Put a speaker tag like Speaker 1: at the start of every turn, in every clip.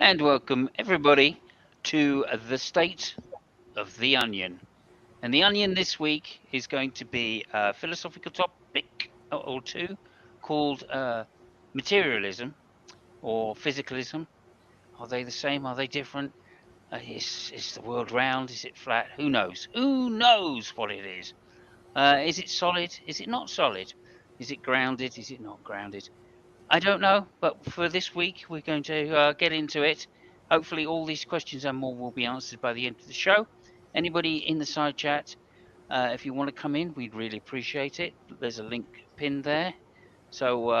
Speaker 1: and welcome everybody to the state of the onion. And the onion this week is going to be a philosophical topic or two called materialism or physicalism. Are they the same? Are they different? Is the world round? Is it flat? Who knows? Who knows what it is? Is it solid? Is it not solid? Is it grounded? Is it not grounded? I don't know, but for this week, we're going to get into it. Hopefully, all these questions and more will be answered by the end of the show. Anybody in the side chat, if you want to come in, we'd really appreciate it. There's a link pinned there. So,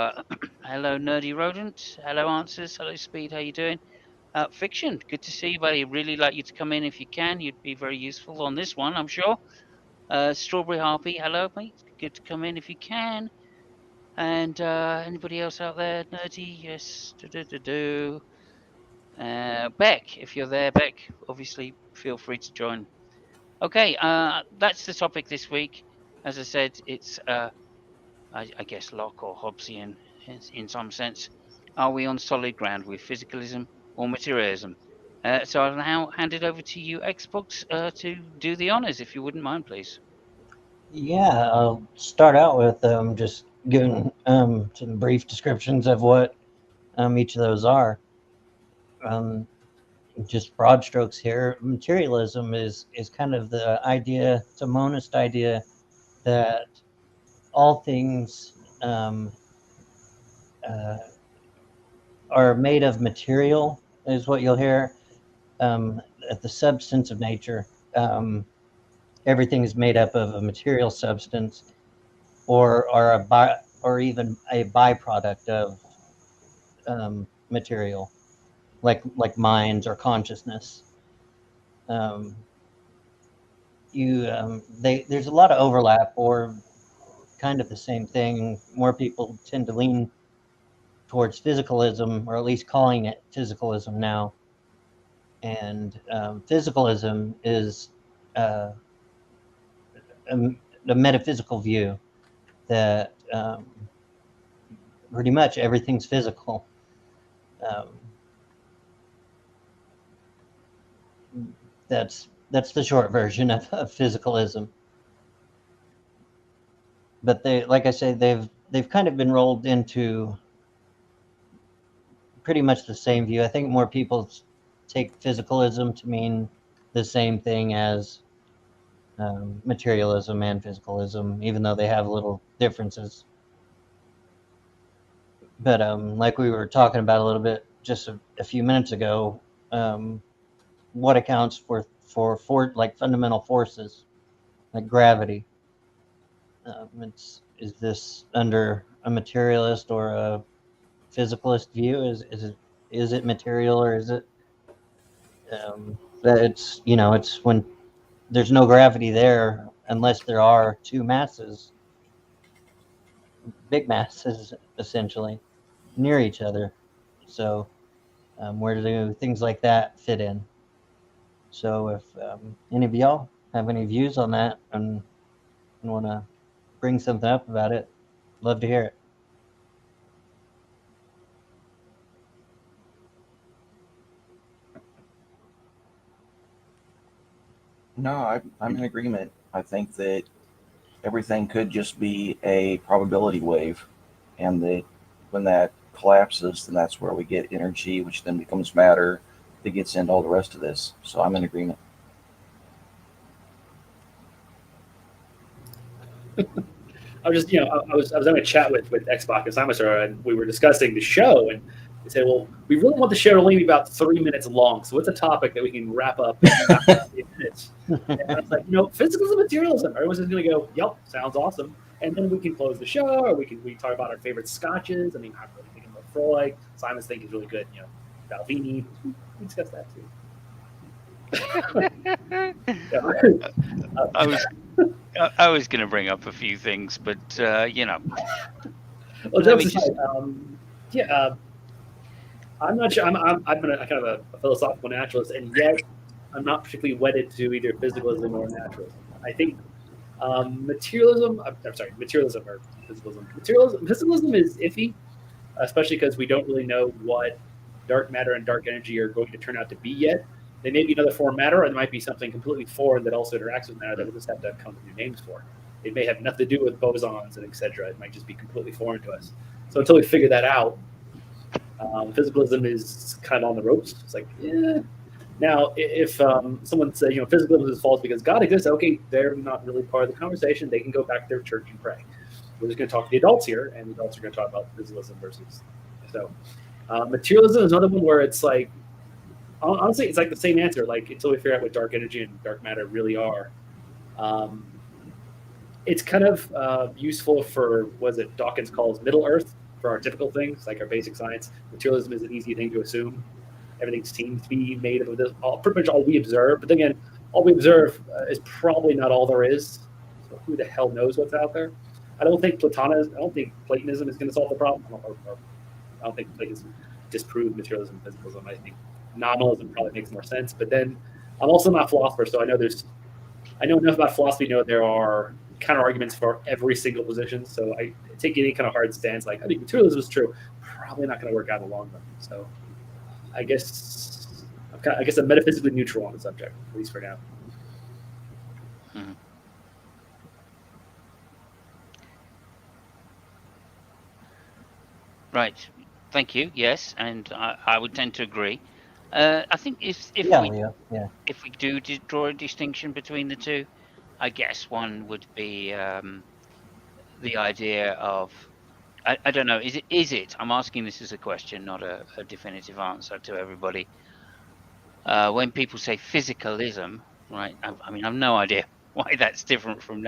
Speaker 1: hello, Nerdy Rodent. Hello, Answers. Hello, Speed. How you doing? Fiction, good to see you, buddy. Really like you to come in if you can. You'd be very useful on this one, I'm sure. Strawberry Harpy, hello, mate. Good to come in if you can. And anybody else out there? Nerdy? Yes. Beck, if you're there, Beck, obviously feel free to join. Okay, that's the topic this week. As I said, it's, I guess, Locke or Hobbesian in some sense. Are we on solid ground with physicalism or materialism? So I'll now hand it over to you, Xbox, to do the honors, if you wouldn't mind, please.
Speaker 2: Yeah, I'll start out with just giving some brief descriptions of what each of those are. Just broad strokes here. Materialism is kind of the idea, it's a monist idea that all things uh, are made of material, is what you'll hear. At the substance of nature, everything is made up of a material substance, or even a byproduct of material, like minds or consciousness. Um, there's a lot of overlap, or kind of the same thing. More people tend to lean towards physicalism, or at least calling it physicalism now. And physicalism is uh, a metaphysical view that pretty much everything's physical. Um, that's the short version of physicalism. But they, like I say, they've kind of been rolled into pretty much the same view. I think more people take physicalism to mean the same thing as materialism and physicalism, even though they have little differences. But like we were talking about a little bit just a few minutes ago, what accounts for like fundamental forces like gravity? Is this under a materialist or a physicalist view? Is it material, or is it that it's when there's no gravity there unless there are two masses, big masses essentially, near each other. So where do things like that fit in? So if any of y'all have any views on that and want to bring something up about it, love to hear it.
Speaker 3: No, I'm in agreement. I think that everything could just be a probability wave, and that when that collapses, then that's where we get energy, which then becomes matter that gets into all the rest of this. So I'm in agreement.
Speaker 4: I was just, I was having a chat with Xbox and Simos, and we were discussing the show, and they said, well, we really want the show to only be about 3 minutes long. So what's a topic that we can wrap up in about 8 minutes? And I was like, physics and materialism. Everyone's just going to go, yep, sounds awesome. And then we can close the show, or we talk about our favorite scotches. I mean, I'm really thinking about Freud. Simon's thinking is really good, Balvini. We discussed that too.
Speaker 1: I was going to bring up a few things, but
Speaker 4: Well, jokes aside, I'm not sure. I'm kind of a philosophical naturalist, and yet I'm not particularly wedded to either physicalism or naturalism. I think materialism. I'm sorry, materialism or physicalism. Physicalism is iffy, especially because we don't really know what dark matter and dark energy are going to turn out to be yet. They may be another form of matter, or there might be something completely foreign that also interacts with matter that we'll just have to come up with new names for. It may have nothing to do with bosons and etc. It might just be completely foreign to us. So until we figure that out, physicalism is kind of on the ropes. It's like, yeah. Now, if someone says, physicalism is false because God exists, okay, they're not really part of the conversation. They can go back to their church and pray. We're just going to talk to the adults here, and the adults are going to talk about physicalism versus. So, materialism is another one where it's like, honestly, it's like the same answer. Like until we figure out what dark energy and dark matter really are, it's kind of useful for Dawkins calls Middle Earth for our typical things, like our basic science. Materialism is an easy thing to assume. Everything seems to be made of this. Pretty much all we observe. But then again, all we observe is probably not all there is. So who the hell knows what's out there? I don't think Platonism is going to solve the problem. I don't think Platonism disproved materialism and physicalism. I think nominalism probably makes more sense. But then I'm also not a philosopher, so I know enough about philosophy to know there are counter arguments for every single position. So I take any kind of hard stance like I think materialism is true. Probably not going to work out in the long run. So I guess I'm metaphysically neutral on the subject, at least for now.
Speaker 1: Hmm. Right. Thank you. Yes, and I would tend to agree. I think if we do draw a distinction between the two, I guess one would be the idea of I don't know. Is it? I'm asking this as a question, not a definitive answer to everybody. When people say physicalism, right? I mean, I've no idea why that's different from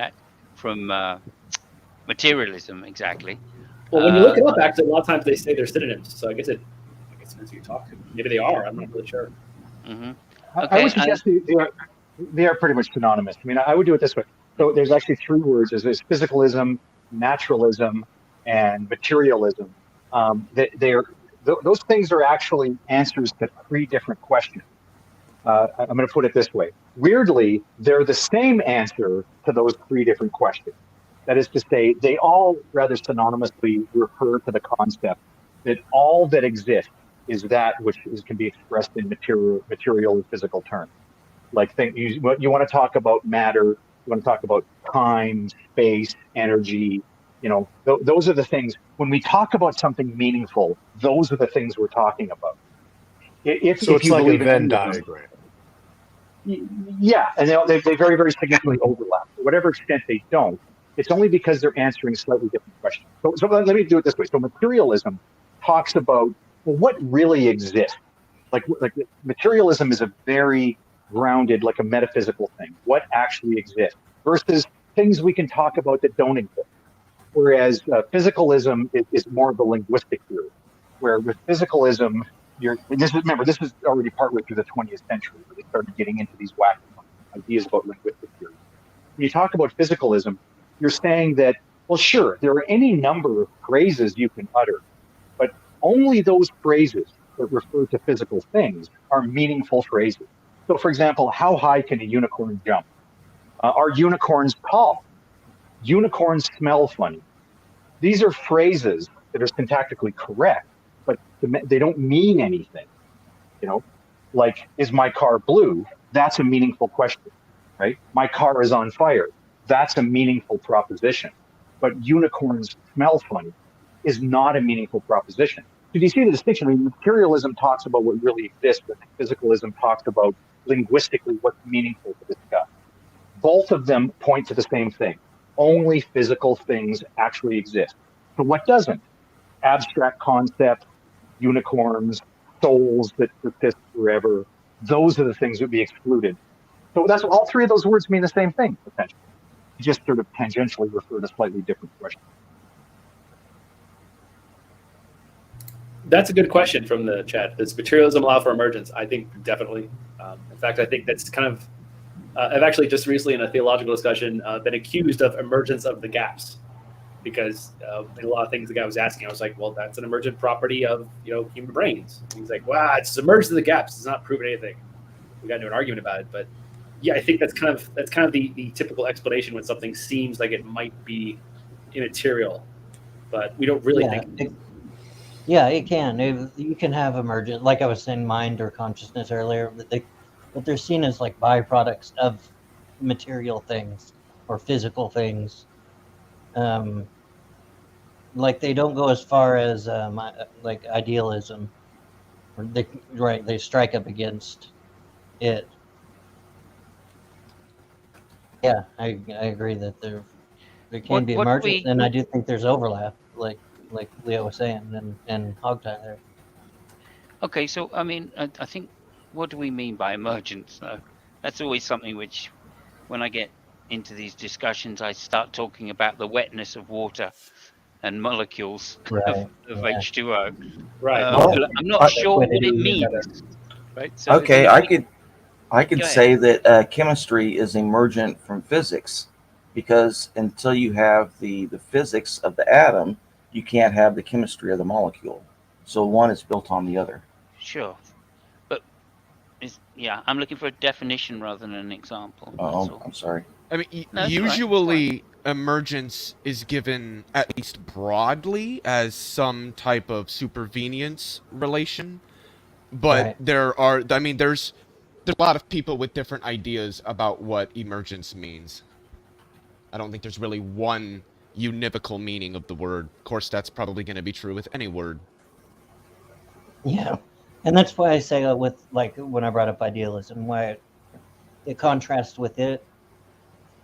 Speaker 1: materialism exactly.
Speaker 4: Well, when you look it up, actually, a lot of times they say they're synonyms. So I guess it depends who you talk to. Maybe they are. I'm not really sure.
Speaker 1: Mm-hmm.
Speaker 5: Okay, I would suggest they are pretty much synonymous. I mean, I would do it this way. So there's actually three words. There's physicalism, naturalism, and materialism. Those things are actually answers to three different questions. I'm going to put it this way. Weirdly, they're the same answer to those three different questions. That is to say, they all rather synonymously refer to the concept that all that exists is that which can be expressed in material or physical terms. Like you want to talk about matter, you want to talk about time, space, energy. Those are the things. When we talk about something meaningful, those are the things we're talking about. If
Speaker 6: it's
Speaker 5: you
Speaker 6: like
Speaker 5: believe
Speaker 6: a Venn diagram.
Speaker 5: Yeah, and they very, very significantly overlap. To whatever extent they don't, it's only because they're answering slightly different questions. So let me do it this way. So materialism talks about, well, what really exists? Like materialism is a very grounded, like a metaphysical thing. What actually exists versus things we can talk about that don't exist. Whereas physicalism is more of a linguistic theory, where with physicalism, remember, this is already partway through the 20th century where they started getting into these wacky ideas about linguistic theory. When you talk about physicalism, you're saying that, well, sure, there are any number of phrases you can utter, but only those phrases that refer to physical things are meaningful phrases. So, for example, how high can a unicorn jump? Are unicorns tall? Unicorns smell funny. These are phrases that are syntactically correct, but they don't mean anything. Like, is my car blue? That's a meaningful question, right? My car is on fire. That's a meaningful proposition. But unicorns smell funny is not a meaningful proposition. So do you see the distinction? I mean, materialism talks about what really exists, but physicalism talks about linguistically what's meaningful to discuss. Both of them point to the same thing. Only physical things actually exist. So what doesn't? Abstract concepts, unicorns, souls that persist forever. Those are the things that would be excluded. So that's all three of those words mean the same thing, essentially. Just sort of tangentially refer to slightly different questions.
Speaker 4: That's a good question from the chat. Does materialism allow for emergence? I think definitely. In fact, I think that's kind of. I've actually just recently in a theological discussion been accused of emergence of the gaps, because in a lot of things the guy was asking, I was like, well, that's an emergent property of human brains. And he's like, wow, it's emerged of the gaps. It's not proven anything. We got into an argument about it, but yeah, I think that's kind of the typical explanation when something seems like it might be immaterial, but we don't really think.
Speaker 2: Yeah, it can. You can have emergent, like I was saying, mind or consciousness earlier. But they're seen as like byproducts of material things or physical things. Um, like they don't go as far as like idealism. Or they strike up against it. Yeah, I agree that there can be
Speaker 1: What do
Speaker 2: emergent,
Speaker 1: we?
Speaker 2: and I do think there's overlap, like Leo was saying, and Hogtie there.
Speaker 1: Okay, so I mean, I think what do we mean by emergence? Though that's always something which, when I get into these discussions, I start talking about the wetness of water and molecules
Speaker 2: Right.
Speaker 1: of
Speaker 2: Yeah.
Speaker 1: H2O.
Speaker 4: Right.
Speaker 3: Well,
Speaker 1: I'm not
Speaker 3: I,
Speaker 2: Best
Speaker 1: sure
Speaker 2: way to
Speaker 1: what it
Speaker 2: do it.
Speaker 1: means, right? So
Speaker 3: okay, I could
Speaker 1: go ahead.
Speaker 3: say that chemistry is emergent from physics, because until you have the physics of the atom, you can't have the chemistry of the molecule. So one is built on the other.
Speaker 1: Sure, but yeah, I'm looking for a definition rather than an example. That's
Speaker 3: Oh,
Speaker 1: all.
Speaker 3: I'm sorry.
Speaker 6: I mean,
Speaker 1: No, it's all right. It's all right.
Speaker 6: usually emergence is given at least broadly as some type of supervenience relation, but
Speaker 2: Right.
Speaker 6: there's a lot of people with different ideas about what emergence means. I don't think there's really one univocal meaning of the word. Of course, that's probably going to be true with any word.
Speaker 2: Yeah, and that's why I say with like when I brought up idealism, why it contrasts with it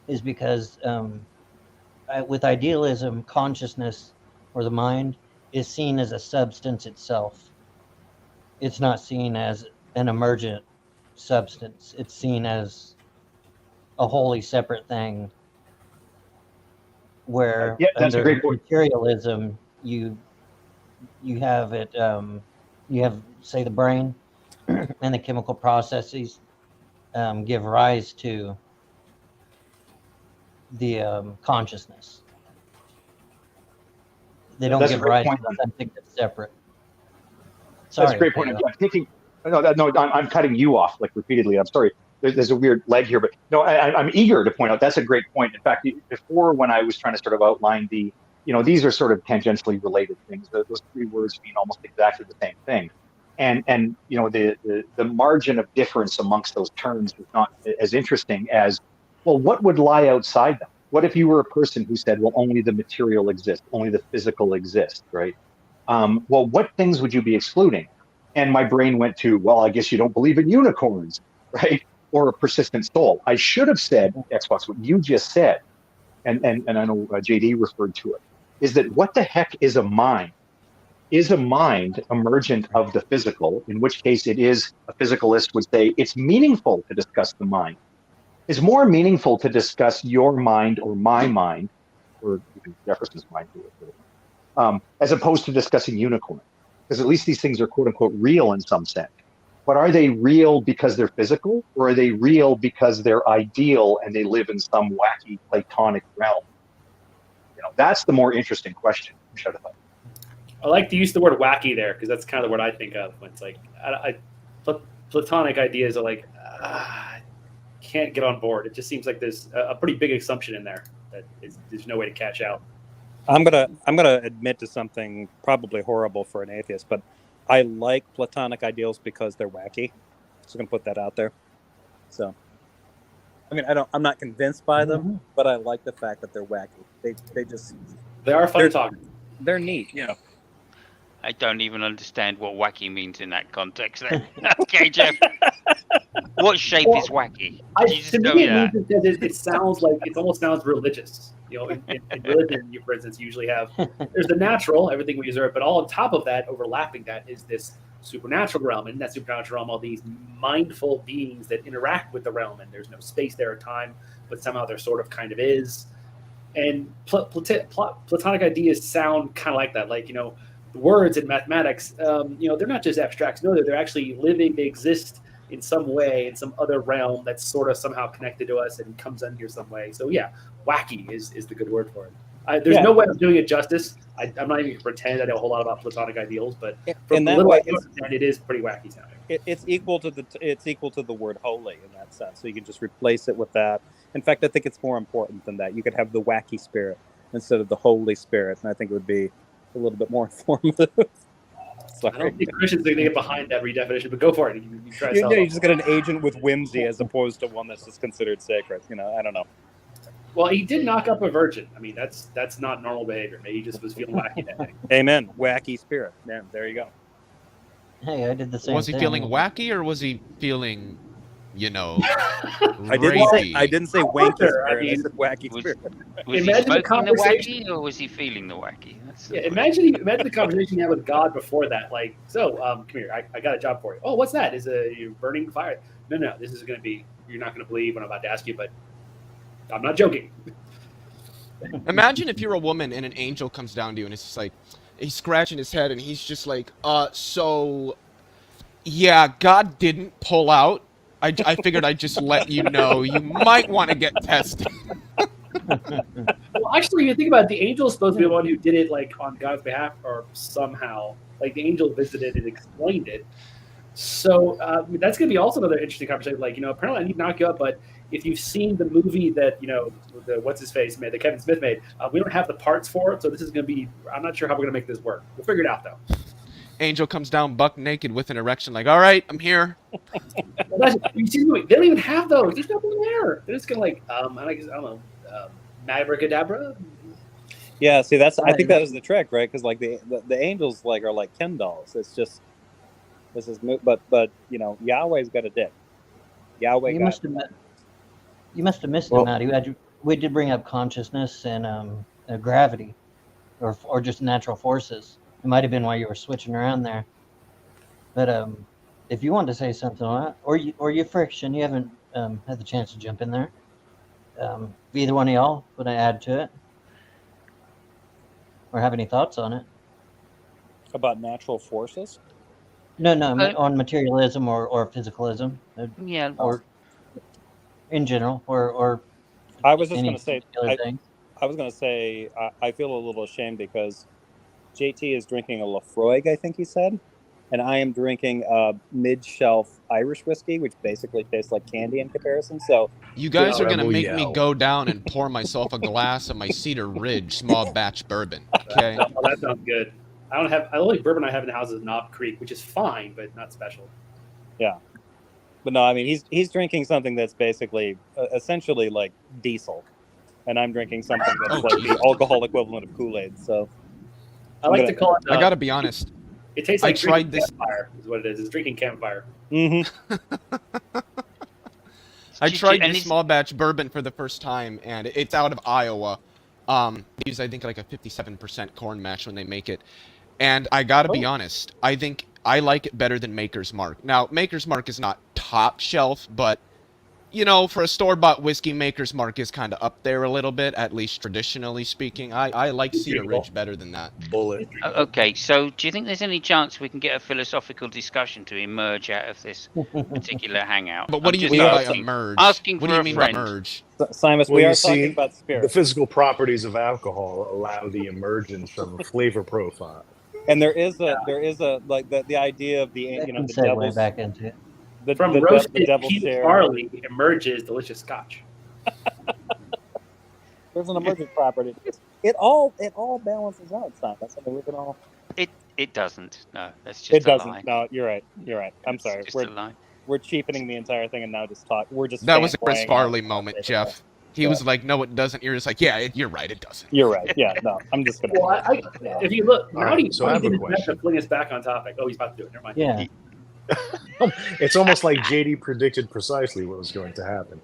Speaker 2: is because with idealism, consciousness or the mind is seen as a substance itself. It's not seen as an emergent substance. It's seen as a wholly separate thing. Where
Speaker 5: Yeah, that's a
Speaker 2: under
Speaker 5: great point.
Speaker 2: materialism, you have it. You have say the brain and the chemical processes give rise to the consciousness. They don't
Speaker 5: That's a
Speaker 2: give
Speaker 5: great
Speaker 2: rise
Speaker 5: point.
Speaker 2: to something that's separate.
Speaker 5: That's a
Speaker 2: Sorry,
Speaker 5: great point. I'm thinking. No, I'm cutting you off like repeatedly. I'm sorry. There's a weird leg here, but no, I'm eager to point out that's a great point. In fact, before when I was trying to sort of outline these are sort of tangentially related things. Those three words mean almost exactly the same thing, and the margin of difference amongst those terms is not as interesting as, well, what would lie outside them? What if you were a person who said, well, only the material exists, only the physical exists, right? Well, what things would you be excluding? And my brain went to, well, I guess you don't believe in unicorns, right? Or a persistent soul. I should have said, Xbox, what you just said, and I know JD referred to it, is that what the heck is a mind? Is a mind emergent of the physical, in which case it is, a physicalist would say, it's meaningful to discuss the mind. It's more meaningful to discuss your mind or my mind, or even Jefferson's mind, as opposed to discussing unicorn. Because at least these things are quote unquote real in some sense. But are they real because they're physical, or are they real because they're ideal and they live in some wacky Platonic realm? That's the more interesting question.
Speaker 4: I like to use the word wacky there because that's kind of what I think of when it's like Platonic ideas are like can't get on board. It just seems like there's a pretty big assumption in there that there's no way to catch out.
Speaker 7: I'm gonna admit to something probably horrible for an atheist, but I like Platonic ideals because they're wacky. Just gonna put that out there. So, I mean, I'm not convinced by them, but I like the fact that they're wacky.
Speaker 4: They are fun to talk.
Speaker 7: They're neat. Yeah.
Speaker 1: I don't even understand what wacky means in that context. Then. Okay, Jeff. What shape is wacky?
Speaker 4: To me, it means because it sounds like it almost sounds religious. In religion, you, for instance, usually have there's the natural, everything we observe, but all on top of that, overlapping that, is this supernatural realm. And in that supernatural realm, all these mindful beings that interact with the realm, and there's no space there or time, but somehow there sort of kind of is. And Platonic ideas sound kind of like that, like the words in mathematics. They're not just abstracts. No, they're actually living. They exist in some way, in some other realm that's sort of somehow connected to us and comes in here some way. So yeah, wacky is the good word for it. There's no way of doing it justice. I'm not even going to pretend I know a whole lot about Platonic ideals, but from the little I understand, it is pretty wacky sounding.
Speaker 7: It's equal to the word holy in that sense. So you can just replace it with that. In fact, I think it's more important than that. You could have the wacky spirit instead of the Holy Spirit, and I think it would be a little bit more informative.
Speaker 4: I don't think Christians are going to get behind that redefinition, but go for it. You try to sell
Speaker 7: You
Speaker 4: it.
Speaker 7: just get an agent with whimsy as opposed to one that's just considered sacred. I don't know.
Speaker 4: Well, he did knock up a virgin. I mean, that's not normal behavior. Maybe he just was feeling wacky that day.
Speaker 7: Amen. Wacky spirit. Yeah, there you go.
Speaker 2: Hey, I did the same
Speaker 6: Was he
Speaker 2: thing.
Speaker 6: feeling wacky or was he feeling,
Speaker 7: I
Speaker 6: rapey?
Speaker 7: didn't say wanky
Speaker 4: Sure, I
Speaker 7: spirit. I
Speaker 4: mean-
Speaker 7: said wacky
Speaker 1: Was,
Speaker 7: spirit.
Speaker 1: was he
Speaker 4: Imagine the
Speaker 1: smoking the
Speaker 4: conversation.
Speaker 1: wacky or was he feeling the wacky? That's the
Speaker 4: Yeah,
Speaker 1: question.
Speaker 4: imagine the conversation you had with God before that. Like, so, come here. I got a job for you. Oh, what's that? Is you burning fire? No. This is going to be. You're not going to believe what I'm about to ask you, but I'm not joking.
Speaker 6: Imagine if you're a woman and an angel comes down to you and it's just like, he's scratching his head and he's just like, so, yeah, God didn't pull out. I figured I'd just let you know you might want to get tested.
Speaker 4: Well, actually, you think about it, the angel is supposed to be the one who did it, like on God's behalf, or somehow, like the angel visited and explained it. So that's going to be also another interesting conversation. Like, apparently I need to knock you up, but if you've seen the movie that the what's his face made, that Kevin Smith made, we don't have the parts for it, so this is going to be. I'm not sure how we're going to make this work. We'll figure it out though.
Speaker 6: Angel comes down buck naked with an erection, like, all right, I'm here.
Speaker 4: You see the movie? They don't even have those. There's nothing there. They're just going to I don't know, Mabracadabra.
Speaker 7: Yeah, see, I think that was the trick, right? Because like the angels are like Ken dolls. It's just but Yahweh's got a dick. Yahweh.
Speaker 2: You must have missed
Speaker 5: Well-
Speaker 2: it, Matty. We did bring up consciousness and gravity, or just natural forces. It might have been while you were switching around there. But if you want to say something on that, or your friction, you haven't had the chance to jump in there. Either one of y'all want to add to it, or have any thoughts on it?
Speaker 7: About natural forces.
Speaker 2: No, on materialism or physicalism,
Speaker 1: Yeah.
Speaker 2: or in general, or
Speaker 7: I was just
Speaker 2: any
Speaker 7: going to say.
Speaker 2: particular thing.
Speaker 7: I was going to say I feel a little ashamed because JT is drinking a Lafroig, I think he said, and I am drinking a mid-shelf Irish whiskey, which basically tastes like candy in comparison. So
Speaker 6: You guys
Speaker 4: Yeah,
Speaker 6: are going to
Speaker 8: Rebel
Speaker 6: make
Speaker 8: yell.
Speaker 6: me go down and pour myself a glass of my Cedar Ridge small batch bourbon, okay?
Speaker 4: Oh, that sounds good. The only bourbon I have in the house is Knob Creek, which is fine, but not special.
Speaker 7: but no, I mean he's drinking something that's basically essentially like diesel, and I'm drinking something that's like the alcohol equivalent of Kool-Aid. So
Speaker 4: I like to call it.
Speaker 6: I got to be honest.
Speaker 4: It tastes
Speaker 6: I
Speaker 4: like
Speaker 6: tried
Speaker 4: drinking
Speaker 6: this-
Speaker 4: campfire. Is what it is. It's drinking campfire.
Speaker 6: I tried
Speaker 1: and
Speaker 6: this
Speaker 1: it's-
Speaker 6: small batch bourbon for the first time, and it's out of Iowa. They use, I think, like a 57% corn mash when they make it. And I gotta be honest, I think I like it better than Maker's Mark. Now, Maker's Mark is not top shelf, but, for a store-bought whiskey, Maker's Mark is kind of up there a little bit, at least traditionally speaking. I like Cedar Ridge better than that.
Speaker 8: Bullet.
Speaker 1: Okay, so do you think there's any chance we can get a philosophical discussion to emerge out of this particular hangout?
Speaker 6: But what
Speaker 1: I'm
Speaker 6: do you
Speaker 1: just
Speaker 6: mean by
Speaker 1: asking-
Speaker 6: emerge?
Speaker 1: asking
Speaker 6: What
Speaker 1: for
Speaker 6: do you
Speaker 1: a
Speaker 6: mean
Speaker 1: friend.
Speaker 6: by merge?
Speaker 7: Simos,
Speaker 8: Well,
Speaker 7: we
Speaker 8: you
Speaker 7: are
Speaker 8: see,
Speaker 7: talking about
Speaker 8: The
Speaker 7: spirit,
Speaker 8: physical properties of alcohol allow the emergence of a flavor profile.
Speaker 7: and there is a like the idea of the
Speaker 2: That
Speaker 7: the
Speaker 2: can segue
Speaker 7: devil's
Speaker 2: back into it.
Speaker 4: From
Speaker 7: the
Speaker 4: roasted
Speaker 7: devil's
Speaker 4: peat
Speaker 7: share.
Speaker 4: barley emerges delicious scotch.
Speaker 7: There's an emergent property. It all balances out, Simos. I mean, we can all.
Speaker 1: It doesn't. No, that's just
Speaker 7: It
Speaker 1: a
Speaker 7: doesn't.
Speaker 1: lie.
Speaker 7: No, you're right. I'm
Speaker 1: It's
Speaker 7: sorry.
Speaker 1: just a lie.
Speaker 7: We're cheapening the entire thing and now just talk. We're just.
Speaker 6: That was a Chris
Speaker 7: fanboying
Speaker 6: Farley
Speaker 7: out.
Speaker 6: moment, Jeff. He was like, no, it doesn't. You're just like, yeah, you're right, it doesn't.
Speaker 7: You're right. Yeah. No, I'm just gonna.
Speaker 4: Well, if you look,
Speaker 8: All right, so I have a
Speaker 4: did his best
Speaker 8: question.
Speaker 4: to fling us back on topic. Oh, he's about to do it. Never mind.
Speaker 2: Yeah.
Speaker 8: It's almost like JD predicted precisely what was going to happen.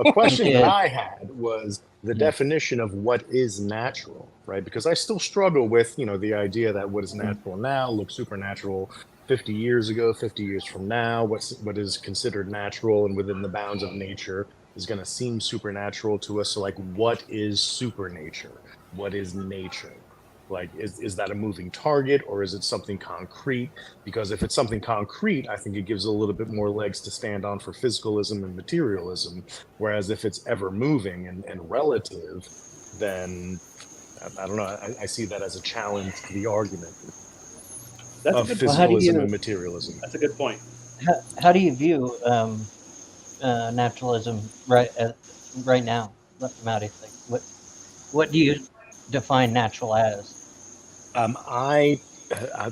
Speaker 8: A question that I had was the definition of what is natural, right? Because I still struggle with, the idea that what is natural now looks supernatural 50 years ago, 50 years from now. What is considered natural and within the bounds of nature is going to seem supernatural to us. So, like, what is supernature? What is nature? Like, is that a moving target or is it something concrete? Because if it's something concrete, I think it gives a little bit more legs to stand on for physicalism and materialism. Whereas if it's ever moving and relative, then I don't know. I see that as a challenge to the argument
Speaker 4: That's a
Speaker 8: of
Speaker 4: good
Speaker 2: Well, how do
Speaker 8: physicalism
Speaker 2: you-
Speaker 8: and materialism.
Speaker 4: That's a good point.
Speaker 2: How do you view naturalism right now, Matty? Like, what do you define natural as?
Speaker 8: I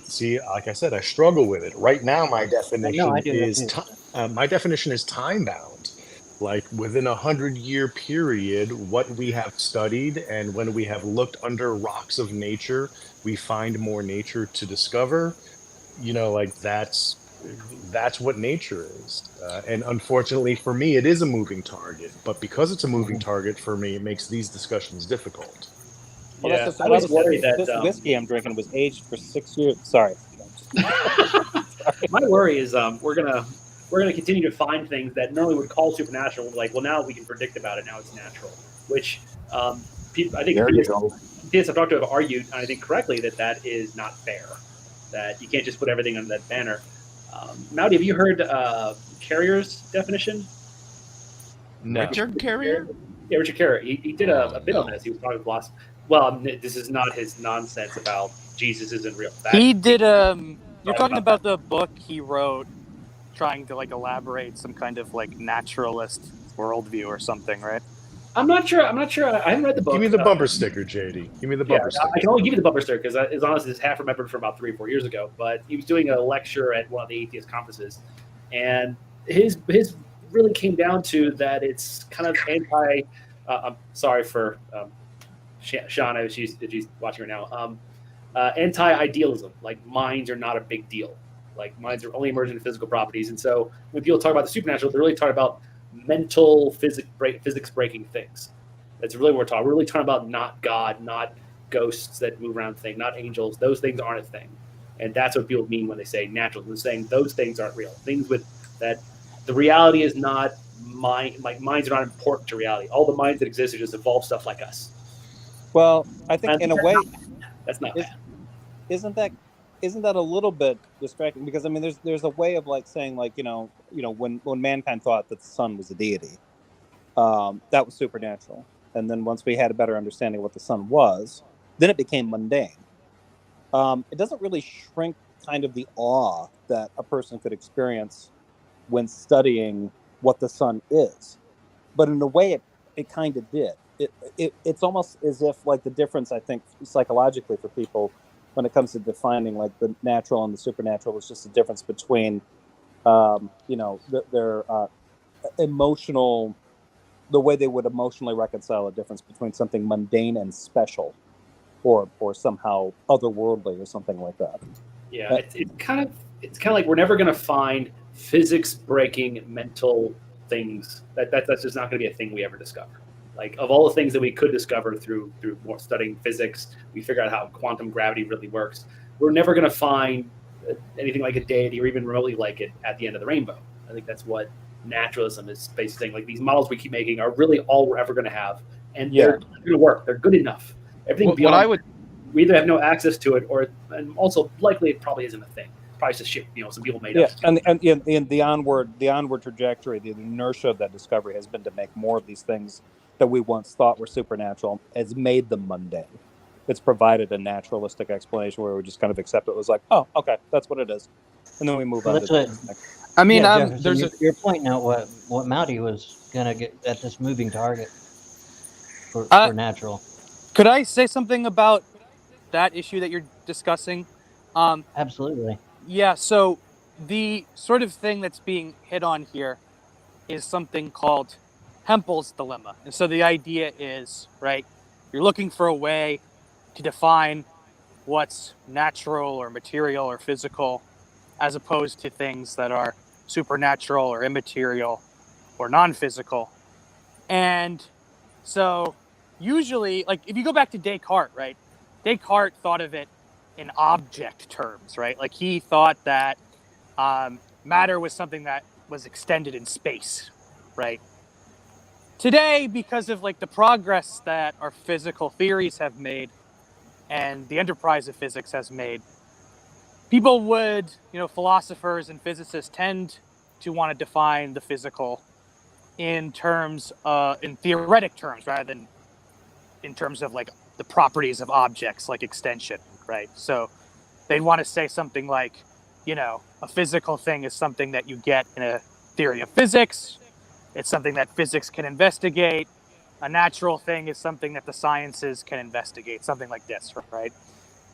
Speaker 8: See, like I said, I struggle with it. Right now, my definition
Speaker 2: I do that
Speaker 8: is
Speaker 2: too.
Speaker 8: my definition is time bound. Like within 100-year period, what we have studied and when we have looked under rocks of nature, we find more nature to discover. Like that's what nature is. And unfortunately for me, it is a moving target. But because it's a moving target for me, it makes these discussions difficult.
Speaker 7: Well,
Speaker 4: Yeah,
Speaker 7: that's
Speaker 4: I was worried that
Speaker 7: this whiskey I'm drinking was aged for 6 years. Sorry.
Speaker 4: my worry is we're gonna continue to find things that normally would call supernatural. Like, well, now we can predict about it. Now it's natural, which people, I think
Speaker 5: There you go.
Speaker 4: I've talked to have argued, and I think correctly, that is not fair. That you can't just put everything under that banner. Mowdy, have you heard Carrier's definition?
Speaker 6: No. Richard Carrier?
Speaker 4: Yeah, Richard Carrier. He did a bit on this. He was talking about philosophy. Well, this is not his nonsense about Jesus isn't real.
Speaker 9: He did. You're talking about the book he wrote, trying to elaborate some kind of naturalist worldview or something, right?
Speaker 4: I'm not sure. I haven't read the book.
Speaker 8: Give me the bumper sticker, JD. Give me the bumper sticker.
Speaker 4: I can only give you the bumper sticker because it's honestly it's half remembered from about 3 or 4 years ago. But he was doing a lecture at one of the atheist conferences, and his really came down to that it's kind of anti. I'm sorry for Shauna, she's watching right now. Anti-idealism, like minds are not a big deal. Like minds are only emergent in physical properties, and so when people talk about the supernatural, they're really talking about mental physics breaking things. That's really what we're talking. We're really talking about not God, not ghosts that move around things, not angels. Those things aren't a thing, and that's what people mean when they say natural. They're saying those things aren't real. Things with that the reality is not mind. Like minds are not important to reality. All the minds that exist are just evolved stuff like us.
Speaker 7: Well, I think in a way
Speaker 4: that's not bad.
Speaker 7: Isn't that a little bit distracting? Because I mean, there's a way of saying when mankind thought that the sun was a deity, that was supernatural, and then once we had a better understanding of what the sun was, then it became mundane. It doesn't really shrink kind of the awe that a person could experience when studying what the sun is, but in a way it kind of did. It's almost as if the difference, I think, psychologically for people when it comes to defining the natural and the supernatural is just the difference between their emotional, the way they would emotionally reconcile a difference between something mundane and special or somehow otherworldly or something like that.
Speaker 4: Yeah, it's kind of like we're never going to find physics breaking mental things. That's just not going to be a thing we ever discover. Like of all the things that we could discover through more studying physics, we figure out how quantum gravity really works. We're never going to find anything like a deity or even remotely like it at the end of the rainbow. I think that's what naturalism is basically saying. Like these models we keep making are really all we're ever going to have, and they're going to work. They're good enough. Everything beyond we either have no access to it, and also likely it probably isn't a thing. Probably just shit. Some people made up.
Speaker 7: And the onward trajectory, the inertia of that discovery has been to make more of these things that we once thought were supernatural has made them mundane. It's provided a naturalistic explanation where we just kind of accept it. It was like, oh, okay, that's what it is, and then we move on.
Speaker 9: I mean,
Speaker 2: there's you're pointing out what Mowdy was gonna get at this moving target for natural.
Speaker 9: Could I say something about that issue that you're discussing?
Speaker 2: Absolutely.
Speaker 9: Yeah. So the sort of thing that's being hit on here is something called Hempel's dilemma. And so the idea is, right, you're looking for a way to define what's natural or material or physical as opposed to things that are supernatural or immaterial or non-physical. And so usually, if you go back to Descartes, right, Descartes thought of it in object terms, right? Like he thought that matter was something that was extended in space, right? Today, because of the progress that our physical theories have made and the enterprise of physics has made, people would, philosophers and physicists tend to want to define the physical in terms, in theoretic terms, rather than in terms of the properties of objects like extension, right? So they'd want to say something like, a physical thing is something that you get in a theory of physics. It's something that physics can investigate. A natural thing is something that the sciences can investigate, something like this, right?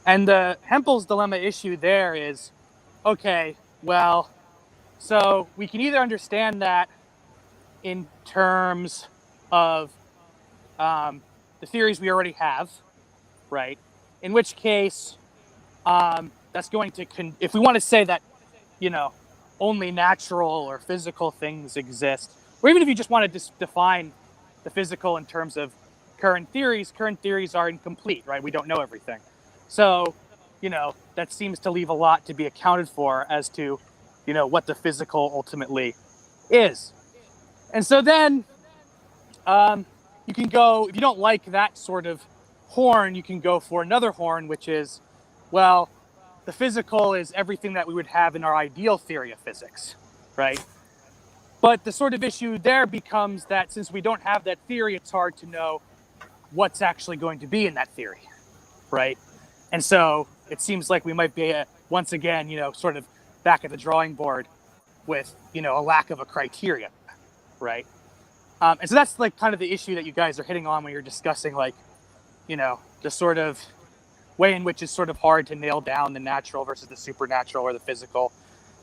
Speaker 9: And the Hempel's dilemma issue there is, okay, well, so we can either understand that in terms of the theories we already have, right? In which case, that's going to, if we want to say that, only natural or physical things exist, or even if you just want to define the physical in terms of current theories are incomplete, right? We don't know everything. So, that seems to leave a lot to be accounted for as to, what the physical ultimately is. And so then you can go, if you don't like that sort of horn, you can go for another horn, which is, well, the physical is everything that we would have in our ideal theory of physics, right? But the sort of issue there becomes that since we don't have that theory, it's hard to know what's actually going to be in that theory, right? And so it seems like we might be, once again, sort of back at the drawing board with, a lack of a criteria, right? And so that's like kind of the issue that you guys are hitting on when you're discussing like, the sort of way in which it's sort of hard to nail down the natural versus the supernatural, or the physical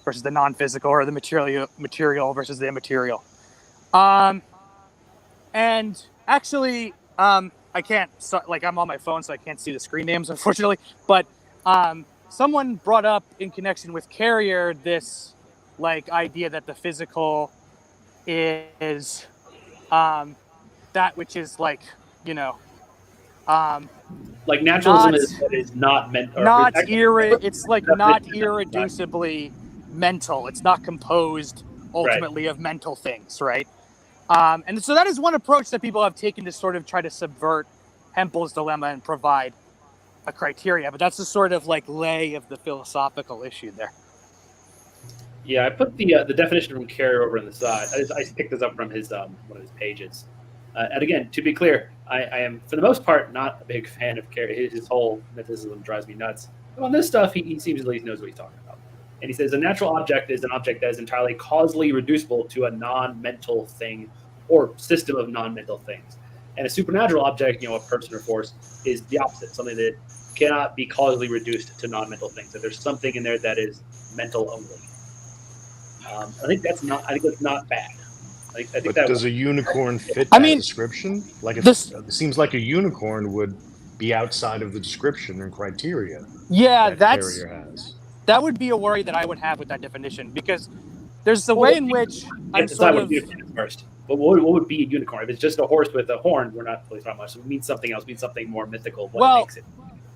Speaker 9: versus the non-physical, or the material versus the immaterial. And actually, I can't, I'm on my phone, so I can't see the screen names, unfortunately. But someone brought up in connection with Carrier this like idea that the physical is that which is like,
Speaker 4: like naturalism is not meant. Or
Speaker 9: it's like not irreducibly mental. It's not composed ultimately of mental things, right? And so that is one approach that people have taken to sort of try to subvert Hempel's dilemma and provide a criteria. But that's the sort of like lay of the philosophical issue there.
Speaker 4: Yeah, I put the definition from Carrier over on the side. I picked this up from his one of his pages. And again, to be clear, I am for the most part not a big fan of Carrier. His whole mythicism drives me nuts. But on this stuff, he seems at least knows what he's talking about. And he says a natural object is an object that is entirely causally reducible to a non-mental thing or system of non-mental things. And a supernatural object, a person or force, is the opposite, something that cannot be causally reduced to non-mental things. That there's something in there that is mental only. I think that's not bad. I think
Speaker 8: but does a unicorn fit that description? Like it seems like a unicorn would be outside of the description and criteria.
Speaker 9: Yeah,
Speaker 8: that Carrier has.
Speaker 9: That would be a worry that I would have with that definition, because there's the way in which I'm sort of
Speaker 4: first. But what would be a unicorn? If it's just a horse with a horn, we're not really talking much. It means something else. It means something more mythical. What makes it?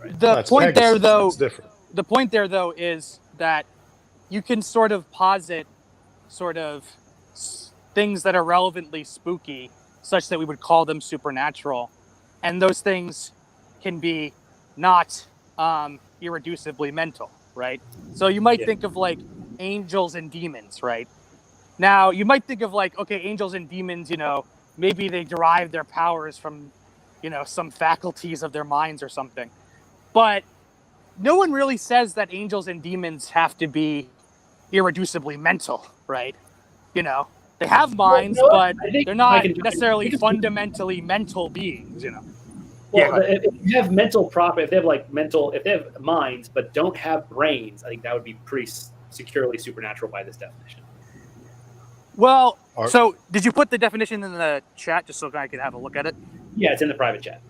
Speaker 4: Right?
Speaker 9: The point there, though, is that you can sort of posit sort of things that are relevantly spooky, such that we would call them supernatural, and those things can be not irreducibly mental, right? So you might think of like angels and demons, right? Now you might think of like, okay, angels and demons, maybe they derive their powers from, some faculties of their minds or something, but no one really says that angels and demons have to be irreducibly mental, right? They have minds, but they're not necessarily fundamentally mental beings,
Speaker 4: Well, if you have mental property, if they have minds but don't have brains, I think that would be pretty securely supernatural by this definition.
Speaker 9: Well, so did you put the definition in the chat just so I could have a look at it?
Speaker 4: Yeah, it's in the private chat.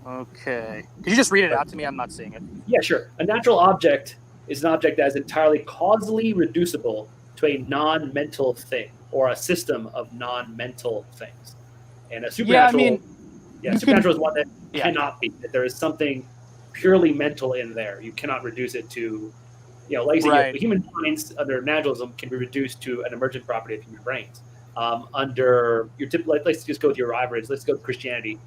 Speaker 9: Okay. Could you just read it out to me? I'm not seeing it.
Speaker 4: Yeah, sure. A natural object is an object that is entirely causally reducible to a non-mental thing or a system of non-mental things. And a supernatural, supernatural is one that cannot be. That there is something purely mental in there. You cannot reduce it to, the human minds under naturalism can be reduced to an emergent property of human brains. Under your typical, let's just go with your average. Let's go with Christianity.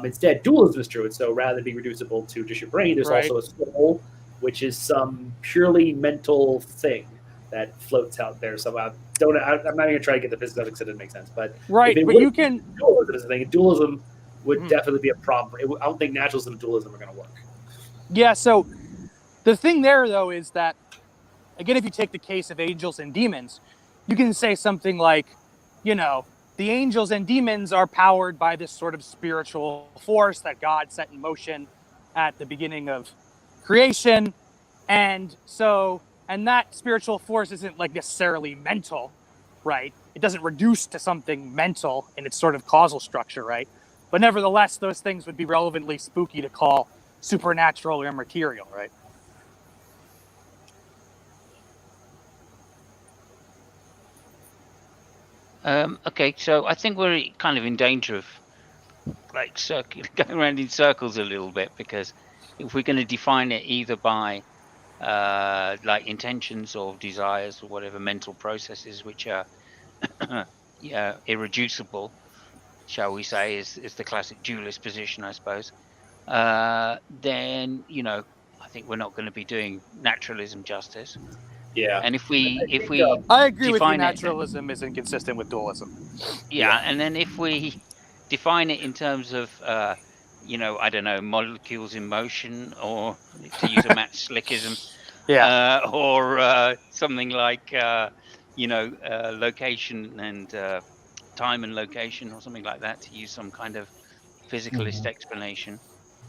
Speaker 4: Instead, dualism is true, and so rather than being reducible to just your brain, there's also a soul, which is some purely mental thing that floats out there. So I'm not even going to try to get the physics because it doesn't make sense. But
Speaker 9: you can
Speaker 4: dualism is a thing. Dualism would definitely be a problem. I don't think naturalism and dualism are going to work.
Speaker 9: Yeah. So the thing there, though, is that again, if you take the case of angels and demons, you can say something like, the angels and demons are powered by this sort of spiritual force that God set in motion at the beginning of creation, and that spiritual force isn't like necessarily mental, right? It doesn't reduce to something mental in its sort of causal structure, right? But nevertheless, those things would be relevantly spooky to call supernatural or immaterial, right?
Speaker 1: Okay, so I think we're kind of in danger of like going around in circles a little bit, because if we're going to define it either by like intentions or desires or whatever mental processes which are irreducible, shall we say, is the classic dualist position, I suppose, then I think we're not going to be doing naturalism justice.
Speaker 4: Yeah.
Speaker 1: And if we
Speaker 9: I agree with you.
Speaker 1: define it,
Speaker 9: Naturalism is inconsistent with dualism.
Speaker 1: yeah, and then if we define it in terms of I don't know, molecules in motion, or to use a Matt Slickism,
Speaker 9: Yeah.
Speaker 1: or something like location and time and location, or something like that, to use some kind of physicalist explanation.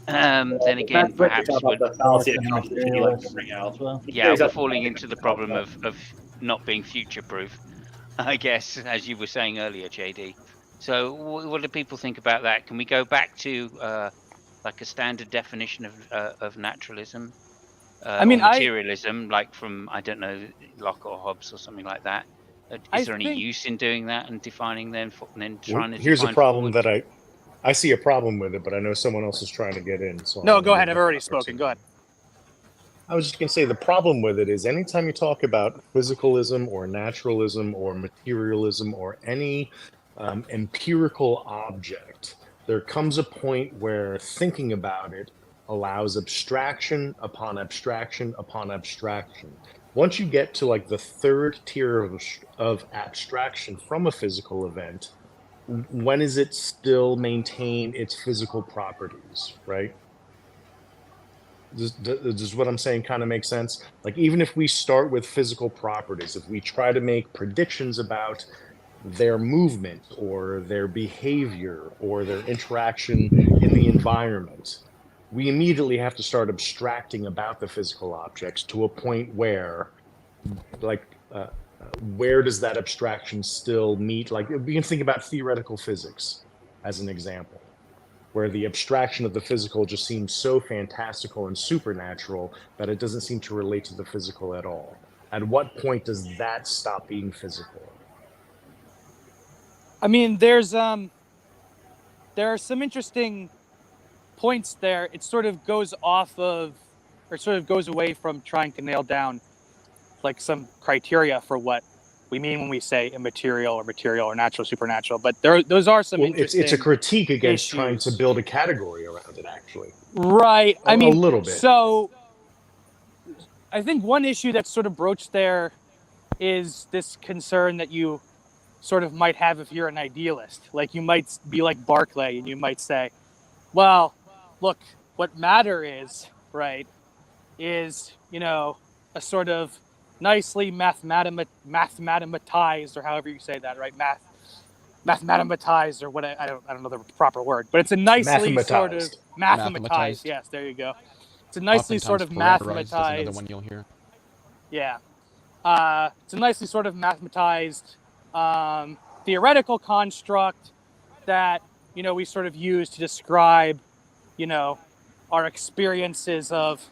Speaker 1: Then again,
Speaker 4: Matt Flick, we
Speaker 1: perhaps
Speaker 4: talk about the fallacy of competition you like to bring out.
Speaker 2: as well.
Speaker 1: yeah, we're falling into the problem of not being future proof, I guess, as you were saying earlier, JD. So what do people think about that? Can we go back to like a standard definition of naturalism,
Speaker 9: I mean,
Speaker 1: or materialism, like from, I don't know, Locke or Hobbes or something like that? Is there any use in doing that and defining then, and then trying to
Speaker 8: Here's a
Speaker 1: define
Speaker 8: problem
Speaker 1: forward?
Speaker 8: that I see a problem with it, but I know someone else is trying to get in. So
Speaker 9: No, go ahead. I've already spoken. Go ahead.
Speaker 8: I was just going to say the problem with it is anytime you talk about physicalism or naturalism or materialism or any empirical object, there comes a point where thinking about it allows abstraction upon abstraction upon abstraction. Once you get to like the third tier of abstraction from a physical event, when does it still maintain its physical properties, right? Does what I'm saying kind of make sense? Like, even if we start with physical properties, if we try to make predictions about their movement or their behavior or their interaction in the environment, we immediately have to start abstracting about the physical objects to a point where, like, where does that abstraction still meet? Like, we can think about theoretical physics as an example, where the abstraction of the physical just seems so fantastical and supernatural that it doesn't seem to relate to the physical at all. At what point does that stop being physical?
Speaker 9: I mean, there are some interesting points there. It sort of goes off of, or sort of goes away from trying to nail down like some criteria for what we mean when we say immaterial or material or natural, supernatural. But those are some interesting.
Speaker 8: It's a critique against trying to
Speaker 9: issues.
Speaker 8: build a category around it, actually.
Speaker 9: Right. I mean,
Speaker 8: a little bit.
Speaker 9: So I think one issue that's sort of broached there is this concern that you sort of might have if you're an idealist. Like, you might be like Barclay and you might say, well, look, what matter is, right, is, a sort of nicely mathematized, or however you say that, right? Mathematized, or what, I don't know the proper word, but it's a nicely sort of mathematized. Yes, there you go. It's a nicely sort of mathematized.
Speaker 6: Another one you'll hear.
Speaker 9: Yeah. It's a nicely sort of mathematized theoretical construct that, we sort of use to describe, our experiences of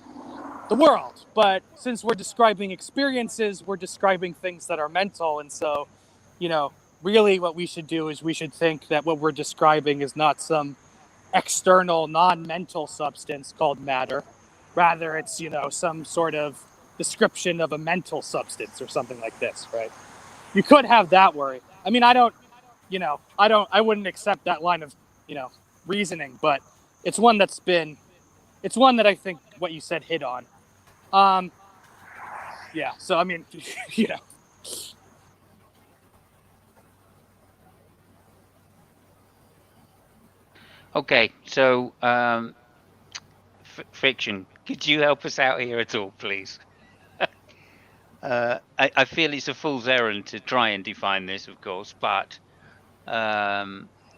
Speaker 9: the world. But since we're describing experiences, we're describing things that are mental. And so, really what we should do is we should think that what we're describing is not some external, non-mental substance called matter. Rather, it's, some sort of description of a mental substance or something like this, right? You could have that worry. I mean, I wouldn't accept that line of, reasoning, but it's one that I think what you said hit on. Yeah. So, I mean,
Speaker 1: Okay, so Fiction, could you help us out here at all, please? I feel it's a fool's errand to try and define this, of course, but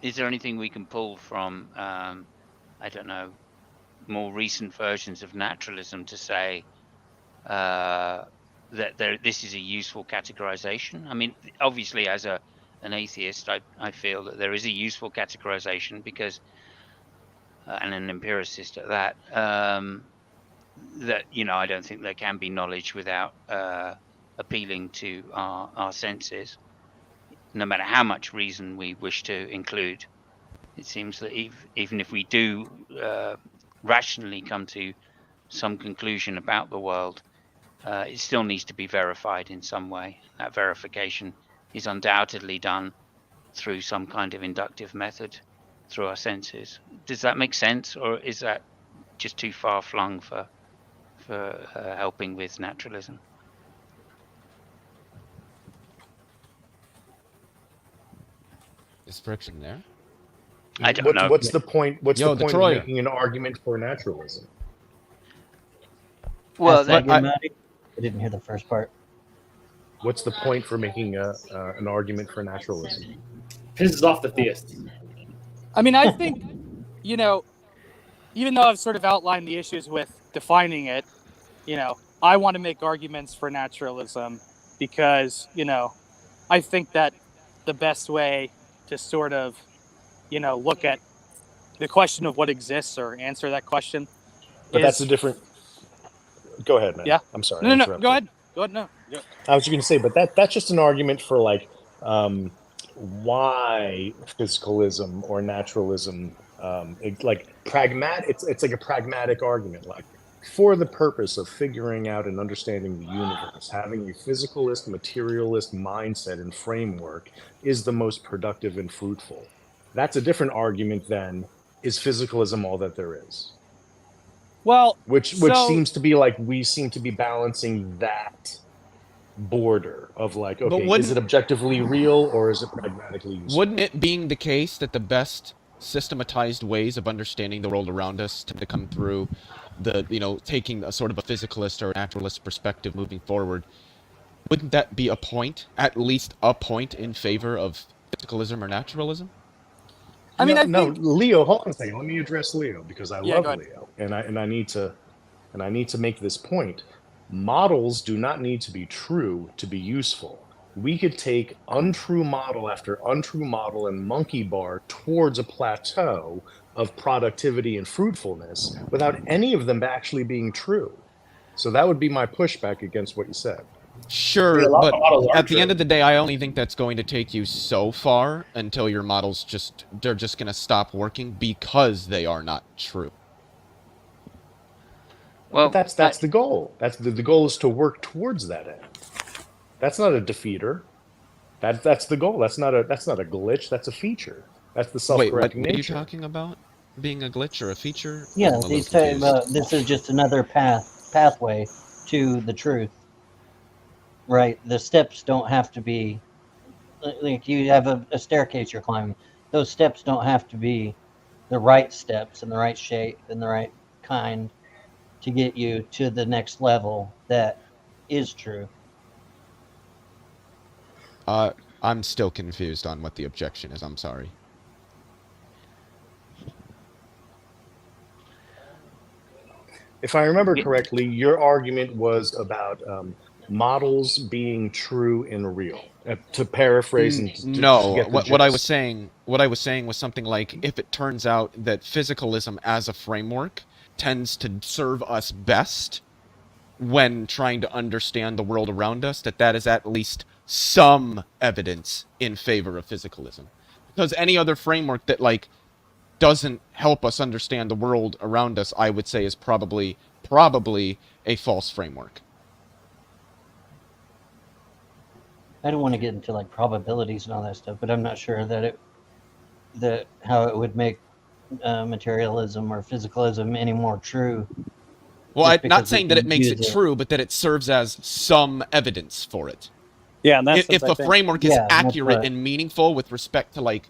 Speaker 1: is there anything we can pull from, I don't know, more recent versions of naturalism to say that this is a useful categorization. I mean, obviously, as an atheist, I feel that there is a useful categorization because, and an empiricist at that, that I don't think there can be knowledge without appealing to our senses, no matter how much reason we wish to include. It seems that even if we do rationally come to some conclusion about the world, it still needs to be verified in some way. That verification is undoubtedly done through some kind of inductive method through our senses. Does that make sense, or is that just too far flung for helping with naturalism?
Speaker 6: Is friction there?
Speaker 1: I don't know.
Speaker 8: What's the point? What's
Speaker 6: Yo,
Speaker 8: the point
Speaker 6: Detroit.
Speaker 8: of making an argument for naturalism?
Speaker 1: Well,
Speaker 2: Ask that again, Matty. I didn't hear the first part.
Speaker 8: What's the point for making an argument for naturalism?
Speaker 4: Pisses off the theists.
Speaker 9: I mean, I think, even though I've sort of outlined the issues with defining it, I want to make arguments for naturalism because, I think that the best way to sort of, look at the question of what exists or answer that question.
Speaker 8: But that's a different. Go ahead, man.
Speaker 9: Yeah.
Speaker 8: I'm sorry.
Speaker 9: No. Go ahead. No.
Speaker 8: I was going to say, but that's just an argument for why physicalism or naturalism, it's like a pragmatic argument, like for the purpose of figuring out and understanding the universe, having a physicalist, materialist mindset and framework is the most productive and fruitful. That's a different argument than, is physicalism all that there is?
Speaker 9: Well,
Speaker 8: which seems to be like we seem to be balancing that border of like, okay, is it objectively real or is it pragmatically useful?
Speaker 6: Wouldn't it being the case that the best systematized ways of understanding the world around us tend to come through the, taking a sort of a physicalist or naturalist perspective moving forward? Wouldn't that be a point, at least a point, in favor of physicalism or naturalism?
Speaker 9: I mean,
Speaker 8: no, Leo, hold on a second. Let me address Leo because I love
Speaker 9: ahead.
Speaker 8: Leo, and I need to make this point. Models do not need to be true to be useful. We could take untrue model after untrue model and monkey bar towards a plateau of productivity and fruitfulness without any of them actually being true. So that would be my pushback against what you said.
Speaker 6: Sure, but at the end of the day, I only think that's going to take you so far until your models they're just going to stop working because they are not true.
Speaker 8: Well, but that's the goal. That's the goal is to work towards that end. That's not a defeater. That's the goal. That's not a glitch. That's a feature. That's the self-correcting nature.
Speaker 6: What are you talking about? Being a glitch or a feature?
Speaker 2: Yeah, he's talking about this is just another pathway to the truth. Right, the steps don't have to be like you have a staircase you're climbing. Those steps don't have to be the right steps and the right shape and the right kind to get you to the next level that is true.
Speaker 6: I'm still confused on what the objection is. I'm sorry.
Speaker 8: If I remember correctly, your argument was about models being true and real. To paraphrase
Speaker 6: what I was saying was something like, if it turns out that physicalism as a framework tends to serve us best when trying to understand the world around us, that is at least some evidence in favor of physicalism. Because any other framework that doesn't help us understand the world around us, I would say is probably a false framework.
Speaker 2: I don't want to get into probabilities and all that stuff, but I'm not sure that how it would make materialism or physicalism any more true.
Speaker 6: Well, I'm not saying that it makes it true, but that it serves as some evidence for it.
Speaker 7: Yeah, and that's
Speaker 6: if the framework is accurate and meaningful with respect to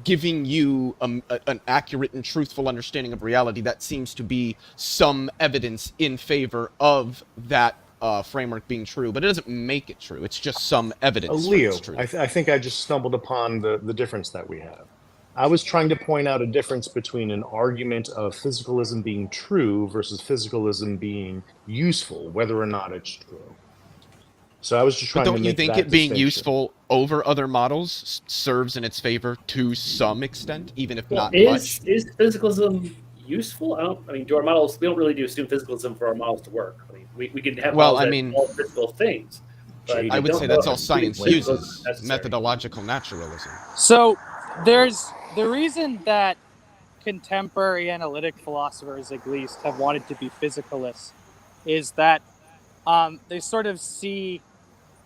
Speaker 6: giving you an accurate and truthful understanding of reality, that seems to be some evidence in favor of that framework being true, but it doesn't make it true. It's just some evidence.
Speaker 8: Leo, I think I just stumbled upon the difference that we have. I was trying to point out a difference between an argument of physicalism being true versus physicalism being useful, whether or not it's true. So I was just
Speaker 6: But
Speaker 8: trying to
Speaker 6: don't you
Speaker 8: make
Speaker 6: think
Speaker 8: that
Speaker 6: it being
Speaker 8: distinction.
Speaker 6: useful over other models serves in its favor to some extent, even if
Speaker 4: Well,
Speaker 6: not much?
Speaker 4: is physicalism useful? I mean, do our models? We don't really do assume physicalism for our models to work. I mean, we can have
Speaker 6: Well,
Speaker 4: models
Speaker 6: I
Speaker 4: that
Speaker 6: mean,
Speaker 4: solve physical things, but
Speaker 8: JD.
Speaker 6: I would
Speaker 4: don't
Speaker 6: say
Speaker 4: know
Speaker 6: that's
Speaker 4: if
Speaker 6: all
Speaker 4: assuming
Speaker 6: science
Speaker 4: physicalism
Speaker 6: uses,
Speaker 4: is necessary.
Speaker 6: methodological naturalism.
Speaker 9: So there's the reason that contemporary analytic philosophers, at least, have wanted to be physicalists is that they sort of see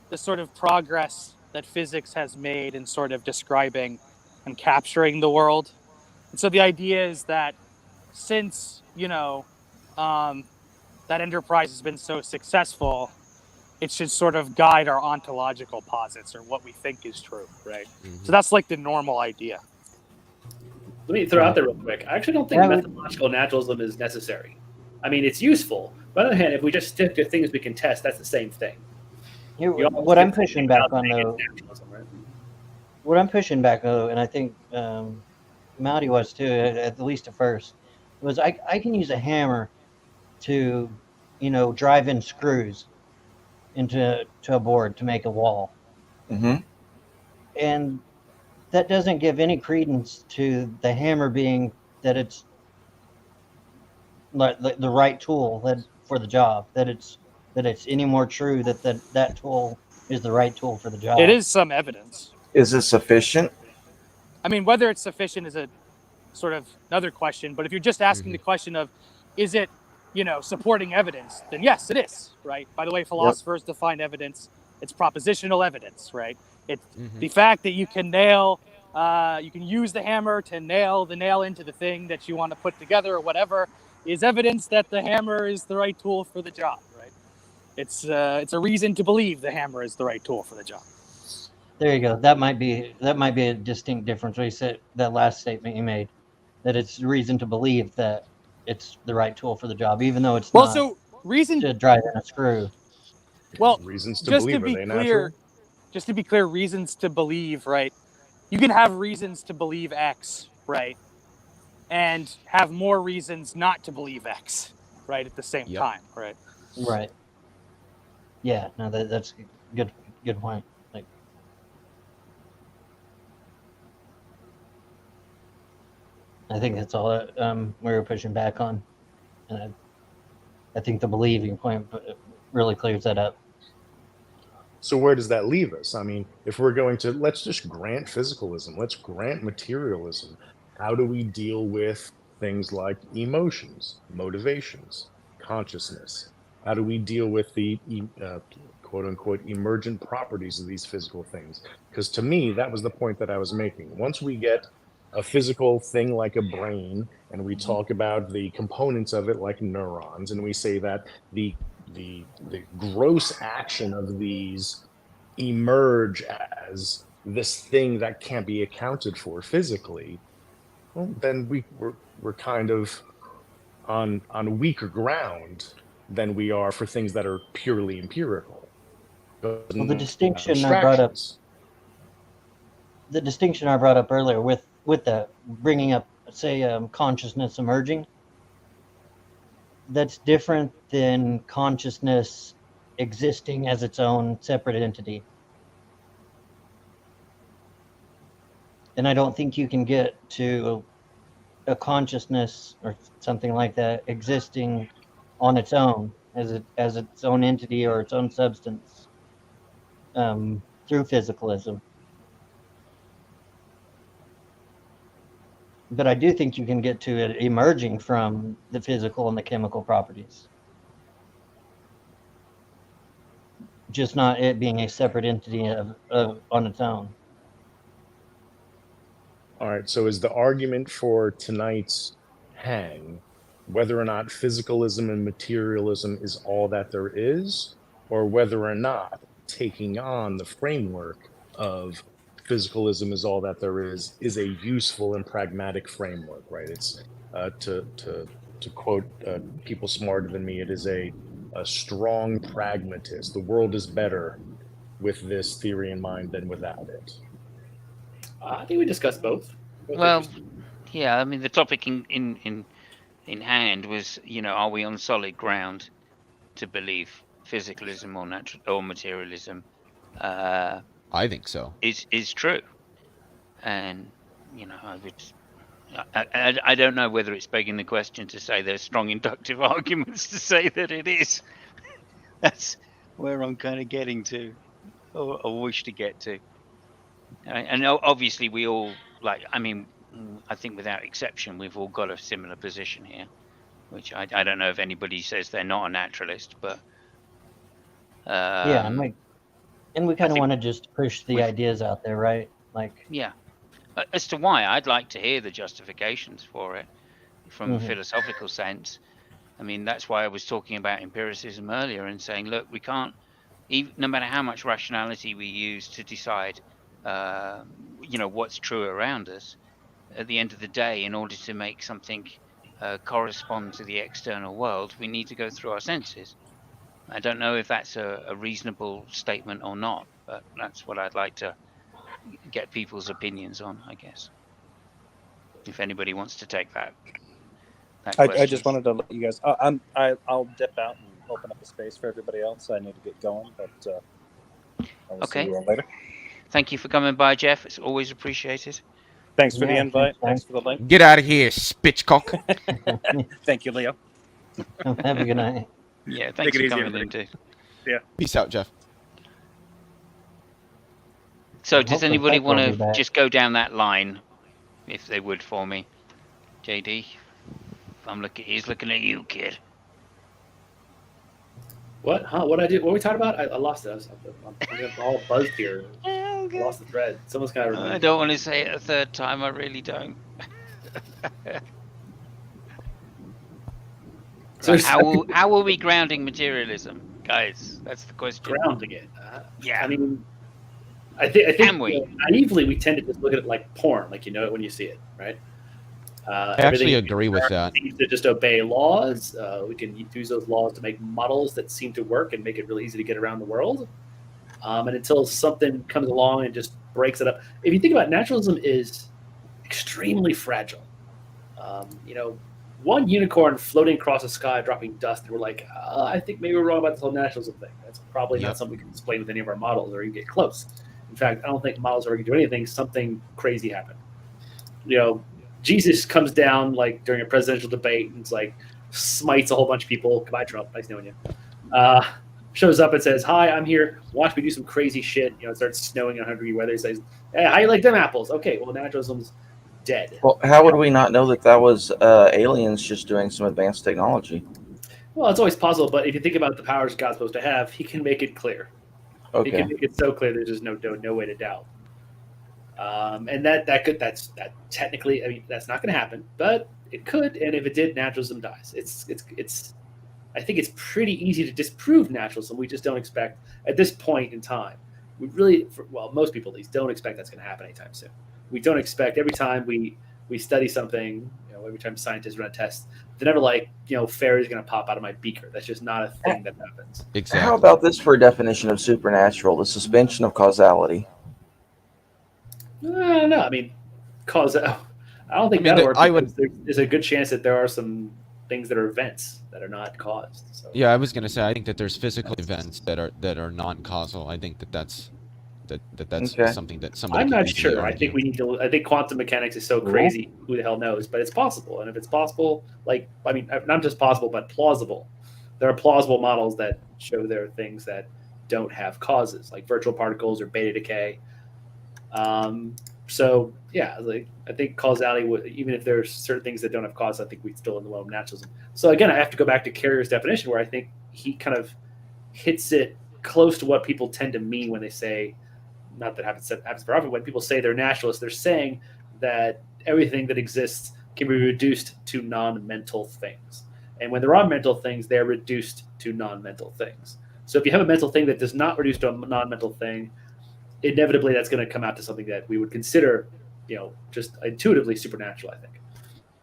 Speaker 9: the sort of progress that physics has made in sort of describing and capturing the world. And so the idea is that since, that enterprise has been so successful, it should sort of guide our ontological posits or what we think is true, right?
Speaker 6: Mm-hmm.
Speaker 9: So that's like the normal idea.
Speaker 4: Let me throw out there real quick. I actually don't think methodological naturalism is necessary. I mean, it's useful. But on the other hand, if we just stick to things we can test, that's the same thing.
Speaker 2: What I'm pushing back on, though,
Speaker 4: right?
Speaker 2: what I'm pushing back, though, and I think Mowdy was too, at least at first, was I can use a hammer to, drive in screws into a board to make a wall.
Speaker 3: Mm-hmm.
Speaker 2: And that doesn't give any credence to the hammer being that it's like the right tool for the job, that it's any more true that tool is the right tool for the job.
Speaker 9: It is some evidence.
Speaker 3: Is it sufficient?
Speaker 9: I mean, whether it's sufficient is a sort of another question, but if you're just asking the question of, is it, supporting evidence, then yes, it is, right? By the way, philosophers define evidence, it's propositional evidence, right? It's the fact that you can you can use the hammer to nail the nail into the thing that you want to put together or whatever is evidence that the hammer is the right tool for the job, right? It's a reason to believe the hammer is the right tool for the job.
Speaker 2: There you go. That might be a distinct difference. What you said, that last statement you made, that it's reason to believe that it's the right tool for the job, even though it's not.
Speaker 9: So reason
Speaker 2: to drive in a screw.
Speaker 9: Well,
Speaker 8: reasons to believe, are they natural?
Speaker 9: Just to be clear, reasons to believe, right? You can have reasons to believe X, right? And have more reasons not to believe X, right? At the same time, right?
Speaker 2: Right. Yeah, no, that's a good point. Like, I think that's all we were pushing back on, and I think the believing point really clears that up.
Speaker 8: So where does that leave us? I mean, if we're going to, let's just grant physicalism, let's grant materialism. How do we deal with things like emotions, motivations, consciousness? How do we deal with the quote unquote emergent properties of these physical things? Because to me, that was the point that I was making. Once we get a physical thing like a brain, and we talk about the components of it like neurons, and we say that the gross action of these emerge as this thing that can't be accounted for physically, well, then we're kind of on weaker ground than we are for things that are purely empirical.
Speaker 2: Well, the distinction I brought up earlier with the bringing up, say, consciousness emerging, that's different than consciousness existing as its own separate entity. And I don't think you can get to a consciousness or something like that existing on its own as its own entity or its own substance through physicalism. But I do think you can get to it emerging from the physical and the chemical properties. Just not it being a separate entity on its own.
Speaker 8: All right, so is the argument for tonight's hang whether or not physicalism and materialism is all that there is, or whether or not taking on the framework of physicalism is all that there is a useful and pragmatic framework, right? It's to quote people smarter than me, it is a strong pragmatist. The world is better with this theory in mind than without it.
Speaker 4: I think we discussed both. Both
Speaker 1: Well,
Speaker 4: interesting.
Speaker 1: yeah. I mean, the topic in hand was, are we on solid ground to believe physicalism or natural or materialism
Speaker 6: I think so.
Speaker 1: is true? And I would. I don't know whether it's begging the question to say there's strong inductive arguments to say that it is. That's where I'm kind of getting to, or wish to get to. And obviously, we all I mean, I think without exception, we've all got a similar position here. Which I don't know if anybody says they're not a naturalist, but
Speaker 2: Yeah, and we
Speaker 1: I
Speaker 2: kind of
Speaker 1: think
Speaker 2: want to just push the
Speaker 1: we've
Speaker 2: ideas out there, right? Like,
Speaker 1: yeah. As to why, I'd like to hear the justifications for it from a
Speaker 2: mhm.
Speaker 1: philosophical sense. I mean, that's why I was talking about empiricism earlier and saying, look, we can't, even, no matter how much rationality we use to decide, what's true around us, at the end of the day, in order to make something correspond to the external world, we need to go through our senses. I don't know if that's a reasonable statement or not, but that's what I'd like to get people's opinions on, I guess. If anybody wants to take that
Speaker 7: I
Speaker 1: question.
Speaker 7: just wanted to let you guys. I'll dip out and open up a space for everybody else. I need to get going, but I will see you all later.
Speaker 1: Thank you for coming by, Jeff. It's always appreciated.
Speaker 7: Thanks for the
Speaker 2: Yeah,
Speaker 7: invite.
Speaker 2: thanks,
Speaker 7: Thanks for the link.
Speaker 6: Get out of here, spitchcock.
Speaker 7: Thank you, Leo.
Speaker 2: Have a good night.
Speaker 1: Yeah,
Speaker 7: Take
Speaker 1: thanks
Speaker 7: it
Speaker 1: for
Speaker 7: easy,
Speaker 1: coming
Speaker 7: everybody.
Speaker 1: in too.
Speaker 6: Peace out, Jeff.
Speaker 1: So
Speaker 2: Well,
Speaker 1: does
Speaker 2: hopefully
Speaker 1: anybody
Speaker 2: Peck will
Speaker 1: want
Speaker 2: be
Speaker 1: to
Speaker 2: back.
Speaker 1: just go down that line, if they would, for me? JD? He's looking at you, kid.
Speaker 4: What? Huh? What I did? What were we talking about? I lost it. I'm all buzzed here. I lost the thread. Someone's got to
Speaker 1: I
Speaker 4: remind me.
Speaker 1: don't want to say it a third time. I really don't.
Speaker 4: So
Speaker 1: Right, how are we grounding materialism, guys? That's the question.
Speaker 4: grounding it.
Speaker 1: Yeah.
Speaker 4: I mean, I think
Speaker 1: Can we?
Speaker 4: naively we tend to just look at it like porn, like you know it when you see it, right?
Speaker 6: I actually agree with that.
Speaker 4: Seems to just obey laws. We can use those laws to make models that seem to work and make it really easy to get around the world. And until something comes along and just breaks it up. If you think about it, naturalism is extremely fragile. One unicorn floating across the sky, dropping dust, and we're like, I think maybe we're wrong about this whole naturalism thing. That's probably not something we can explain with any of our models or even get close. In fact, I don't think models are going to do anything. Something crazy happened. Jesus comes down like during a presidential debate and it's like smites a whole bunch of people. Goodbye, Trump. Nice knowing you. Shows up and says, "Hi, I'm here. Watch me do some crazy shit." It starts snowing in 100-degree weather. He says, "Hey, how you like them apples?" Okay, well, naturalism's dead.
Speaker 3: Well, how would we not know that was aliens just doing some advanced technology?
Speaker 4: Well, it's always possible, but if you think about the powers God's supposed to have, He can make it clear. He
Speaker 3: Okay.
Speaker 4: can make it so clear there's just no way to doubt. And that's technically, I mean, that's not going to happen, but it could. And if it did, naturalism dies. I think it's pretty easy to disprove naturalism. We just don't expect at this point in time. We really, most people at least don't expect that's going to happen anytime soon. We don't expect every time we study something, every time scientists run a test, they're never like, fairies going to pop out of my beaker. That's just not a thing that happens.
Speaker 6: Exactly.
Speaker 3: How about this for a definition of supernatural? The suspension of causality.
Speaker 4: No, I mean, I don't think that'll work. There's a good chance that there are some things that are events that are not caused. So.
Speaker 6: Yeah, I was gonna say I think that there's physical events that are non-causal. I think that's
Speaker 3: Okay.
Speaker 6: something that somebody.
Speaker 4: I'm
Speaker 6: can
Speaker 4: not
Speaker 6: easily
Speaker 4: sure. I
Speaker 6: argue.
Speaker 4: think we need to. I think quantum mechanics is so crazy. Who the hell knows? But it's possible, and if it's possible, not just possible, but plausible. There are plausible models that show there are things that don't have causes, like virtual particles or beta decay. So yeah, I think causality would, even if there's certain things that don't have cause, I think we'd still in the realm of naturalism. So again, I have to go back to Carrier's definition, where I think he kind of hits it close to what people tend to mean when they say, not that happens very often, when people say they're naturalists, they're saying that everything that exists can be reduced to non-mental things. And when there are mental things, they're reduced to non-mental things. So if you have a mental thing that does not reduce to a non-mental thing, inevitably that's going to come out to something that we would consider, just intuitively supernatural, I think.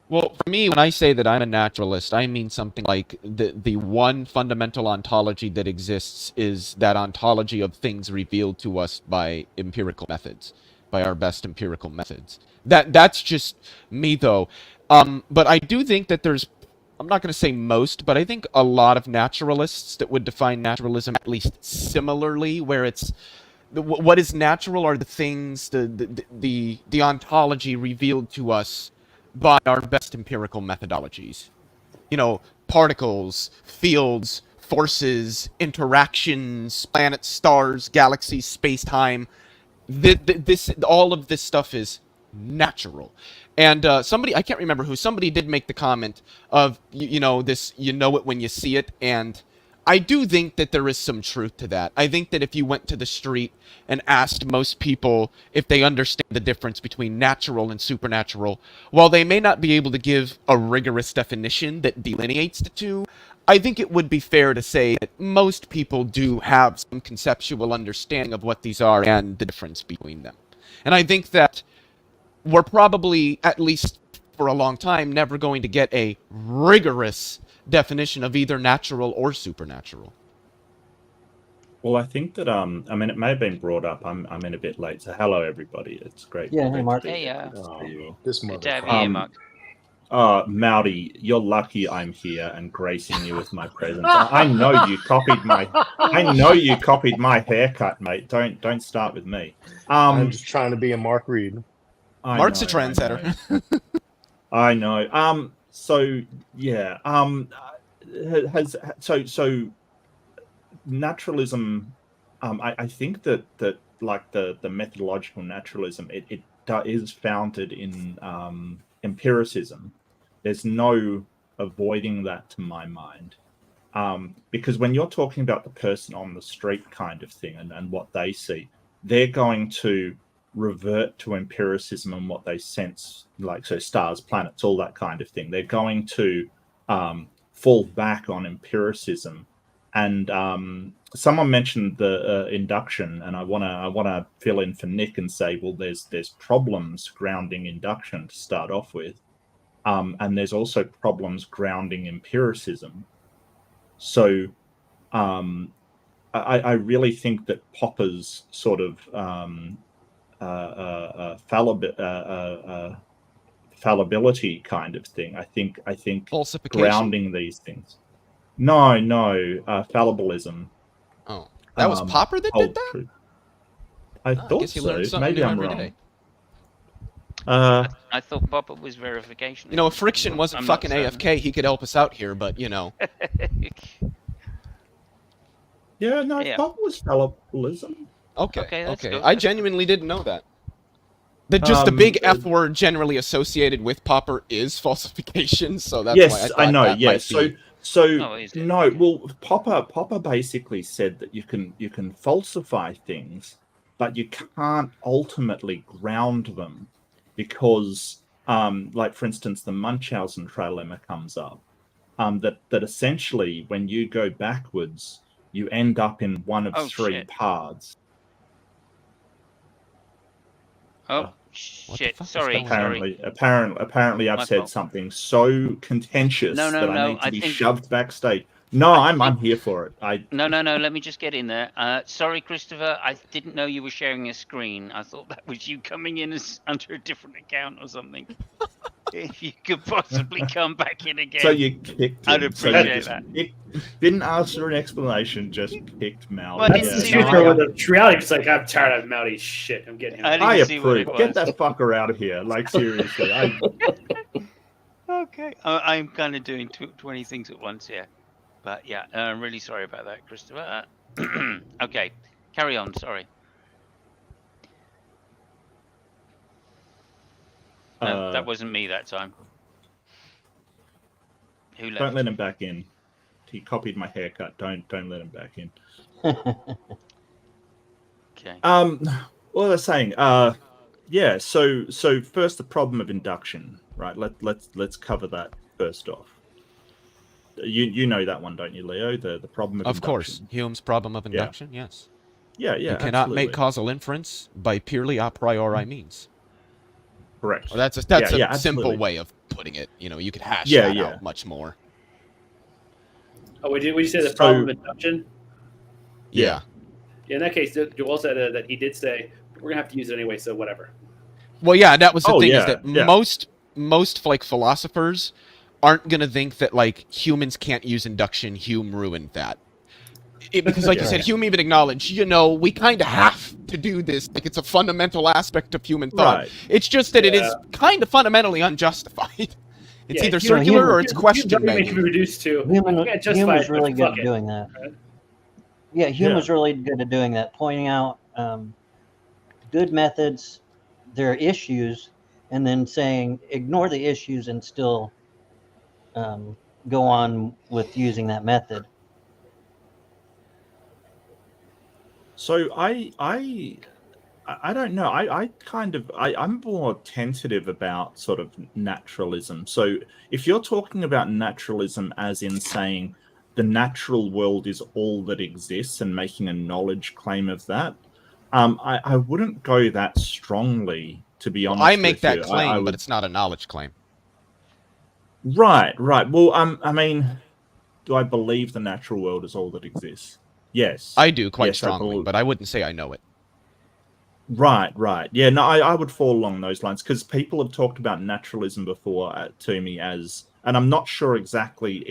Speaker 6: Well, for me, when I say that I'm a naturalist, I mean something like the one fundamental ontology that exists is that ontology of things revealed to us by empirical methods. by our best empirical methods. That's just me, though. But I do think that there's, I'm not going to say most, but I think a lot of naturalists that would define naturalism at least similarly, where it's what is natural are the things, the ontology revealed to us by our best empirical methodologies. You know, particles, fields, forces, interactions, planets, stars, galaxies, space-time. All of this stuff is natural. And somebody, I can't remember who, somebody did make the comment of, you know, this, you know it when you see it, and I do think that there is some truth to that. I think that if you went to the street and asked most people if they understand the difference between natural and supernatural, while they may not be able to give a rigorous definition that delineates the two, I think it would be fair to say that most people do have some conceptual understanding of what these are and the difference between them. And I think that we're probably, at least for a long time, never going to get a rigorous definition of either natural or supernatural.
Speaker 10: Well, I think that I mean, it may have been brought up. I'm in a bit late, so hello everybody. It's great.
Speaker 2: Yeah, hey Mark.
Speaker 1: Hey,
Speaker 8: This
Speaker 1: good to have
Speaker 8: motherfucker.
Speaker 1: you here, Mark.
Speaker 10: Mowdy, you're lucky I'm here and gracing you with my presence. I know you copied my haircut, mate. Don't start with me.
Speaker 8: I'm just trying to be a Mark Reed.
Speaker 6: Mark's a trendsetter.
Speaker 10: I know. So yeah. So naturalism. I think that like the methodological naturalism, it is founded in empiricism. There's no avoiding that to my mind. Because when you're talking about the person on the street kind of thing and what they see, they're going to revert to empiricism and what they sense, like so stars, planets, all that kind of thing. They're going to fall back on empiricism. And someone mentioned the induction, and I wanna fill in for Nick and say, well, there's problems grounding induction to start off with, and there's also problems grounding empiricism. So I really think that Popper's sort of fallibility kind of thing. I think grounding these things. No, fallibilism.
Speaker 6: Oh, that was Popper that did that?
Speaker 10: Truth. I thought
Speaker 6: guess you learned
Speaker 10: so.
Speaker 6: something
Speaker 10: Maybe
Speaker 6: new
Speaker 10: I'm
Speaker 6: every
Speaker 10: wrong.
Speaker 6: day.
Speaker 1: I thought Popper was verification.
Speaker 6: You know, if Friction wasn't fucking AFK, he could help us out here, but, you know.
Speaker 10: Yeah, no, Popper was fallibilism.
Speaker 6: Okay.
Speaker 1: Good.
Speaker 6: I genuinely didn't know that. That just the big F word generally associated with Popper is falsification, so that's why I thought
Speaker 10: I know.
Speaker 6: that
Speaker 10: Yeah,
Speaker 6: might be...
Speaker 10: no. Well, Popper basically said that you can falsify things, but you can't ultimately ground them because, like for instance, the Munchausen trilemma comes up. That essentially, when you go backwards, you end up in one of three paths.
Speaker 1: Oh shit! Sorry.
Speaker 10: Apparently, I've said something so contentious that I need to be shoved backstage. No, I'm here for it.
Speaker 1: No. Let me just get in there. Sorry, Christopher. I didn't know you were sharing a screen. I thought that was you coming in as under a different account or something. If you could possibly come back in again.
Speaker 10: So you kicked him.
Speaker 1: I'd appreciate that.
Speaker 10: Didn't ask for an explanation, just kicked Mowdy.
Speaker 1: Well,
Speaker 4: the reality is like, I'm tired of Mowdy's shit. I'm getting him.
Speaker 10: I approve. Get that fucker out of here. Like, seriously.
Speaker 1: Okay. I'm kind of doing 20 things at once here. But yeah, I'm really sorry about that, Christopher. Okay. Carry on. Sorry. No, that wasn't me that time. Who left?
Speaker 10: Don't let him back in. He copied my haircut. Don't let him back in.
Speaker 1: Okay.
Speaker 10: What was I saying? Yeah. So first, the problem of induction. Right. Let's cover that first off. You know that one, don't you, Leo? The problem of induction.
Speaker 6: Of course, Hume's problem of induction.
Speaker 10: Yeah.
Speaker 6: Yes.
Speaker 10: Yeah.
Speaker 6: You cannot make causal inference by purely a priori means.
Speaker 10: Correct.
Speaker 6: Or that's a simple way of putting it. You know, you could hash that out much more.
Speaker 4: Oh, would you say the problem of induction?
Speaker 10: Yeah.
Speaker 4: In that case, Joel said that he did say we're gonna have to use it anyway, so whatever.
Speaker 6: Well, yeah, that was the thing is that
Speaker 10: yeah.
Speaker 6: most like philosophers aren't gonna think that like humans can't use induction. Hume ruined that. Because, like you said, Hume even acknowledged, we kind of have to do this. Like, it's a fundamental aspect of human thought.
Speaker 10: Right.
Speaker 6: It's just that it is kind of fundamentally unjustified. It's either circular or it's question begging.
Speaker 4: Can be reduced to
Speaker 2: Hume was really good at doing that.
Speaker 4: Right?
Speaker 2: Yeah, Hume was really good at doing that, pointing out good methods, their issues, and then saying ignore the issues and still go on with using that method.
Speaker 10: So I don't know. I'm more tentative about sort of naturalism. So if you're talking about naturalism as in saying the natural world is all that exists and making a knowledge claim of that, I wouldn't go that strongly, to be honest.
Speaker 6: I make that claim, but it's not a knowledge claim.
Speaker 10: Right. Well, I mean, do I believe the natural world is all that exists? Yes.
Speaker 6: I do quite strongly, but I wouldn't say I know it.
Speaker 10: Right. Yeah, no, I would fall along those lines because people have talked about naturalism before to me as, and I'm not sure exactly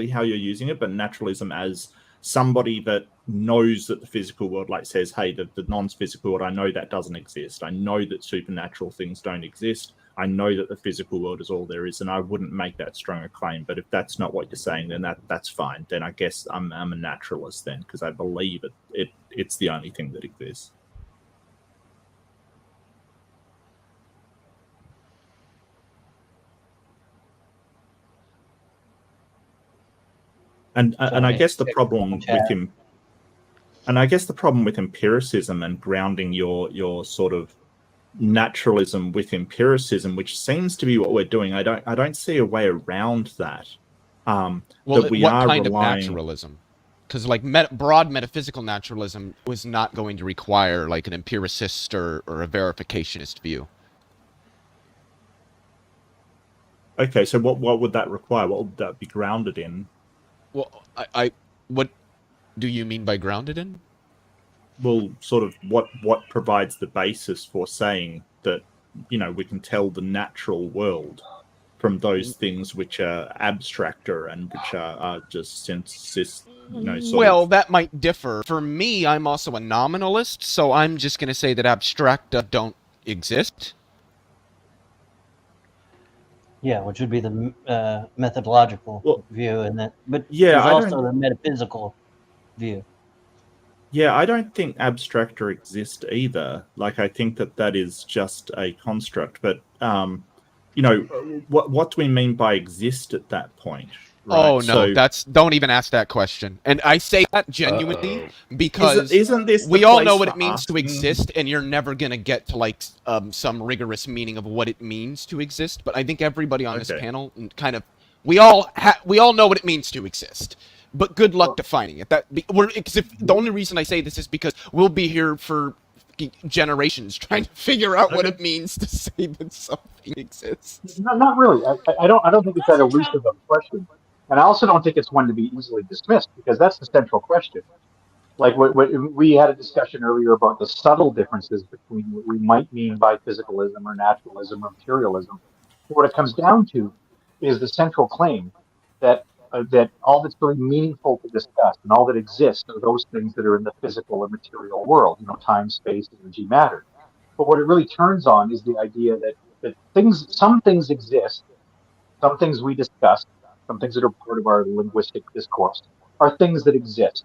Speaker 10: how you're using it, but naturalism as somebody that knows that the physical world, like says, hey, the non-physical world, I know that doesn't exist. I know that supernatural things don't exist. I know that the physical world is all there is, and I wouldn't make that strong a claim. But if that's not what you're saying, then that's fine. Then I guess I'm a naturalist then, because I believe it's the only thing that exists. And I guess the problem with him, and I guess the problem with empiricism and grounding your sort of naturalism with empiricism, which seems to be what we're doing, I don't see a way around that.
Speaker 6: Well,
Speaker 10: that we
Speaker 6: what
Speaker 10: are
Speaker 6: kind
Speaker 10: relying...
Speaker 6: of naturalism? Because like broad metaphysical naturalism was not going to require like an empiricist or a verificationist view.
Speaker 10: Okay, so what would that require? What would that be grounded in?
Speaker 6: Well, what do you mean by grounded in?
Speaker 10: Well, sort of what provides the basis for saying that, we can tell the natural world from those things which are abstracter and which are just synthesis,
Speaker 6: that might differ. For me, I'm also a nominalist, so I'm just going to say that abstracta don't exist.
Speaker 2: Yeah, which would be the methodological view, and that. But
Speaker 10: yeah,
Speaker 2: there's also the metaphysical view.
Speaker 10: Yeah, I don't think abstractor exists either. Like, I think that is just a construct. But what do we mean by exist at that point? Right?
Speaker 6: Oh no, don't even ask that question. And I say that genuinely because
Speaker 10: isn't this
Speaker 6: we all know what it means to exist, and you're never gonna get to like some rigorous meaning of what it means to exist. But I think everybody on this panel kind of we all know what it means to exist. But good luck defining it. The only reason I say this is because we'll be here for generations trying to figure out what it means to say that something exists.
Speaker 5: Not really. I don't think it's that elusive of a question, and I also don't think it's one to be easily dismissed because that's the central question. Like we had a discussion earlier about the subtle differences between what we might mean by physicalism or naturalism or materialism. What it comes down to is the central claim that all that's really meaningful to discuss and all that exists are those things that are in the physical or material world, time, space, energy, matter. But what it really turns on is the idea that some things exist, some things we discuss, some things that are part of our linguistic discourse are things that exist.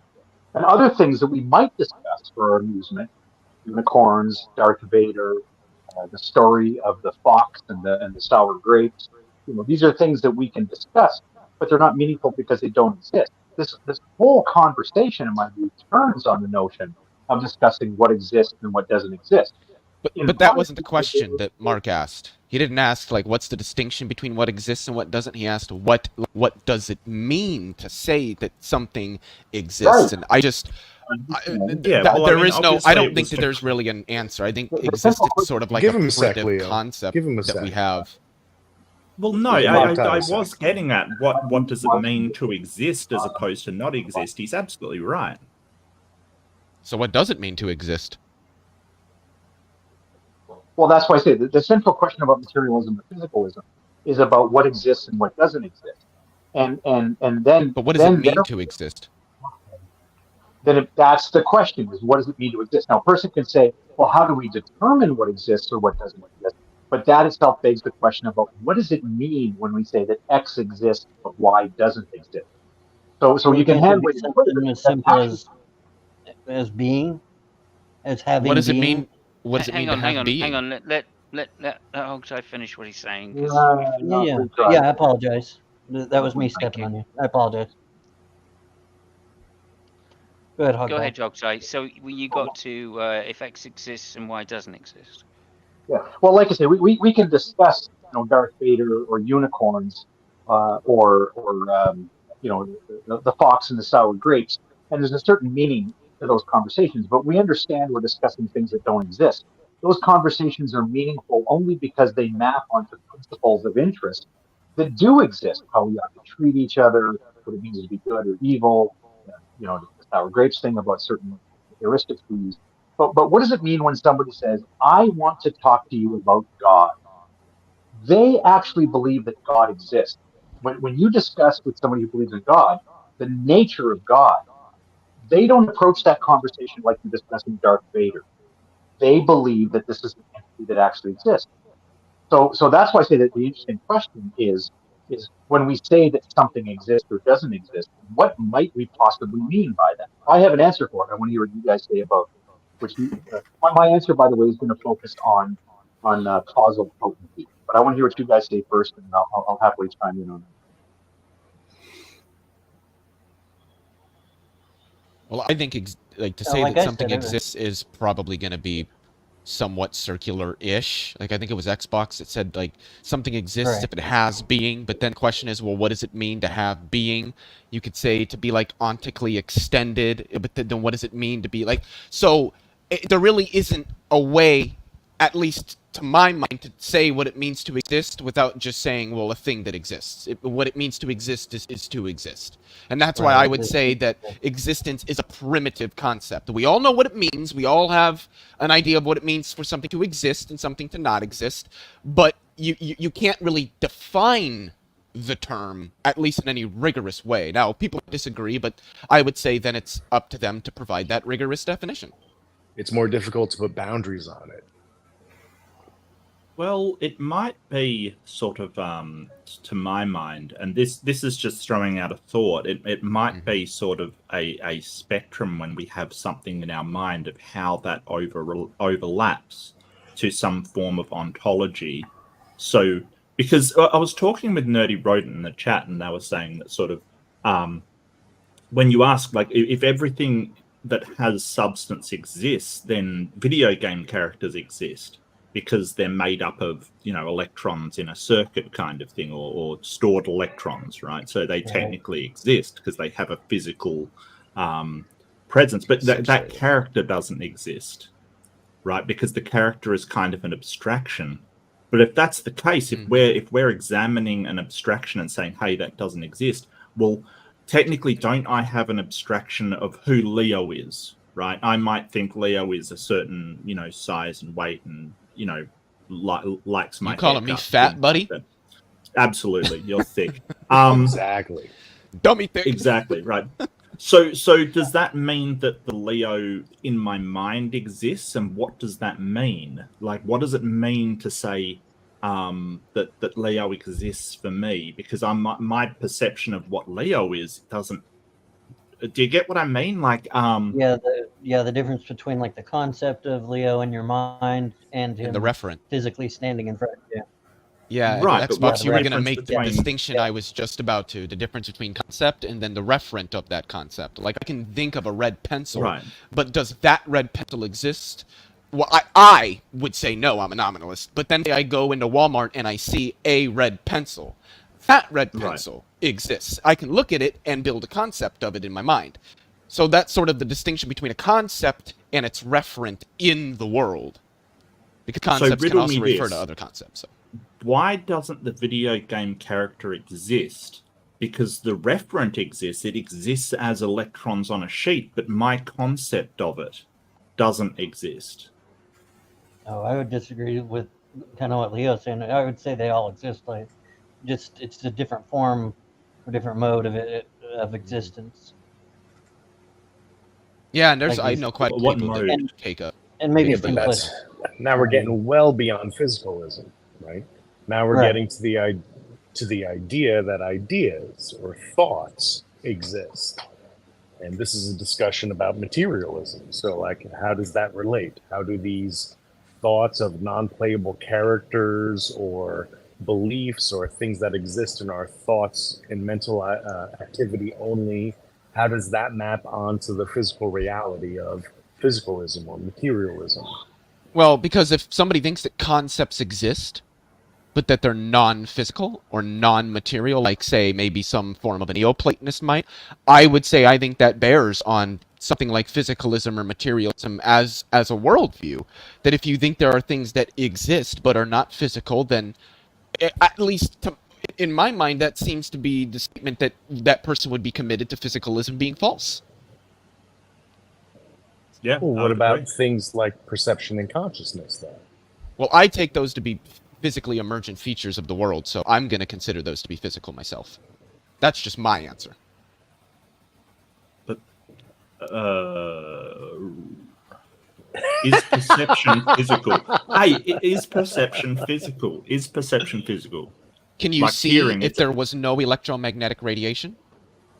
Speaker 5: And other things that we might discuss for our amusement, unicorns, Darth Vader, the story of the fox and the sour grapes, these are things that we can discuss, but they're not meaningful because they don't exist. This whole conversation, in my view, turns on the notion of discussing what exists and what doesn't exist.
Speaker 6: But that wasn't the question that Mark asked. He didn't ask like what's the distinction between what exists and what doesn't. He asked what does it mean to say that something exists. Right. And I just I don't think that there's really an answer. I think exist is sort of like a primitive concept that we have.
Speaker 10: Well, no, I was getting at what does it mean to exist as opposed to not exist. He's absolutely right.
Speaker 6: So what does it mean to exist?
Speaker 5: Well, that's why I say the central question about materialism and physicalism is about what exists and what doesn't exist. And then
Speaker 6: But what does it mean to exist?
Speaker 5: if that's the question, is what does it mean to exist? Now, a person can say, well, how do we determine what exists or what doesn't exist? But that itself begs the question about what does it mean when we say that X exists but Y doesn't exist? So
Speaker 2: Well,
Speaker 5: you can
Speaker 2: can't there
Speaker 5: handle
Speaker 2: be
Speaker 5: it further.
Speaker 2: something as
Speaker 5: That's
Speaker 2: simple
Speaker 5: actually,
Speaker 2: as being, as
Speaker 6: What
Speaker 2: having
Speaker 6: does it
Speaker 2: being?
Speaker 6: mean? What does it mean to have being?
Speaker 1: hang on. Let Hogseye finish what he's saying. 'Cause
Speaker 2: Yeah, I apologize. That was me
Speaker 1: Thank
Speaker 2: stepping
Speaker 1: you.
Speaker 2: on you. I apologize. Go ahead, Hogtie.
Speaker 1: Go ahead, Hogseye. So you got to if X exists and Y doesn't exist.
Speaker 5: yeah. Well, like I say, we can discuss, Darth Vader or unicorns, or the fox and the sour grapes, and there's a certain meaning to those conversations. But we understand we're discussing things that don't exist. Those conversations are meaningful only because they map onto principles of interest that do exist. How we ought to treat each other, what it means to be good or evil. The sour grapes thing about certain heuristics we use. But what does it mean when somebody says, I want to talk to you about God? They actually believe that God exists. When you discuss with somebody who believes in God, the nature of God, they don't approach that conversation like you're discussing Darth Vader. They believe that this is an entity that actually exists. So that's why I say that the interesting question is when we say that something exists or doesn't exist, what might we possibly mean by that? I have an answer for it. I want to hear what you guys say about my answer, by the way, is going to focus on causal potency. But I want to hear what you guys say first, and I'll happily chime in on that.
Speaker 6: Well, I think to say
Speaker 2: like
Speaker 6: that
Speaker 2: I
Speaker 6: something
Speaker 2: said,
Speaker 6: exists is probably going to be somewhat circular-ish. Like I think it was Xbox that said like something exists
Speaker 2: Right.
Speaker 6: if it has being, but then the question is, well, what does it mean to have being? You could say to be like ontically extended, but then what does it mean to be like? So there really isn't a way, at least to my mind, to say what it means to exist without just saying, well, a thing that exists. What it means to exist is to exist. And that's why
Speaker 2: Right.
Speaker 6: I would say that existence is a primitive concept. We all know what it means. We all have an idea of what it means for something to exist and something to not exist. But you can't really define the term, at least in any rigorous way. Now, people disagree, but I would say then it's up to them to provide that rigorous definition.
Speaker 8: It's more difficult to put boundaries on it.
Speaker 10: Well, it might be sort of, to my mind, and this is just throwing out a thought. It might be sort of a spectrum when we have something in our mind of how that overlaps to some form of ontology. So, because I was talking with Nerdy Rodent in the chat, and they were saying that sort of when you ask, like, if everything that has substance exists, then video game characters exist, because they're made up of, electrons in a circuit kind of thing, or stored electrons, right? So they technically exist because they have a physical presence, but that character doesn't exist, right? Because the character is kind of an abstraction. But if that's the case, if we're examining an abstraction and saying, hey, that doesn't exist, well, technically, don't I have an abstraction of who Leo is, right? I might think Leo is a certain, size and weight and, likes my
Speaker 6: You calling me
Speaker 10: haircut,
Speaker 6: fat, buddy?
Speaker 10: like absolutely, you're thick.
Speaker 8: Exactly.
Speaker 6: Dummy thick.
Speaker 10: Exactly, right. So does that mean that the Leo in my mind exists, and what does that mean? Like, what does it mean to say that Leo exists for me? Because my perception of what Leo is doesn't. Do you get what I mean? Like,
Speaker 2: the difference between like the concept of Leo in your mind and him
Speaker 6: And the referent.
Speaker 2: physically standing in front of you.
Speaker 6: Yeah,
Speaker 10: right.
Speaker 6: Xbox, you were going to
Speaker 10: difference
Speaker 6: make the
Speaker 10: between-
Speaker 6: distinction I was just about to. The difference between concept and then the referent of that concept. Like, I can think of a red pencil,
Speaker 10: Right.
Speaker 6: but does that red pencil exist? Well, I would say no, I'm a nominalist. But then I go into Walmart and I see a red pencil. That red pencil exists. I can look at it and build a concept of it in my mind. So that's sort of the distinction between a concept and its referent in the world. Because concepts can also refer to other concepts. So.
Speaker 10: Why doesn't the video game character exist? Because the referent exists. It exists as electrons on a sheet, but my concept of it doesn't exist.
Speaker 2: Oh, I would disagree with kind of what Leo's saying. I would say they all exist. Like, just it's a different form, a different mode of existence.
Speaker 6: Yeah, and there's
Speaker 2: Like
Speaker 6: I
Speaker 2: these,
Speaker 6: know quite a
Speaker 10: What
Speaker 6: people that
Speaker 10: mode?
Speaker 6: take up.
Speaker 2: and maybe
Speaker 6: Yeah,
Speaker 2: it's
Speaker 8: but
Speaker 2: simplistic.
Speaker 8: now we're getting well beyond physicalism, right? Now we're
Speaker 2: Right.
Speaker 8: getting to the idea that ideas or thoughts exist. And this is a discussion about materialism. So, like, how does that relate? How do these thoughts of non-playable characters or beliefs or things that exist in our thoughts and mental activity only, how does that map onto the physical reality of physicalism or materialism?
Speaker 6: Well, because if somebody thinks that concepts exist, but that they're non-physical or non-material, like, say, maybe some form of a Neoplatonist might, I would say I think that bears on something like physicalism or materialism as a worldview. That if you think there are things that exist but are not physical, then at least in my mind, that seems to be the statement that that person would be committed to physicalism being false.
Speaker 10: Yeah.
Speaker 8: Well,
Speaker 10: I
Speaker 8: what
Speaker 10: would
Speaker 8: about
Speaker 10: agree.
Speaker 8: things like perception and consciousness, though?
Speaker 6: Well, I take those to be physically emergent features of the world, so I'm going to consider those to be physical myself. That's just my answer.
Speaker 10: But is perception physical? Hey, is perception physical? Is perception physical?
Speaker 6: Can you
Speaker 10: Like
Speaker 6: see
Speaker 10: hearing,
Speaker 6: if
Speaker 10: it's-
Speaker 6: there was no electromagnetic radiation?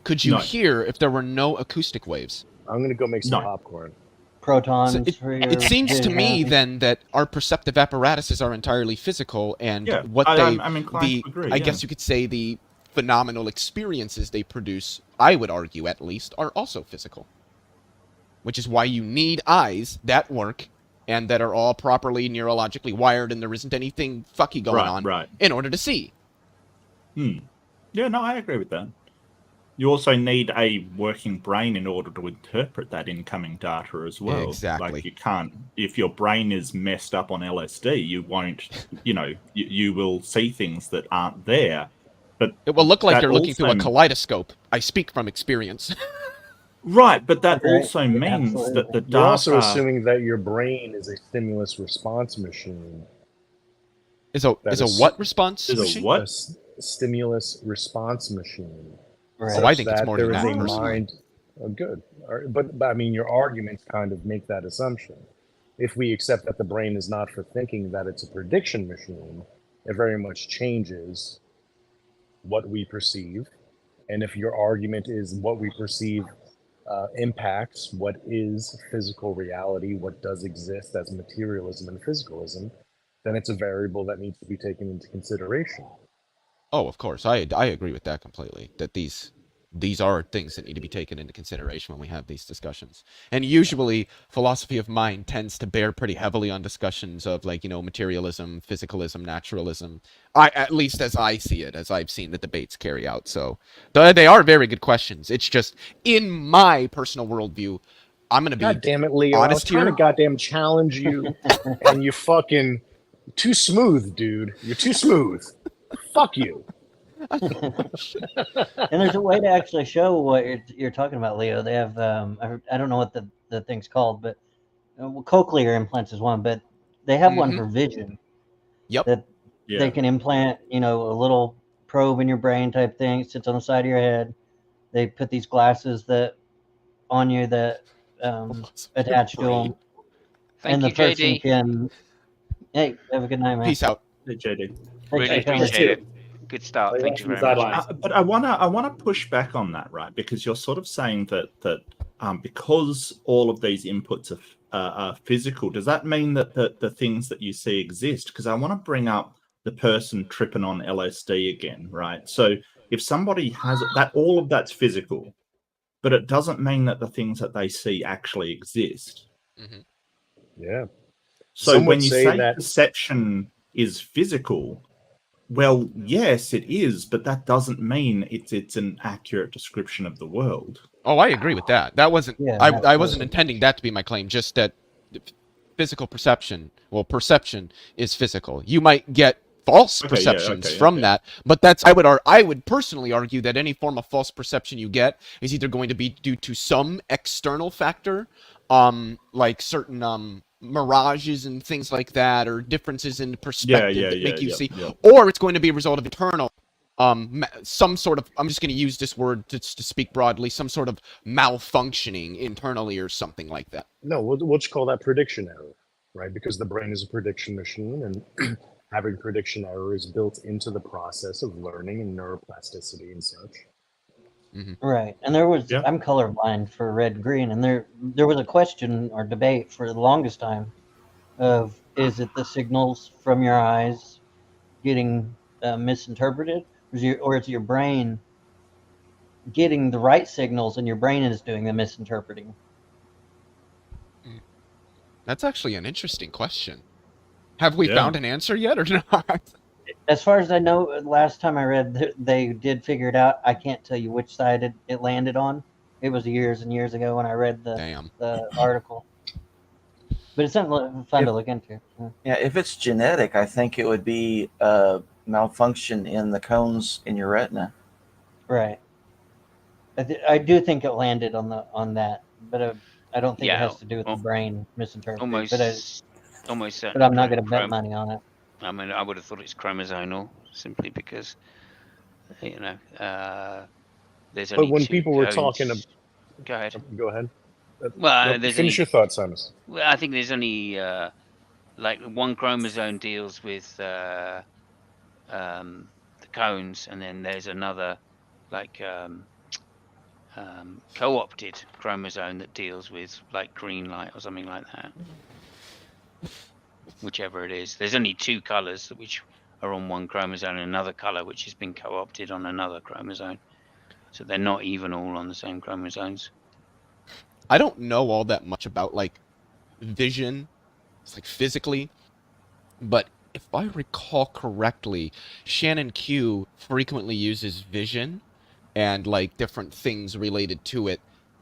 Speaker 6: Could you
Speaker 10: No.
Speaker 6: hear if there were no acoustic waves?
Speaker 8: I'm going to go make some
Speaker 10: No.
Speaker 8: popcorn.
Speaker 2: Protons
Speaker 6: So
Speaker 2: for your
Speaker 6: it seems to me
Speaker 2: vision.
Speaker 6: then that our perceptive apparatuses are entirely physical, and
Speaker 10: Yeah,
Speaker 6: what
Speaker 10: I'm inclined
Speaker 6: the
Speaker 10: to agree.
Speaker 6: I guess you could say the phenomenal experiences they produce, I would argue at least, are also physical. Which is why you need eyes that work and that are all properly neurologically wired, and there isn't anything fucky going on
Speaker 10: Right.
Speaker 6: in order to see.
Speaker 10: Yeah, no, I agree with that. You also need a working brain in order to interpret that incoming data as well.
Speaker 6: Exactly.
Speaker 10: Like, you can't, if your brain is messed up on LSD, you won't, you will see things that aren't there. But
Speaker 6: It will look like
Speaker 10: that
Speaker 6: you're looking through a
Speaker 10: also-
Speaker 6: kaleidoscope. I speak from experience.
Speaker 10: Right, but that
Speaker 2: Right,
Speaker 10: also means
Speaker 2: absolutely.
Speaker 10: that the
Speaker 8: You're also
Speaker 10: data...
Speaker 8: assuming that your brain is a stimulus response machine.
Speaker 6: Is a what response
Speaker 10: Is a
Speaker 6: machine?
Speaker 10: what?
Speaker 8: Stimulus response machine.
Speaker 2: Right.
Speaker 6: Oh, I think it's
Speaker 8: That
Speaker 6: more
Speaker 8: there
Speaker 6: than
Speaker 8: is
Speaker 6: that,
Speaker 8: a
Speaker 6: personally.
Speaker 8: mind. Oh, good. But I mean, your arguments kind of make that assumption. If we accept that the brain is not for thinking, that it's a prediction machine, it very much changes what we perceive. And if your argument is what we perceive impacts what is physical reality, what does exist as materialism and physicalism, then it's a variable that needs to be taken into consideration.
Speaker 6: Oh, of course. I agree with that completely. That these are things that need to be taken into consideration when we have these discussions. And usually philosophy of mind tends to bear pretty heavily on discussions of, like, materialism, physicalism, naturalism. At least as I see it, as I've seen the debates carry out. So they are very good questions. It's just, in my personal worldview, I'm going to be
Speaker 8: God damn it, Leo.
Speaker 6: honest
Speaker 8: I was trying
Speaker 6: here.
Speaker 8: to goddamn challenge you, and you fucking too smooth, dude. You're too smooth. Fuck you.
Speaker 2: And there's a way to actually show what you're talking about, Leo. They have I don't know what the thing's called, but cochlear implants is one, but they have one for vision.
Speaker 6: Yep.
Speaker 2: That
Speaker 10: Yeah.
Speaker 2: they can implant, a little probe in your brain type thing. It sits on the side of your head. They put these glasses on you that attach to them,
Speaker 1: Thank
Speaker 2: and
Speaker 1: you,
Speaker 2: the person
Speaker 1: JD.
Speaker 2: can. Hey, have a good night, man.
Speaker 6: Peace out.
Speaker 10: Hey, JD.
Speaker 2: Thanks
Speaker 1: Really
Speaker 2: for coming.
Speaker 1: appreciate it. Good start.
Speaker 4: Like,
Speaker 1: Thank you
Speaker 4: from the
Speaker 1: very much.
Speaker 4: sidelines.
Speaker 10: But I wanna push back on that, right? Because you're sort of saying that because all of these inputs are physical, does that mean that the things that you see exist? Because I want to bring up the person tripping on LSD again, right? So if somebody has that, all of that's physical, but it doesn't mean that the things that they see actually exist.
Speaker 6: Mm-hmm.
Speaker 8: Yeah.
Speaker 10: So
Speaker 8: Some
Speaker 10: when
Speaker 8: would
Speaker 10: you
Speaker 8: say
Speaker 10: say
Speaker 8: that-
Speaker 10: perception is physical, well, yes, it is, but that doesn't mean it's an accurate description of the world.
Speaker 6: Oh, I agree with that. That wasn't.
Speaker 2: Yeah,
Speaker 6: I
Speaker 2: absolutely.
Speaker 6: wasn't intending that to be my claim. Just that physical perception. Well, perception is physical. You might get false
Speaker 10: Okay, yeah,
Speaker 6: perceptions
Speaker 10: okay,
Speaker 6: from
Speaker 10: okay.
Speaker 6: that, but that's. I would personally argue that any form of false perception you get is either going to be due to some external factor, like certain mirages and things like that, or differences in perspective that make you see,
Speaker 10: yeah.
Speaker 6: or it's going to be a result of internal, some sort of, I'm just going to use this word to speak broadly, some sort of malfunctioning internally or something like that.
Speaker 8: No, we'll just call that prediction error, right? Because the brain is a prediction machine, and having prediction error is built into the process of learning and neuroplasticity and such.
Speaker 2: Right. And there was,
Speaker 10: Yeah.
Speaker 2: I'm colorblind for red green, and there was a question or debate for the longest time of, is it the signals from your eyes getting misinterpreted, or is your brain getting the right signals and your brain is doing the misinterpreting?
Speaker 6: That's actually an interesting question. Have we
Speaker 10: Yeah.
Speaker 6: found an answer yet or not?
Speaker 2: As far as I know, last time I read, they did figure it out. I can't tell you which side it landed on. It was years and years ago when I read the article. But it's something fun to look into.
Speaker 3: Yeah, if it's genetic, I think it would be malfunction in the cones in your retina.
Speaker 2: Right. I do think it landed on that, but I don't think it has to do with the brain misinterpreting.
Speaker 1: Almost certainly.
Speaker 2: But I'm not going to bet money on it.
Speaker 1: I mean, I would have thought it's chromosomal, simply because, you know, there's only
Speaker 8: But when
Speaker 1: two
Speaker 8: people were
Speaker 1: cones.
Speaker 8: talking,
Speaker 1: Go ahead.
Speaker 8: Go ahead.
Speaker 1: Well,
Speaker 8: finish your thoughts, Simos.
Speaker 1: Well, I think there's only like one chromosome deals with the cones, and then there's another like co-opted chromosome that deals with like green light or something like that. Whichever it is, there's only two colors which are on one chromosome and another color which has been co-opted on another chromosome. So they're not even all on the same chromosomes.
Speaker 6: I don't know all that much about like vision, it's like physically, but if I recall correctly, Shannon Q frequently uses vision and like different things related to it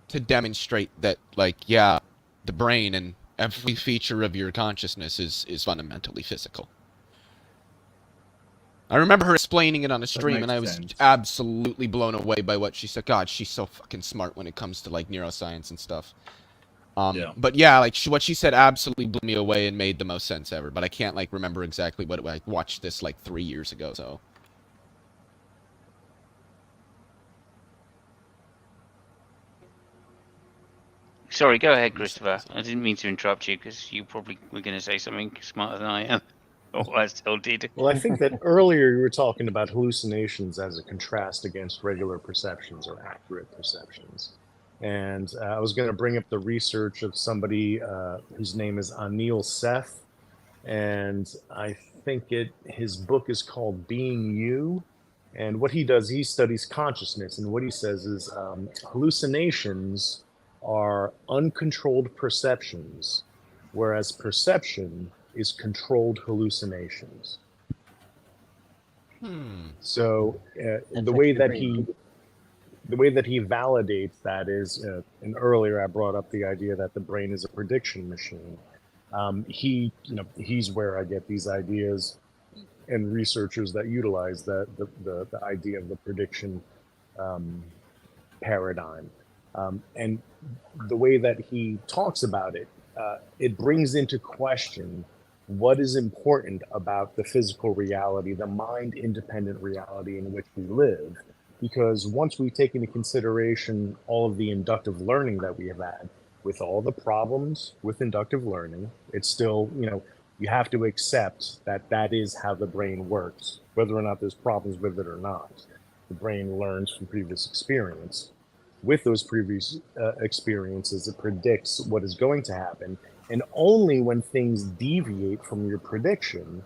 Speaker 6: to demonstrate that, like, yeah, the brain and every feature of your consciousness is fundamentally physical. I remember her explaining it on a stream, and I was absolutely blown away by what she said. God, she's so fucking smart when it comes to like neuroscience and stuff. But yeah, like what she said absolutely blew me away and made the most sense ever. But I can't like remember exactly what I watched this like 3 years ago. So
Speaker 1: sorry, go ahead, Christopher. I didn't mean to interrupt you because you probably were going to say something smarter than I am. Or I still did.
Speaker 8: Well, I think that earlier you were talking about hallucinations as a contrast against regular perceptions or accurate perceptions. And I was going to bring up the research of somebody whose name is Anil Seth. And I think his book is called Being You. And what he does, he studies consciousness. And what he says is hallucinations are uncontrolled perceptions, whereas perception is controlled hallucinations. So the way that he validates that is, and earlier I brought up the idea that the brain is a prediction machine. He's where I get these ideas, and researchers that utilize the idea of the prediction paradigm. And the way that he talks about it, it brings into question what is important about the physical reality, the mind-independent reality in which we live. Because once we take into consideration all of the inductive learning that we have had, with all the problems with inductive learning, it's still, you have to accept that that is how the brain works, whether or not there's problems with it or not. The brain learns from previous experience. With those previous experiences, it predicts what is going to happen. And only when things deviate from your prediction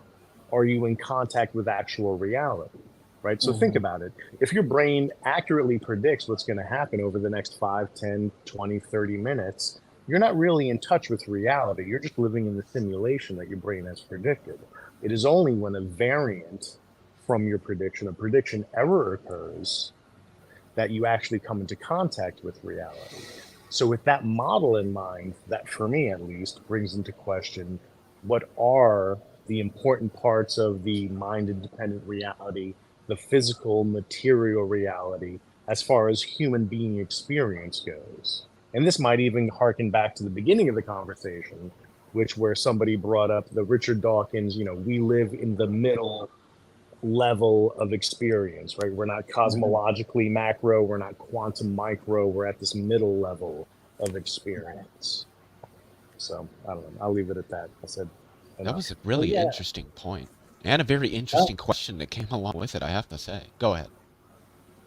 Speaker 8: are you in contact with actual reality, right? So think about it. If your brain accurately predicts what's going to happen over the next 5, 10, 20, 30 minutes, you're not really in touch with reality. You're just living in the simulation that your brain has predicted. It is only when a variant from your prediction, a prediction error occurs, that you actually come into contact with reality. So with that model in mind, that for me at least brings into question, what are the important parts of the mind-independent reality, the physical material reality, as far as human being experience goes? And this might even harken back to the beginning of the conversation, where somebody brought up the Richard Dawkins, we live in the middle level of experience, right? We're not cosmologically macro, we're not quantum micro, we're at this middle level of experience. So I don't know. I'll leave it at that. I said enough.
Speaker 6: That was a really interesting point, and a very interesting question that came along with it, I have to say. Go ahead.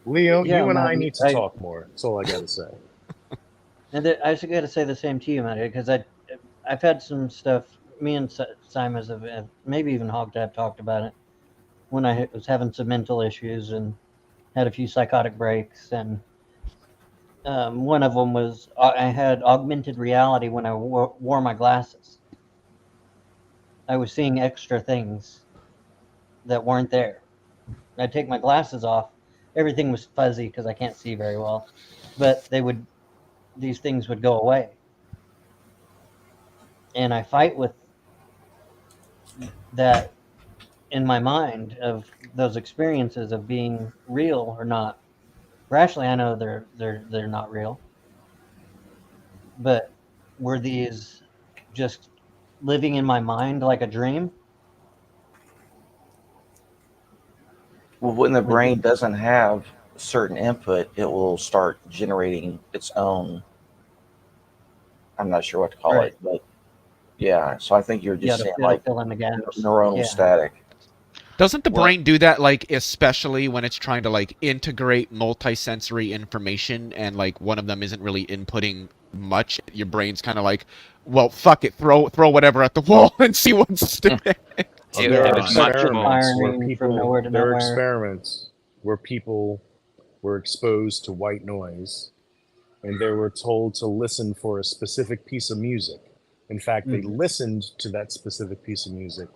Speaker 8: Leo,
Speaker 2: Yeah,
Speaker 8: you and I
Speaker 2: Matt,
Speaker 8: need to talk more. That's all I got to say.
Speaker 2: And I was going to say the same to you, Matt, because I've had some stuff. Me and Simos have maybe even Hogtie have talked about it when I was having some mental issues and had a few psychotic breaks. And one of them was I had augmented reality when I wore my glasses. I was seeing extra things that weren't there. I'd take my glasses off. Everything was fuzzy because I can't see very well, but these things would go away. And I fight with that in my mind of those experiences of being real or not. Rationally, I know they're not real, but were these just living in my mind like a dream?
Speaker 3: Well, when the brain doesn't have certain input, it will start generating its own. I'm not sure what to call it, but yeah. So I think you're just saying like
Speaker 2: fill in the gaps.
Speaker 3: neuronal static.
Speaker 6: Doesn't the brain do that, like, especially when it's trying to, like, integrate multisensory information and, like, one of them isn't really inputting much? Your brain's kind of like, well, fuck it, throw whatever at the wall and see what's sticking.
Speaker 8: There are experiments where people were exposed to white noise and they were told to listen for a specific piece of music. In fact, they listened to that specific piece of music.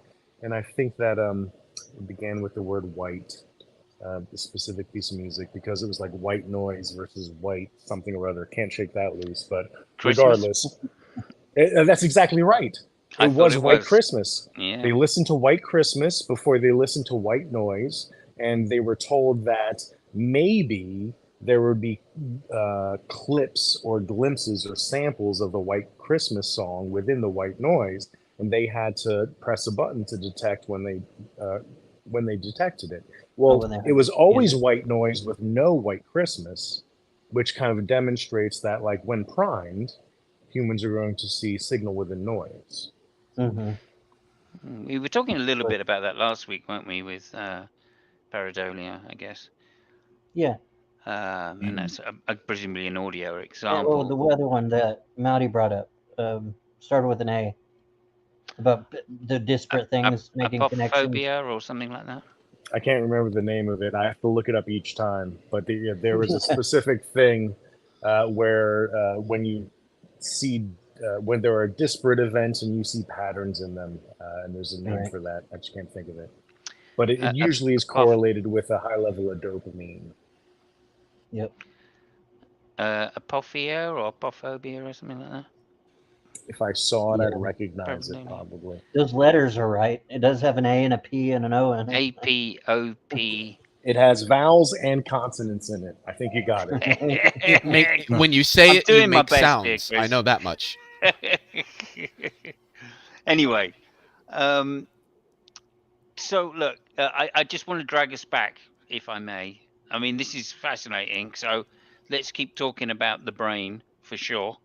Speaker 8: And I think that it began with the word white, the specific piece of music, because it was like white noise versus white something or other. Can't shake that loose, but regardless, that's exactly right. It was White Christmas.
Speaker 1: Yeah.
Speaker 8: They listened to White Christmas before they listened to white noise, and they were told that maybe there would be clips or glimpses or samples of the White Christmas song within the white noise, and they had to press a button to detect when they detected it. Well, it was always white noise with no White Christmas, which kind of demonstrates that, like, when primed, humans are going to see signal within noise.
Speaker 1: We were talking a little bit about that last week, weren't we, with pareidolia, I guess.
Speaker 2: Yeah.
Speaker 1: And that's presumably an audio example.
Speaker 2: Well, the other one that Maddie brought up started with an A, about the disparate things making connections.
Speaker 1: Apophobia or something like that.
Speaker 8: I can't remember the name of it. I have to look it up each time. But there was a specific thing where when you see when there are disparate events and you see patterns in them, and there's a name for that. I just can't think of it. But it usually is correlated with a high level of dopamine.
Speaker 2: Yep.
Speaker 1: Apophia or apophobia or something like that.
Speaker 8: If I saw it, I'd recognize it probably.
Speaker 2: Those letters are right. It does have an A and a P and an O in it.
Speaker 1: A-P-O-P.
Speaker 8: It has vowels and consonants in it. I think you got it.
Speaker 6: When you say it, you make sounds. I know that much.
Speaker 1: Anyway, so look, I just want to drag us back, if I may. I mean, this is fascinating. So let's keep talking about the brain for sure.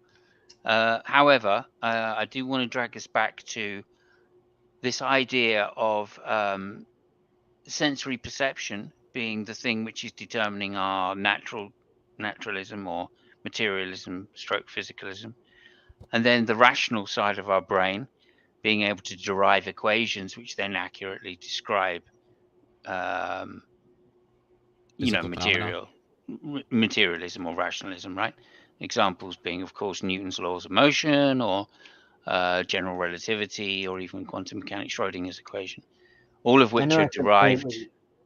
Speaker 1: However, I do want to drag us back to this idea of sensory perception being the thing which is determining our naturalism or materialism stroke physicalism, and then the rational side of our brain being able to derive equations which then accurately describe materialism or rationalism, right? Examples being, of course, Newton's laws of motion, or general relativity, or even quantum mechanics, Schrodinger's equation, all of which are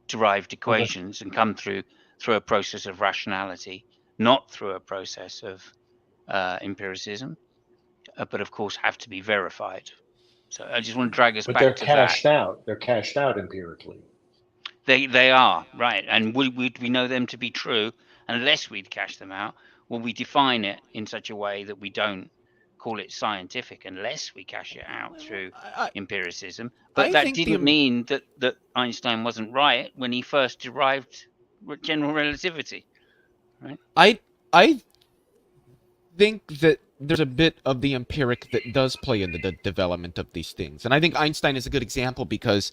Speaker 1: derived equations and come through a process of rationality, not through a process of empiricism, but of course have to be verified. So I just want to drag us back to that.
Speaker 8: But they're cashed out. They're cashed out empirically.
Speaker 1: They are, right. And would we know them to be true unless we'd cash them out? Well, we define it in such a way that we don't call it scientific unless we cash it out through
Speaker 6: I,
Speaker 1: empiricism.
Speaker 6: I
Speaker 1: But that
Speaker 6: think
Speaker 1: didn't mean that Einstein wasn't right when he first derived general relativity, right?
Speaker 6: I think that there's a bit of the empiric that does play into the development of these things. And I think Einstein is a good example because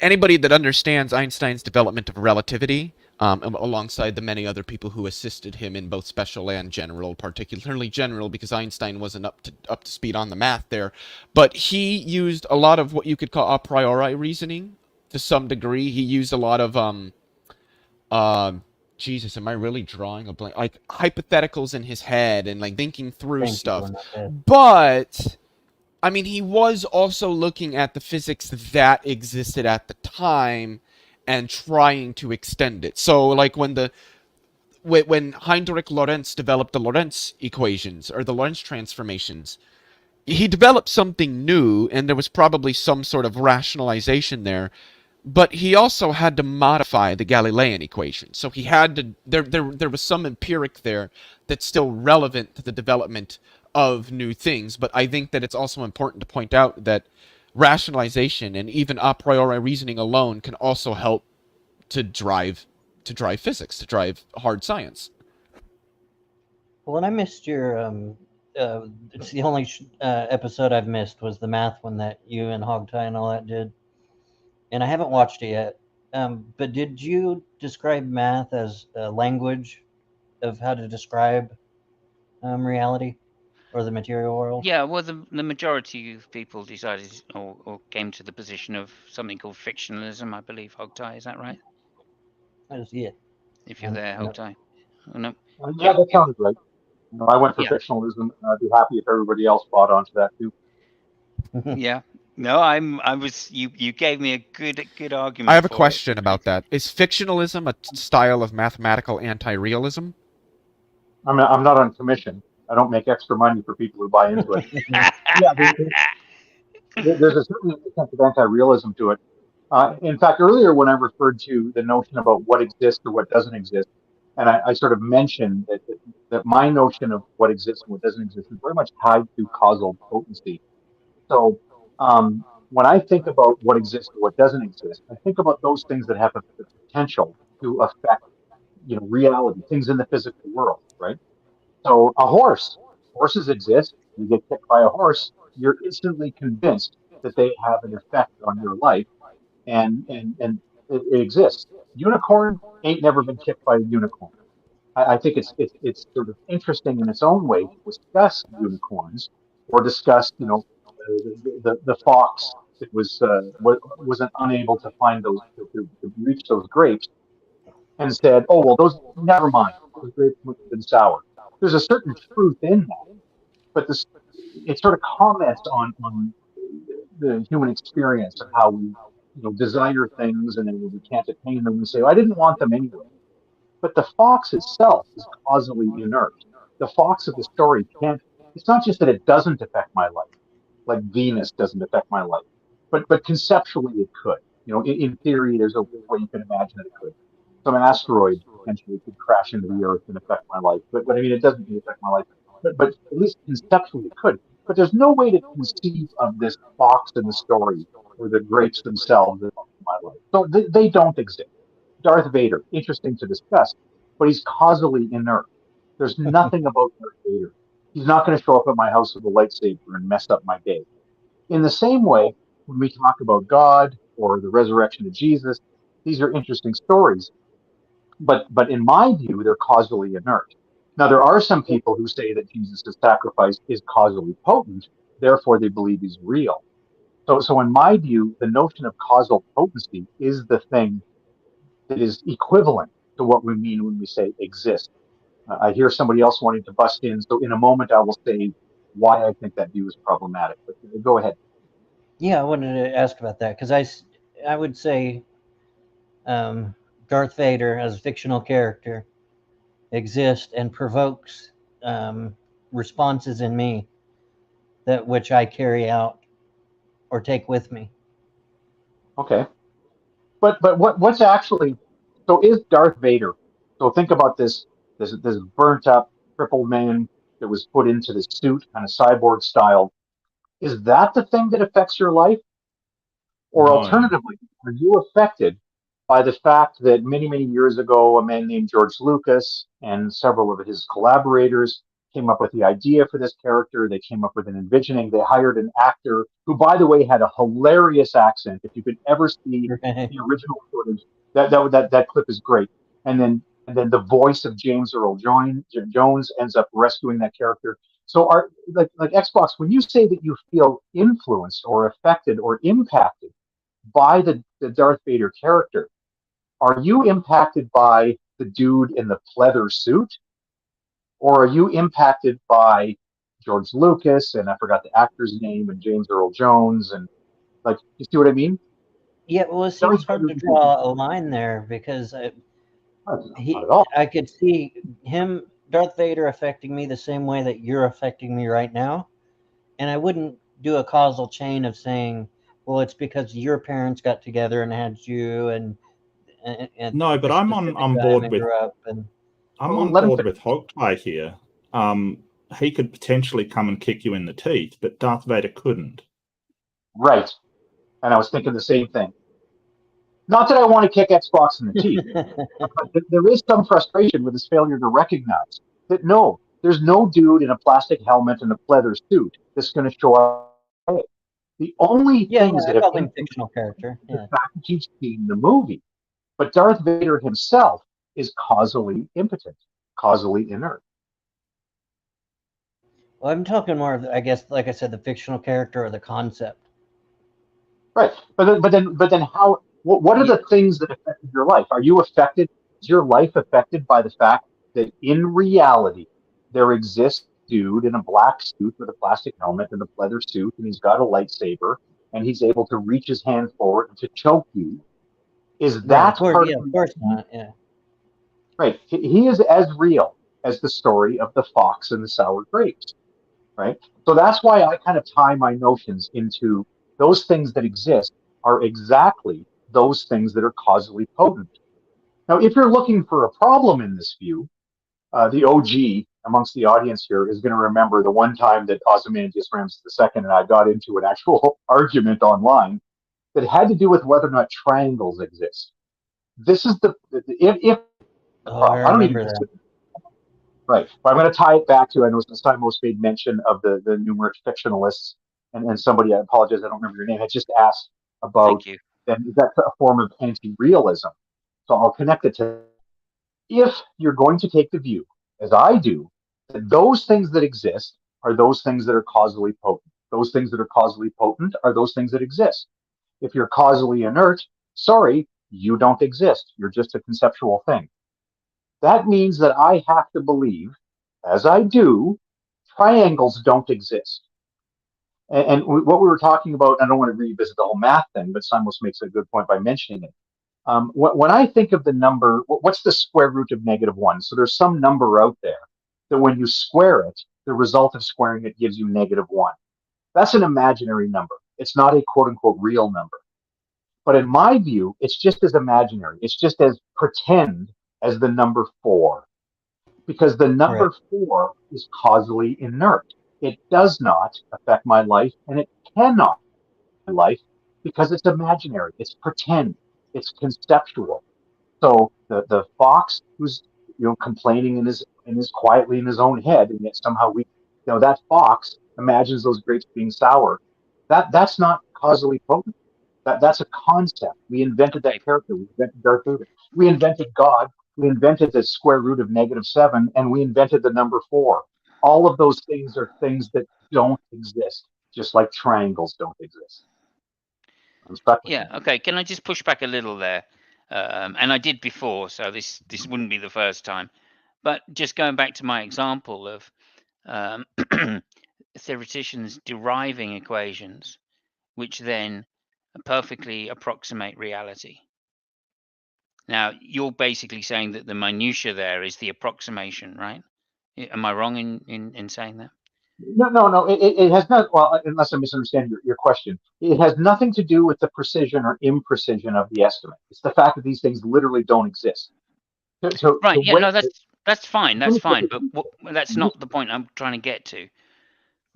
Speaker 6: anybody that understands Einstein's development of relativity, alongside the many other people who assisted him in both special and general, particularly general because Einstein wasn't up to speed on the math there, but he used a lot of what you could call a priori reasoning to some degree. He used a lot of Jesus, am I really drawing a blank? Like hypotheticals in his head and like thinking through
Speaker 2: Thank you,
Speaker 6: stuff.
Speaker 2: not bad.
Speaker 6: But I mean, he was also looking at the physics that existed at the time and trying to extend it. So, like when Heinrich Lorentz developed the Lorentz equations or the Lorentz transformations, he developed something new, and there was probably some sort of rationalization there. But he also had to modify the Galilean equation. So he had to there was some empiric there that's still relevant to the development of new things. But I think that it's also important to point out that rationalization and even a priori reasoning alone can also help to drive physics, to drive hard science.
Speaker 2: Well, and I missed your. It's the only episode I've missed was the math one that you and Hogtie and all that did, and I haven't watched it yet. But did you describe math as a language of how to describe reality or the material world?
Speaker 1: Yeah, well, the majority of people decided or came to the position of something called fictionalism, I believe. Hogtie, is that right?
Speaker 2: Yeah.
Speaker 1: If you're there,
Speaker 2: No.
Speaker 1: Hogtie. Oh, no.
Speaker 5: Yeah, that sounds right. I went for
Speaker 1: Yeah.
Speaker 5: fictionalism, and I'd be happy if everybody else bought onto that too.
Speaker 1: Yeah. No, I was. You gave me a good argument.
Speaker 6: I have a
Speaker 1: for
Speaker 6: question
Speaker 1: it.
Speaker 6: about that. Is fictionalism a style of mathematical anti-realism?
Speaker 5: I'm not on commission. I don't make extra money for people who buy into it. Yeah, there's a certain sense of anti-realism to it. In fact, earlier when I referred to the notion about what exists or what doesn't exist, and I sort of mentioned that my notion of what exists and what doesn't exist is very much tied to causal potency. So when I think about what exists or what doesn't exist, I think about those things that have the potential to affect, reality, things in the physical world, right? So horses exist. You get kicked by a horse, you're instantly convinced that they have an effect on your life, and it exists. Unicorn ain't never been kicked by a unicorn. I think it's sort of interesting in its own way to discuss unicorns or discuss, the fox that wasn't unable to find those to reach those grapes and said, oh well, those never mind. Those grapes must have been sour. There's a certain truth in that, but it sort of comments on the human experience and how we desire things, and then when we can't attain them, we say, I didn't want them anyway. But the fox itself is causally inert. The fox of the story can't. It's not just that it doesn't affect my life, like Venus doesn't affect my life, but conceptually it could. In theory, there's a way you can imagine that it could. Some asteroid potentially could crash into the Earth and affect my life, but I mean, it doesn't really affect my life. But at least conceptually it could. But there's no way to conceive of this fox in the story or the grapes themselves in my life. So they don't exist. Darth Vader, interesting to discuss, but he's causally inert. There's nothing about Darth Vader. He's not going to show up at my house with a lightsaber and mess up my day. In the same way, when we talk about God or the resurrection of Jesus, these are interesting stories. But in my view, they're causally inert. Now, there are some people who say that Jesus' sacrifice is causally potent, therefore they believe he's real. So in my view, the notion of causal potency is the thing that is equivalent to what we mean when we say exist. I hear somebody else wanting to bust in, so in a moment I will say why I think that view is problematic. But go ahead.
Speaker 2: Yeah, I wanted to ask about that because I would say Darth Vader as a fictional character exists and provokes responses in me that which I carry out or take with me.
Speaker 5: Okay. But what's actually, so is Darth Vader? So think about this burnt up, crippled man. that was put into the suit, kind of cyborg style, is that the thing that affects your life? Or
Speaker 10: No.
Speaker 5: alternatively, are you affected by the fact that many, many years ago, a man named George Lucas and several of his collaborators came up with the idea for this character? They came up with an envisioning. They hired an actor who, by the way, had a hilarious accent. If you could ever see
Speaker 2: Right.
Speaker 5: the original footage, that clip is great. And then the voice of James Earl Jones ends up rescuing that character. So, like Xbox, when you say that you feel influenced or affected or impacted by the Darth Vader character, are you impacted by the dude in the pleather suit, or are you impacted by George Lucas and I forgot the actor's name and James Earl Jones and like you see what I mean?
Speaker 2: Yeah, well, it
Speaker 5: Darth
Speaker 2: seems hard
Speaker 5: Vader,
Speaker 2: to draw a line there because
Speaker 5: not at all.
Speaker 2: I could see him, Darth Vader, affecting me the same way that you're affecting me right now, and I wouldn't do a causal chain of saying, well, it's because your parents got together and had you, and
Speaker 10: No, but
Speaker 2: this
Speaker 10: I'm
Speaker 2: specific
Speaker 10: on
Speaker 2: time
Speaker 10: board
Speaker 2: I
Speaker 10: with
Speaker 2: grew up, and
Speaker 10: I'm
Speaker 5: Well,
Speaker 10: on
Speaker 5: let him
Speaker 10: board
Speaker 5: finish.
Speaker 10: with Hogtie here. He could potentially come and kick you in the teeth, but Darth Vader couldn't.
Speaker 5: Right. And I was thinking the same thing. Not that I want to kick Xbox in the teeth, but there is some frustration with his failure to recognize that no, there's no dude in a plastic helmet and a pleather suit that's going to show up. The only
Speaker 2: yeah,
Speaker 5: things
Speaker 2: I
Speaker 5: that have
Speaker 2: called him
Speaker 5: influenced
Speaker 2: fictional character.
Speaker 5: the
Speaker 2: Yeah.
Speaker 5: fact that you've seen the movie. But Darth Vader himself is causally impotent, causally inert.
Speaker 2: Well, I'm talking more of, I guess, like I said, the fictional character or the concept.
Speaker 5: Right. But then how what are the things that affected your life? Are you affected? Is your life affected by the fact that in reality there exists a dude in a black suit with a plastic helmet and a leather suit and he's got a lightsaber and he's able to reach his hand forward and to choke you? Is
Speaker 2: Right, of
Speaker 5: that
Speaker 2: course,
Speaker 5: part
Speaker 2: yeah,
Speaker 5: of
Speaker 2: of course
Speaker 5: reality?
Speaker 2: not. Yeah.
Speaker 5: Right. He is as real as the story of the fox and the sour grapes. Right. So that's why I kind of tie my notions into those things that exist are exactly those things that are causally potent. Now, if you're looking for a problem in this view, the OG amongst the audience here is going to remember the one time that Ozymandias Ramses II and I got into an actual argument online that had to do with whether or not triangles exist. This is if the
Speaker 2: Oh, I
Speaker 5: problem. I don't even
Speaker 2: remember that.
Speaker 5: consider. Right. But I'm going to tie it back to, I know Simos made mention of the numerous fictionalists, and somebody, I apologize, I don't remember your name, had just asked about,
Speaker 1: Thank you.
Speaker 5: then is that a form of anti-realism? So I'll connect it to, if you're going to take the view, as I do, that those things that exist are those things that are causally potent. Those things that are causally potent are those things that exist. If you're causally inert, sorry, you don't exist. You're just a conceptual thing. That means that I have to believe, as I do, triangles don't exist. And what we were talking about, I don't want to revisit the whole math thing, but Simos makes a good point by mentioning it. When I think of the number, what's the square root of -1? So there's some number out there that when you square it, the result of squaring it gives you -1. That's an imaginary number. It's not a quote unquote real number. But in my view, it's just as imaginary. It's just as pretend as the number 4. Because the number
Speaker 2: Right.
Speaker 5: 4 is causally inert. It does not affect my life, and it cannot affect my life because it's imaginary. It's pretend. It's conceptual. So the fox who's complaining in his quietly in his own head, and yet somehow that fox imagines those grapes being sour. That's not causally potent. That's a concept. We invented that
Speaker 1: Okay.
Speaker 5: character. We invented Darth Vader. We invented God. We invented the square root of -7, and we invented the number 4. All of those things are things that don't exist, just like triangles don't exist. I'm stuck with
Speaker 1: Yeah.
Speaker 5: that.
Speaker 1: Okay. Can I just push back a little there? And I did before, so this wouldn't be the first time. But just going back to my example of theoreticians deriving equations, which then perfectly approximate reality. Now, you're basically saying that the minutia there is the approximation, right? Am I wrong in saying that?
Speaker 5: No. It has not. Well, unless I misunderstand your question, it has nothing to do with the precision or imprecision of the estimate. It's the fact that these things literally don't exist.
Speaker 1: Right. Yeah.
Speaker 5: Way,
Speaker 1: No. That's That's fine.
Speaker 5: Let me
Speaker 1: That's fine.
Speaker 5: put
Speaker 1: But that's not the point I'm trying to get to.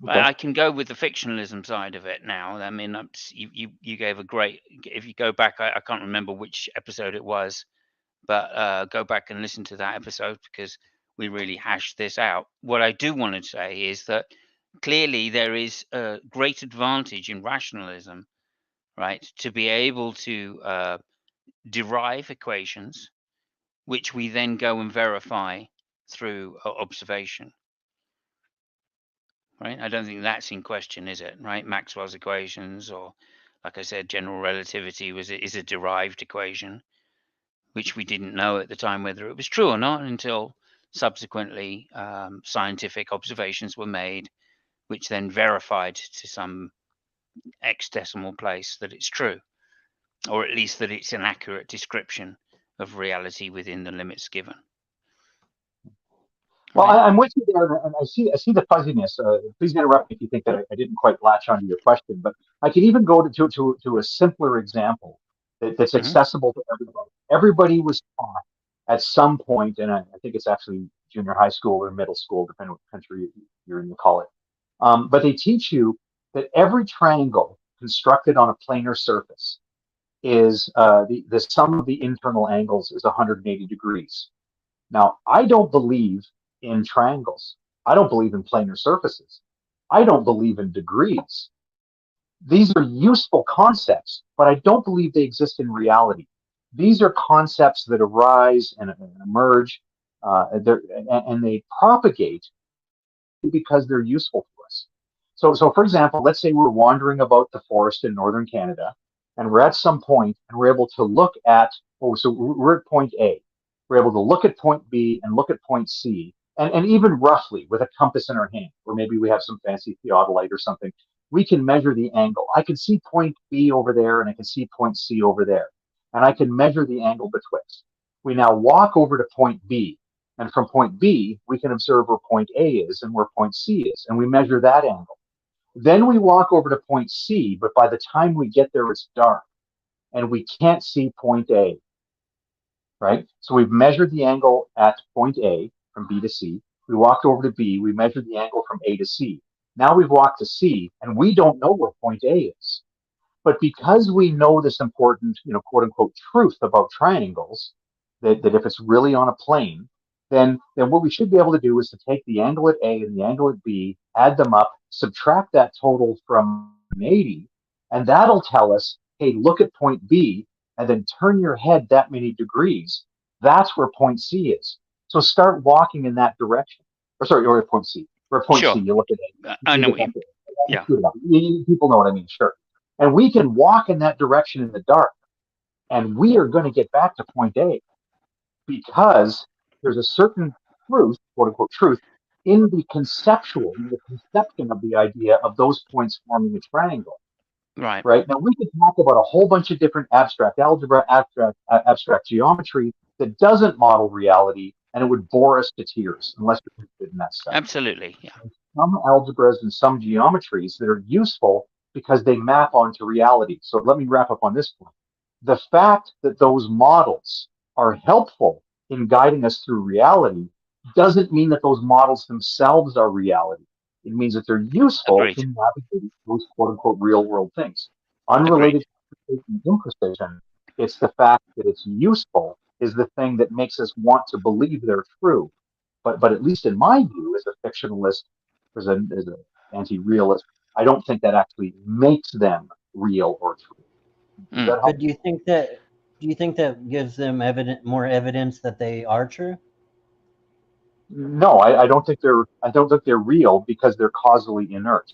Speaker 5: Okay.
Speaker 1: I can go with the fictionalism side of it now. I mean, you gave a great. If you go back, I can't remember which episode it was, but go back and listen to that episode because we really hashed this out. What I do want to say is that clearly there is a great advantage in rationalism, right, to be able to derive equations, which we then go and verify through observation. Right? I don't think that's in question, is it? Right? Maxwell's equations, or like I said, general relativity is a derived equation, which we didn't know at the time whether it was true or not until subsequently scientific observations were made, which then verified to some X decimal place that it's true, or at least that it's an accurate description of reality within the limits given.
Speaker 5: Well,
Speaker 1: Right?
Speaker 5: I'm with you there, and I see the fuzziness. Please interrupt me if you think that I didn't quite latch onto your question, but I could even go to a simpler example that's
Speaker 1: Mhm.
Speaker 5: accessible to everybody. Everybody was taught at some point, and I think it's actually junior high school or middle school, depending on what country you're in, you call it. But they teach you that every triangle constructed on a planar surface is the sum of the internal angles is 180 degrees. Now, I don't believe in triangles. I don't believe in planar surfaces. I don't believe in degrees. These are useful concepts, but I don't believe they exist in reality. These are concepts that arise and emerge, and they propagate because they're useful to us. So for example, let's say we're wandering about the forest in northern Canada, and we're at some point, and we're able to look at, so we're at point A. We're able to look at point B and look at point C, and even roughly with a compass in our hand, or maybe we have some fancy theodolite or something, we can measure the angle. I can see point B over there, and I can see point C over there, and I can measure the angle betwixt. We now walk over to point B, and from point B, we can observe where point A is and where point C is, and we measure that angle. Then we walk over to point C, but by the time we get there, it's dark, and we can't see point A, right? So we've measured the angle at point A from B to C. We walked over to B, we measured the angle from A to C. Now we've walked to C, and we don't know where point A is. But because we know this important, quote unquote, truth about triangles, that if it's really on a plane, then what we should be able to do is to take the angle at A and the angle at B, add them up, subtract that total from 80, and that'll tell us, hey, look at point B, and then turn your head that many degrees. That's where point C is. So start walking in that direction. Or point C. Or point
Speaker 1: Sure.
Speaker 5: C, you look at A.
Speaker 1: I know what you. Yeah.
Speaker 5: People know what I mean, sure. And we can walk in that direction in the dark, and we are going to get back to point A because there's a certain truth, quote unquote truth, in the conception of the idea of those points forming a triangle.
Speaker 1: Right.
Speaker 5: Right. Now we could talk about a whole bunch of different abstract algebra, abstract geometry that doesn't model reality, and it would bore us to tears unless we're interested in that stuff.
Speaker 1: Absolutely. Yeah.
Speaker 5: Some algebras and some geometries that are useful because they map onto reality. So let me wrap up on this point. The fact that those models are helpful in guiding us through reality doesn't mean that those models themselves are reality. It means that they're useful
Speaker 1: Agreed.
Speaker 5: in navigating those quote unquote real world things. Unrelated to imprecision, it's the fact that it's useful is the thing that makes us want to believe they're true. But at least in my view, as a fictionalist, as an anti-realist, I don't think that actually makes them real or true. Does that help?
Speaker 2: But do you think that gives them more evidence that they are true?
Speaker 5: No, I don't think they're real because they're causally inert.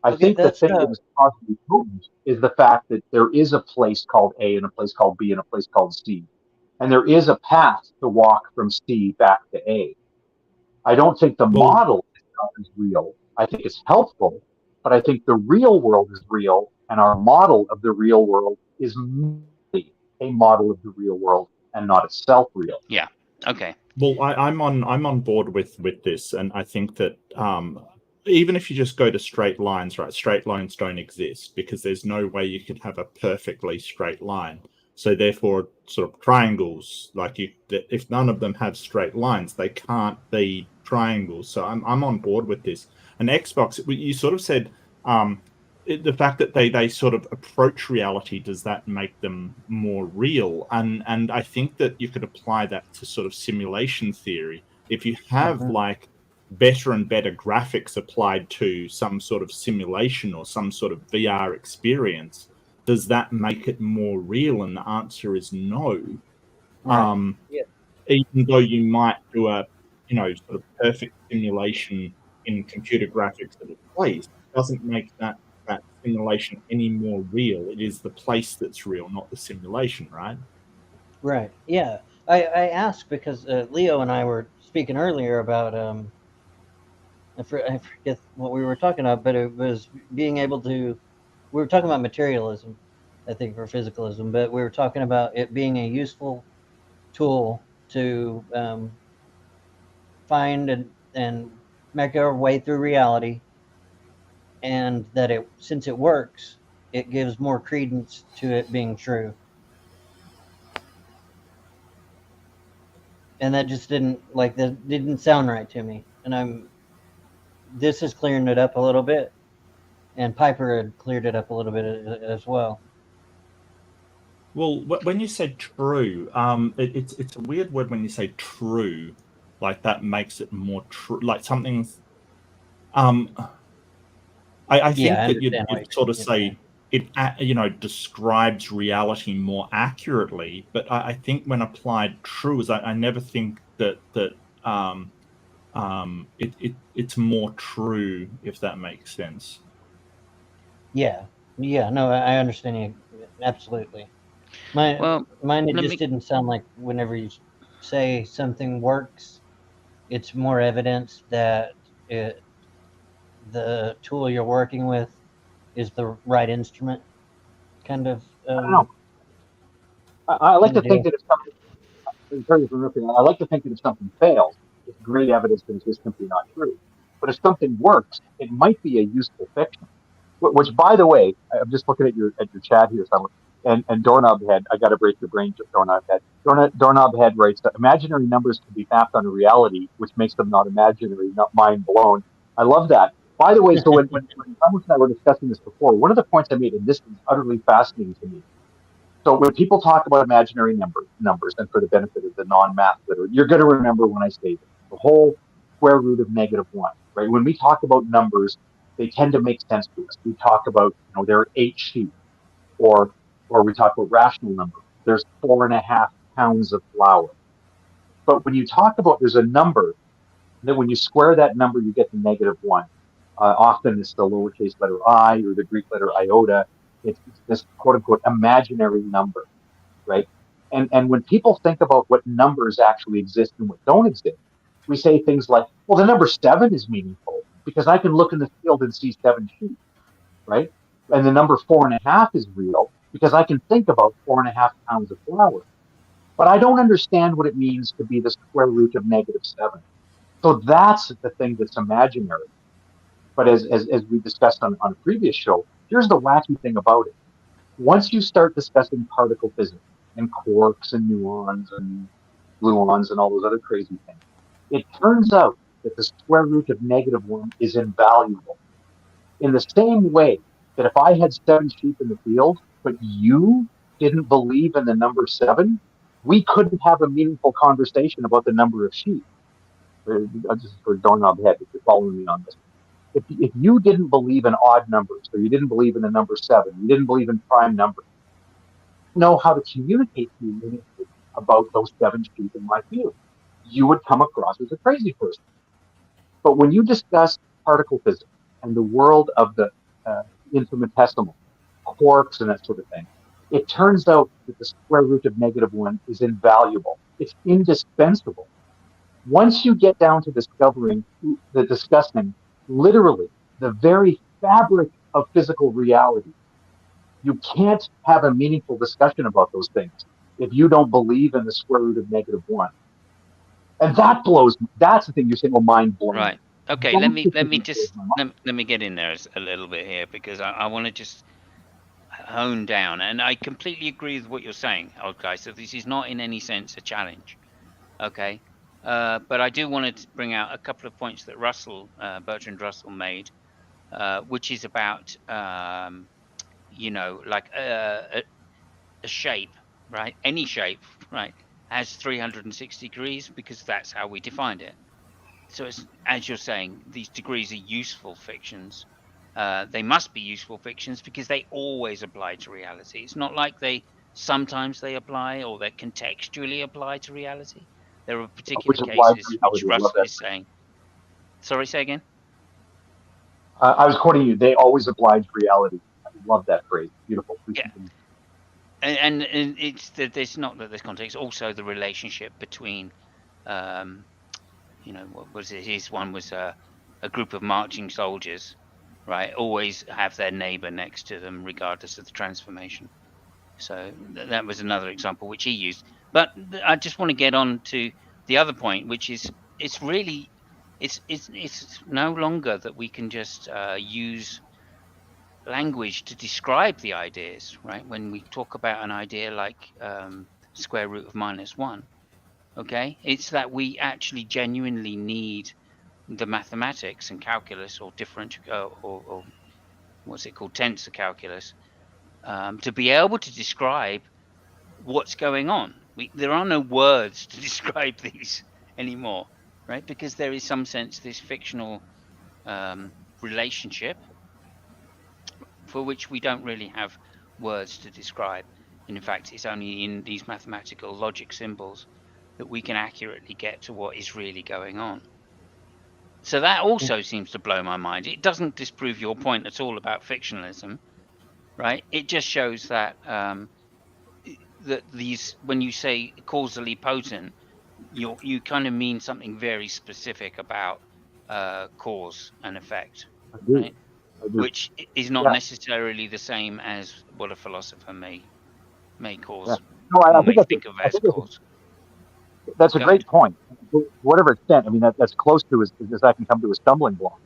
Speaker 5: I think the thing that is causally potent is the fact that there is a place called A and a place called B and a place called C, and there is a path to walk from C back to A. I don't think the model is real. I think it's helpful, but I think the real world is real, and our model of the real world is merely a model of the real world and not itself real.
Speaker 1: Yeah. Okay.
Speaker 10: Well, I'm on board with this, and I think that even if you just go to straight lines, right? Straight lines don't exist because there's no way you could have a perfectly straight line. So therefore, sort of triangles, like if none of them have straight lines, they can't be triangles. So I'm on board with this. And Xbox, you sort of said the fact that they sort of approach reality, does that make them more real? And I think that you could apply that to sort of simulation theory. If you have like better and better graphics applied to some sort of simulation or some sort of VR experience, does that make it more real? And the answer is no.
Speaker 2: Right. Yeah.
Speaker 10: Even though you might do a, sort of perfect simulation in computer graphics at its place, it doesn't make that simulation any more real. It is the place that's real, not the simulation, right?
Speaker 2: Right. Yeah. I asked because Leo and I were speaking earlier about I forget what we were talking about, but it was being able to. We were talking about materialism, I think, for physicalism, but we were talking about it being a useful tool to find and make our way through reality, and that since it works, it gives more credence to it being true. And that just didn't sound right to me. And this is clearing it up a little bit, and Piper had cleared it up a little bit as well.
Speaker 10: Well, when you say true, it's a weird word when you say true, like that makes it more true, like something's. I think that you'd sort of say it, describes reality more accurately. But I think when applied true, is I never think that it's more true, if that makes sense.
Speaker 2: Yeah. No, I understand you absolutely. Mine, it just didn't sound like whenever you say something works, it's more evidence that the tool you're working with is the right instrument, kind of.
Speaker 5: I don't know. I like to think that if something fails, it's great evidence that it's just simply not true. But if something works, it might be a useful fiction. Which, by the way, I'm just looking at your chat here, somewhere. And Doorknob Head, I got to break your brain, Doorknob Head. Doorknob Head writes that imaginary numbers can be mapped onto reality, which makes them not imaginary, not mind blown. I love that. By the way, so when Thomas and I were discussing this before, one of the points I made, and this is utterly fascinating to me. So when people talk about imaginary numbers, and for the benefit of the non-math literate, you're going to remember when I say this, the whole square root of -1, right? When we talk about numbers, they tend to make sense to us. We talk about, there are 8 sheep, or we talk about rational numbers. There's 4.5 pounds of flour. But when you talk about there's a number, that when you square that number, you get the -1. Often it's the lowercase letter I or the Greek letter iota. It's this quote unquote imaginary number, right? And when people think about what numbers actually exist and what don't exist, we say things like, well, the number 7 is meaningful because I can look in the field and see 7 sheep, right? And the number 4.5 is real because I can think about 4.5 pounds of flour. But I don't understand what it means to be the square root of -7. So that's the thing that's imaginary. But as we discussed on a previous show, here's the wacky thing about it. Once you start discussing particle physics and quarks and muons and gluons and all those other crazy things, it turns out that the square root of -1 is invaluable. In the same way that if I had 7 sheep in the field, but you didn't believe in the number 7, we couldn't have a meaningful conversation about the number of sheep. Just for Doorknob Head, if you're following me on this. If you didn't believe in odd numbers, or you didn't believe in the number 7, you didn't believe in prime numbers, you know how to communicate to me about those 7 sheep in my field. You would come across as a crazy person. But when you discuss particle physics and the world of the infinitesimal, quarks and that sort of thing, it turns out that the square root of -1 is invaluable. It's indispensable. Once you get down to discussing literally the very fabric of physical reality, you can't have a meaningful discussion about those things if you don't believe in the square root of -1. And that's the thing you're saying, well, mind blowing.
Speaker 1: Right. Okay, let me get in there a little bit here, because I want to just honed down. And I completely agree with what you're saying, old guy. So this is not in any sense a challenge. Okay. But I do want to bring out a couple of points that Bertrand Russell made, which is about, like a shape, right? Any shape, right, has 360 degrees because that's how we defined it. So it's, as you're saying, these degrees are useful fictions. They must be useful fictions because they always apply to reality. It's not like sometimes they apply or they contextually apply to reality. There are particular
Speaker 5: Which is why
Speaker 1: cases which
Speaker 5: reality. I love
Speaker 1: Russell
Speaker 5: that.
Speaker 1: is saying. Sorry, say again.
Speaker 5: I was quoting you. They always oblige reality. I love that phrase. Beautiful. Please
Speaker 1: Yeah,
Speaker 5: continue.
Speaker 1: and it's that there's not that there's context. Also, the relationship between, what was it? His one was a group of marching soldiers, right? Always have their neighbor next to them, regardless of the transformation. So that was another example which he used. But I just want to get on to the other point, which is it's really it's no longer that we can just use language to describe the ideas, right? When we talk about an idea like square root of -1, okay, it's that we actually genuinely need the mathematics and calculus or or what's it called, tensor calculus, to be able to describe what's going on. There are no words to describe these anymore, right? Because there is some sense this fictional relationship for which we don't really have words to describe. And in fact, it's only in these mathematical logic symbols that we can accurately get to what is really going on. So that also seems to blow my mind. It doesn't disprove your point at all about fictionalism, right? It just shows that that when you say causally potent, you kind of mean something very specific about cause and effect,
Speaker 5: I do.
Speaker 1: right?
Speaker 5: I do.
Speaker 1: Which is not
Speaker 5: Yeah.
Speaker 1: necessarily the same as what a philosopher may
Speaker 5: Yeah. No, I think
Speaker 1: as cause.
Speaker 5: that's a
Speaker 1: Go ahead.
Speaker 5: great point. To whatever extent, I mean, that's close to as I can come to a stumbling block,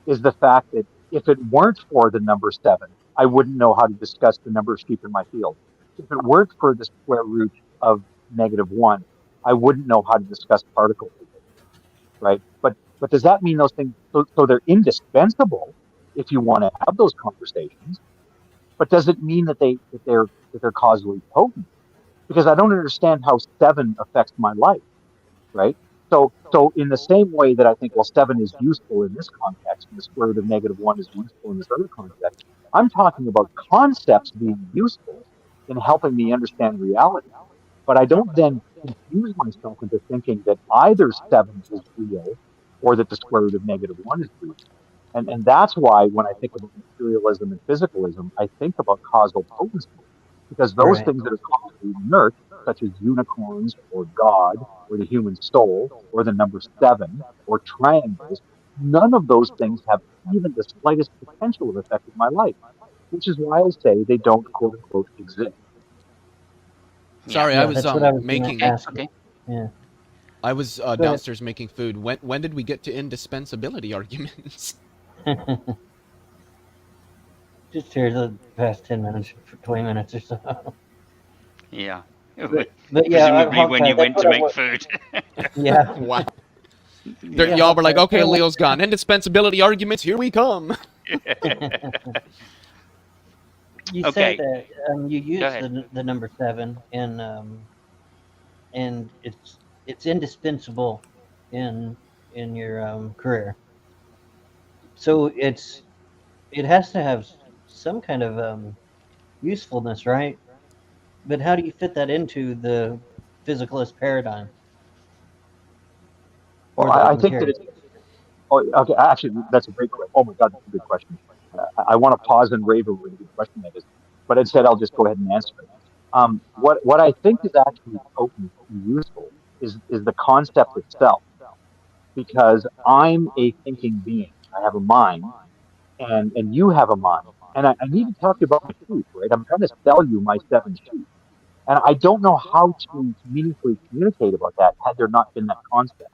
Speaker 5: is the fact that if it weren't for the number 7, I wouldn't know how to discuss the number of sheep in my field. If it weren't for the square root of -1, I wouldn't know how to discuss particle physics, right? But does that mean those things? So they're indispensable if you want to have those conversations. But does it mean that they're causally potent? Because I don't understand how 7 affects my life, right? So in the same way that I think, well, 7 is useful in this context, and the square root of -1 is useful in this other context, I'm talking about concepts being useful in helping me understand reality. But I don't then confuse myself into thinking that either 7 is real or that the square root of -1 is real. And that's why when I think about materialism and physicalism, I think about causal potency, because those
Speaker 2: Right.
Speaker 5: things that are causally inert, such as unicorns or God or the human soul or the number 7 or triangles, none of those things have even the slightest potential of affecting my life, which is why I say they don't quote unquote exist.
Speaker 6: Sorry,
Speaker 1: Yeah.
Speaker 6: I
Speaker 2: Yeah,
Speaker 6: was
Speaker 2: that's what I was going
Speaker 6: making.
Speaker 2: to ask.
Speaker 1: Okay.
Speaker 2: Yeah.
Speaker 6: I was
Speaker 2: Go ahead.
Speaker 6: downstairs making food. When did we get to indispensability arguments?
Speaker 2: Just here the past 10 minutes, for 20 minutes or so.
Speaker 1: Yeah.
Speaker 2: But yeah,
Speaker 1: Presumably when
Speaker 2: Hogtie,
Speaker 1: you
Speaker 2: that's
Speaker 1: went
Speaker 2: what
Speaker 1: to
Speaker 2: I
Speaker 1: make
Speaker 2: want.
Speaker 1: food.
Speaker 2: Yeah.
Speaker 6: Wow.
Speaker 1: Yeah.
Speaker 6: Y'all were like,
Speaker 2: Hogtie,
Speaker 6: okay, Leo's gone. Indispensability arguments, here we come.
Speaker 2: you
Speaker 1: Okay.
Speaker 2: say that you
Speaker 1: Go
Speaker 2: use
Speaker 1: ahead.
Speaker 2: the number 7 and it's indispensable in your career. So it has to have some kind of usefulness, right? But how do you fit that into the physicalist paradigm or
Speaker 5: Well,
Speaker 2: the
Speaker 5: I think that it's.
Speaker 2: materialist?
Speaker 5: Oh, okay. Actually, that's a great question. Oh my God, that's a good question. I want to pause and rave over what a good question that is, but instead I'll just go ahead and answer it. What I think is actually potent and useful is the concept itself, because I'm a thinking being. I have a mind, and you have a mind, and I need to talk to you about my sheep, right? I'm trying to sell you my 7 sheep, and I don't know how to meaningfully communicate about that had there not been that concept.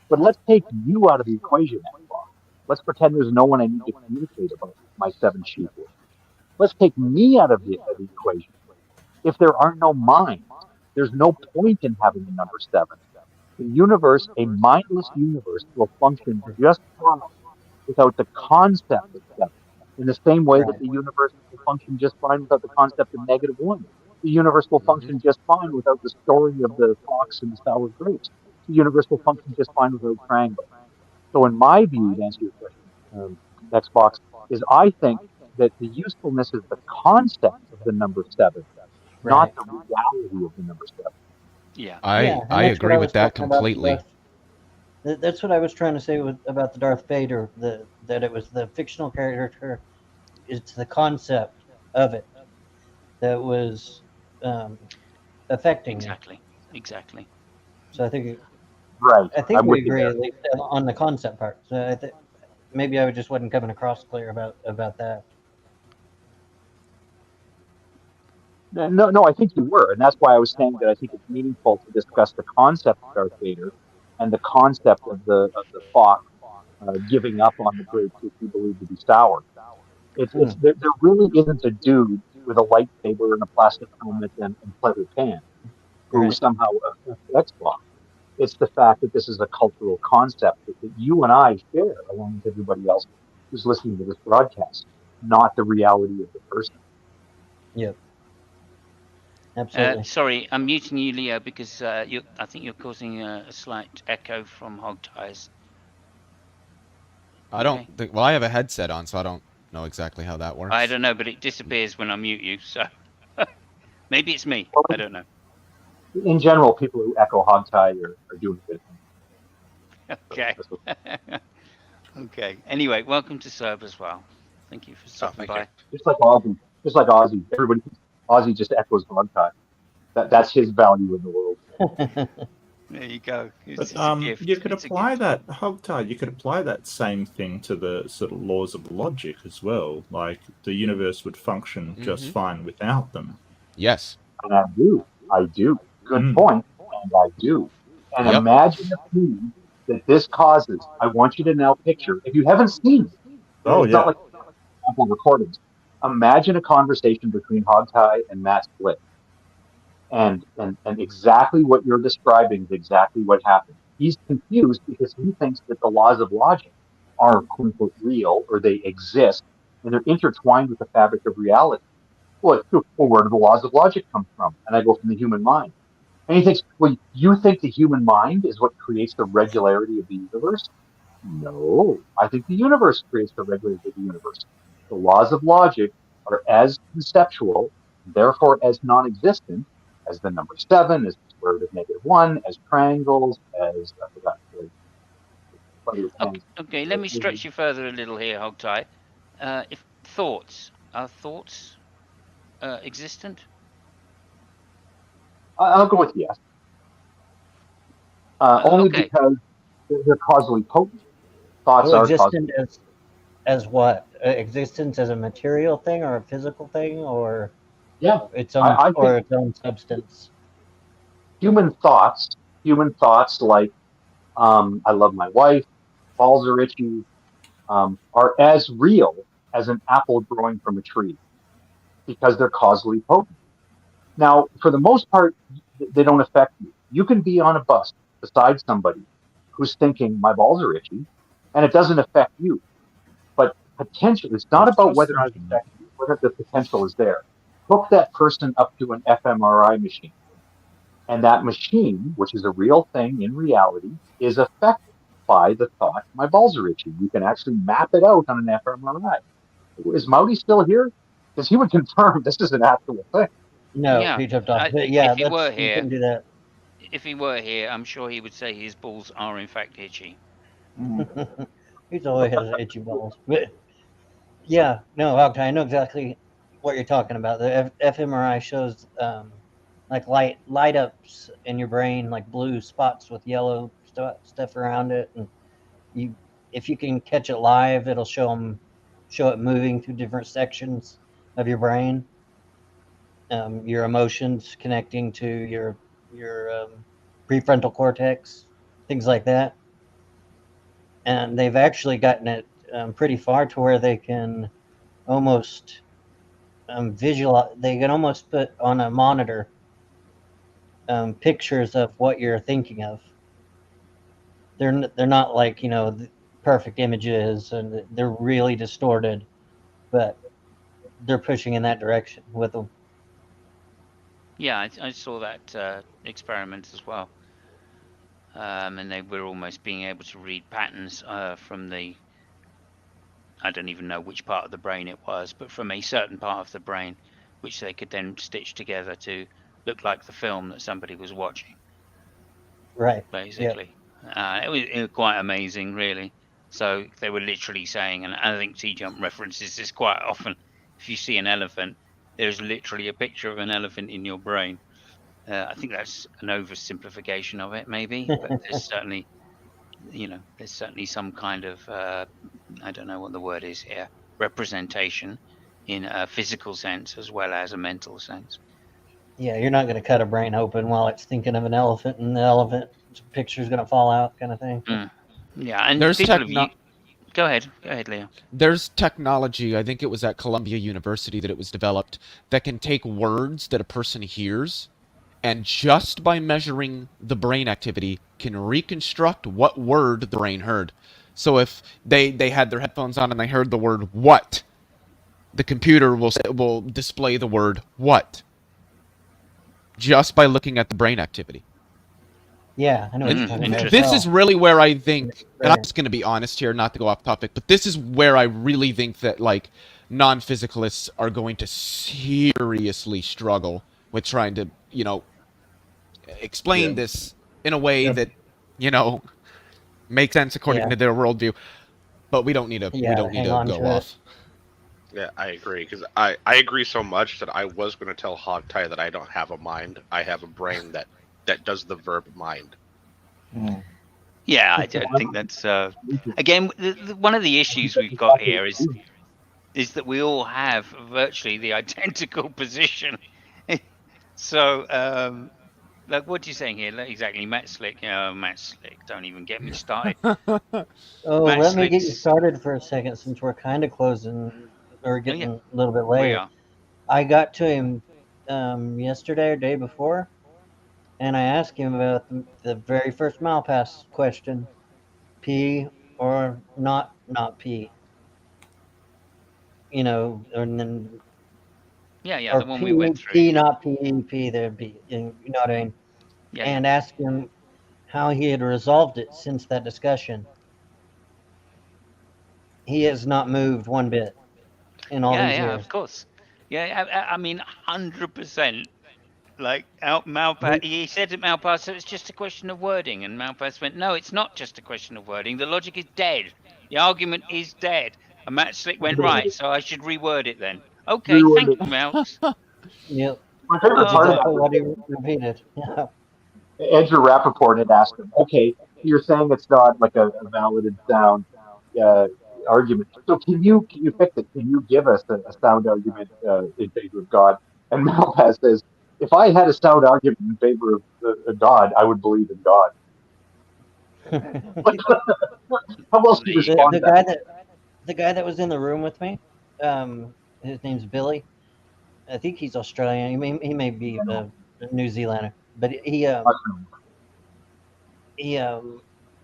Speaker 5: But let's take you out of the equation, Xbox. Let's pretend there's no one I need to communicate about my 7 sheep with. let's take me out of the equation. If there are no minds, there's no point in having the number 7. The universe, a mindless universe, will function just fine without the concept of 7. In the same way that
Speaker 2: Right.
Speaker 5: the universe will function just fine without the concept of -1. The universe will function just fine without the story of the fox and the sour grapes. The universe will function just fine without triangle. So, in my view, to answer your question, Xbox, is I think that the usefulness is the concept of the number 7, not
Speaker 2: Right.
Speaker 5: the reality of the number 7.
Speaker 1: Yeah.
Speaker 2: Yeah, and
Speaker 6: I
Speaker 2: that's what
Speaker 6: agree
Speaker 2: I
Speaker 6: with
Speaker 2: was
Speaker 6: that
Speaker 2: talking about.
Speaker 6: completely.
Speaker 2: That's what I was trying to say about the Darth Vader. That it was the fictional character. It's the concept of it that was um, affecting me.
Speaker 1: Exactly.
Speaker 2: So
Speaker 5: Right.
Speaker 2: I think
Speaker 5: I'm
Speaker 2: we
Speaker 5: with you
Speaker 2: agree
Speaker 5: there.
Speaker 2: at least on the concept part. So maybe I just wasn't coming across clear about that.
Speaker 5: No, I think you were. And that's why I was saying that I think it's meaningful to discuss the concept of Darth Vader and the concept of the fox giving up on the grapes which he believed to be sour.
Speaker 2: Hmm.
Speaker 5: There really isn't a dude with a lightsaber and a plastic helmet and pleather pants who
Speaker 2: Right.
Speaker 5: somehow affects Xbox. It's the fact that this is a cultural concept that you and I share along with everybody else who's listening to this broadcast, not the reality of the person.
Speaker 2: Yep. Absolutely.
Speaker 1: Sorry, I'm muting you, Leo, because I think you're causing a slight echo from hog ties.
Speaker 6: I don't
Speaker 1: Okay.
Speaker 6: think. Well, I have a headset on, so I don't know exactly how that works.
Speaker 1: I don't know, but it disappears when I mute you. So maybe it's me. I don't know.
Speaker 5: In general, people who echo hogtie are doing good things.
Speaker 1: Okay. Okay. Anyway, welcome to Serve as well. Thank you for stopping
Speaker 7: thank you.
Speaker 1: by.
Speaker 5: Just like Ozzy, everybody, Ozzy just echoes hogtie. That's his value in the world.
Speaker 1: There you go.
Speaker 10: But
Speaker 1: It's a gift.
Speaker 10: you could
Speaker 1: It's a
Speaker 10: apply
Speaker 1: gift.
Speaker 10: that hogtie. You could apply that same thing to the sort of laws of logic as well. Like the universe would function just fine without them.
Speaker 6: Yes.
Speaker 5: And I do. Good
Speaker 10: Mm.
Speaker 5: point, and I do. And
Speaker 6: Yep.
Speaker 5: imagine the pain that this causes. I want you to now picture, if you haven't seen it,
Speaker 10: Oh
Speaker 5: it's not
Speaker 10: yeah.
Speaker 5: like Apple recordings. Imagine a conversation between Hogtie and Matt Split. And exactly what you're describing is exactly what happened. He's confused because he thinks that the laws of logic are quote unquote real or they exist and they're intertwined with the fabric of reality. Well, where do the laws of logic come from? And I go from the human mind. And he thinks, well, you think the human mind is what creates the regularity of the universe? No, I think the universe creates the regularity of the universe. The laws of logic are as conceptual, therefore as non-existent, as the number 7, as the square root of -1, as triangles, as I forgot the other
Speaker 1: Okay,
Speaker 5: things.
Speaker 1: okay, let me stretch you further a little here, Hogtie. If thoughts are thoughts existent?
Speaker 5: I'll go with yes, only
Speaker 1: Okay.
Speaker 5: because they're causally potent. Thoughts
Speaker 2: Well,
Speaker 5: are causally
Speaker 2: existent as what? Existence as a material thing or a physical thing or
Speaker 5: yeah.
Speaker 2: its own
Speaker 5: I think
Speaker 2: its own substance?
Speaker 5: human thoughts like I love my wife, balls are itchy, are as real as an apple growing from a tree because they're causally potent. Now, for the most part, they don't affect you. You can be on a bus beside somebody who's thinking my balls are itchy, and it doesn't affect you. But potentially, it's not
Speaker 10: It's
Speaker 5: about
Speaker 10: just
Speaker 5: whether or not it
Speaker 10: thinking.
Speaker 5: affects you, whether the potential is there. Hook that person up to an fMRI machine. And that machine, which is a real thing in reality, is affected by the thought, my balls are itchy. You can actually map it out on an fMRI. Is Maudy still here? Because he would confirm this is an actual thing.
Speaker 2: No,
Speaker 1: Yeah.
Speaker 2: he jumped off. But yeah,
Speaker 1: If he were
Speaker 2: you
Speaker 1: here,
Speaker 2: can do that.
Speaker 1: I'm sure he would say his balls are in fact itchy.
Speaker 2: He's always has itchy balls. But yeah, no, Hogtie, I know exactly what you're talking about. The fMRI shows like light ups in your brain, like blue spots with yellow stuff around it, and you if you can catch it live, it'll show it moving through different sections of your brain. Your emotions connecting to your prefrontal cortex, things like that. And they've actually gotten it pretty far to where they can almost visual. They can almost put on a monitor pictures of what you're thinking of. They're not like perfect images, and they're really distorted, but they're pushing in that direction with them.
Speaker 1: Yeah, I saw that experiment as well. And they were almost being able to read patterns from the, I don't even know which part of the brain it was, but from a certain part of the brain, which they could then stitch together to look like the film that somebody was watching.
Speaker 2: Right.
Speaker 1: Basically. It was quite amazing, really. So they were literally saying, and I think T-Jump references this quite often, if you see an elephant, there's literally a picture of an elephant in your brain. I think that's an oversimplification of it, maybe, but there's certainly, there's certainly some kind of, I don't know what the word is here, representation in a physical sense as well as a mental sense.
Speaker 2: Yeah, you're not going to cut a brain open while it's thinking of an elephant, and the elephant picture's going to fall out, kind of thing.
Speaker 1: Yeah, and
Speaker 6: There's
Speaker 1: people Go ahead, Leo.
Speaker 6: There's technology, I think it was at Columbia University that it was developed, that can take words that a person hears, and just by measuring the brain activity, can reconstruct what word the brain heard. So if they had their headphones on and they heard the word "what," the computer will display the word "what" just by looking at the brain activity.
Speaker 2: Yeah, I know what you're talking about.
Speaker 6: This is really where I think, and I'm just going to be honest here, not to go off topic, but this is where I really think that like non-physicalists are going to seriously struggle with trying to, explain this in a way that, makes sense according to their worldview. But we don't need to go off.
Speaker 11: Yeah, I agree, because I agree so much that I was going to tell Hogtie that I don't have a mind. I have a brain that does the verb mind.
Speaker 1: Yeah, I think that's again one of the issues we've got here is that we all have virtually the identical position. So, like, what are you saying here? Exactly, Matt Slick. Matt Slick, don't even get me started.
Speaker 2: Let me get you started for a second, since we're kind of closing or getting a little bit later. I got to him yesterday or day before, and I asked him about the very first Malpass question: P or not P. And then
Speaker 1: the one
Speaker 2: P,
Speaker 1: we went through.
Speaker 2: P not P, there B. You know what I mean? And asked him how he had resolved it since that discussion. He has not moved one bit in all these years.
Speaker 1: Yeah, of course. Yeah, I mean, 100%. Like, Malpass, he said to Malpass, so it's just a question of wording. And Malpass went, no, it's not just a question of wording. The logic is dead. The argument is dead. And Matt Slick went, right, so I should reword it then. Okay, thank you, Malps.
Speaker 2: Yep.
Speaker 5: My favorite part of that
Speaker 2: what he repeated. Yeah.
Speaker 5: Edgar Rappaport had asked him, okay, you're saying it's not like a valid and sound argument. So can you fix it? Can you give us a sound argument in favor of God? And Malpass says, if I had a sound argument in favor of God, I would believe in God. How else do you respond to that?
Speaker 2: The guy that was in the room with me, his name's Billy. I think he's Australian. He may be a New Zealander, but he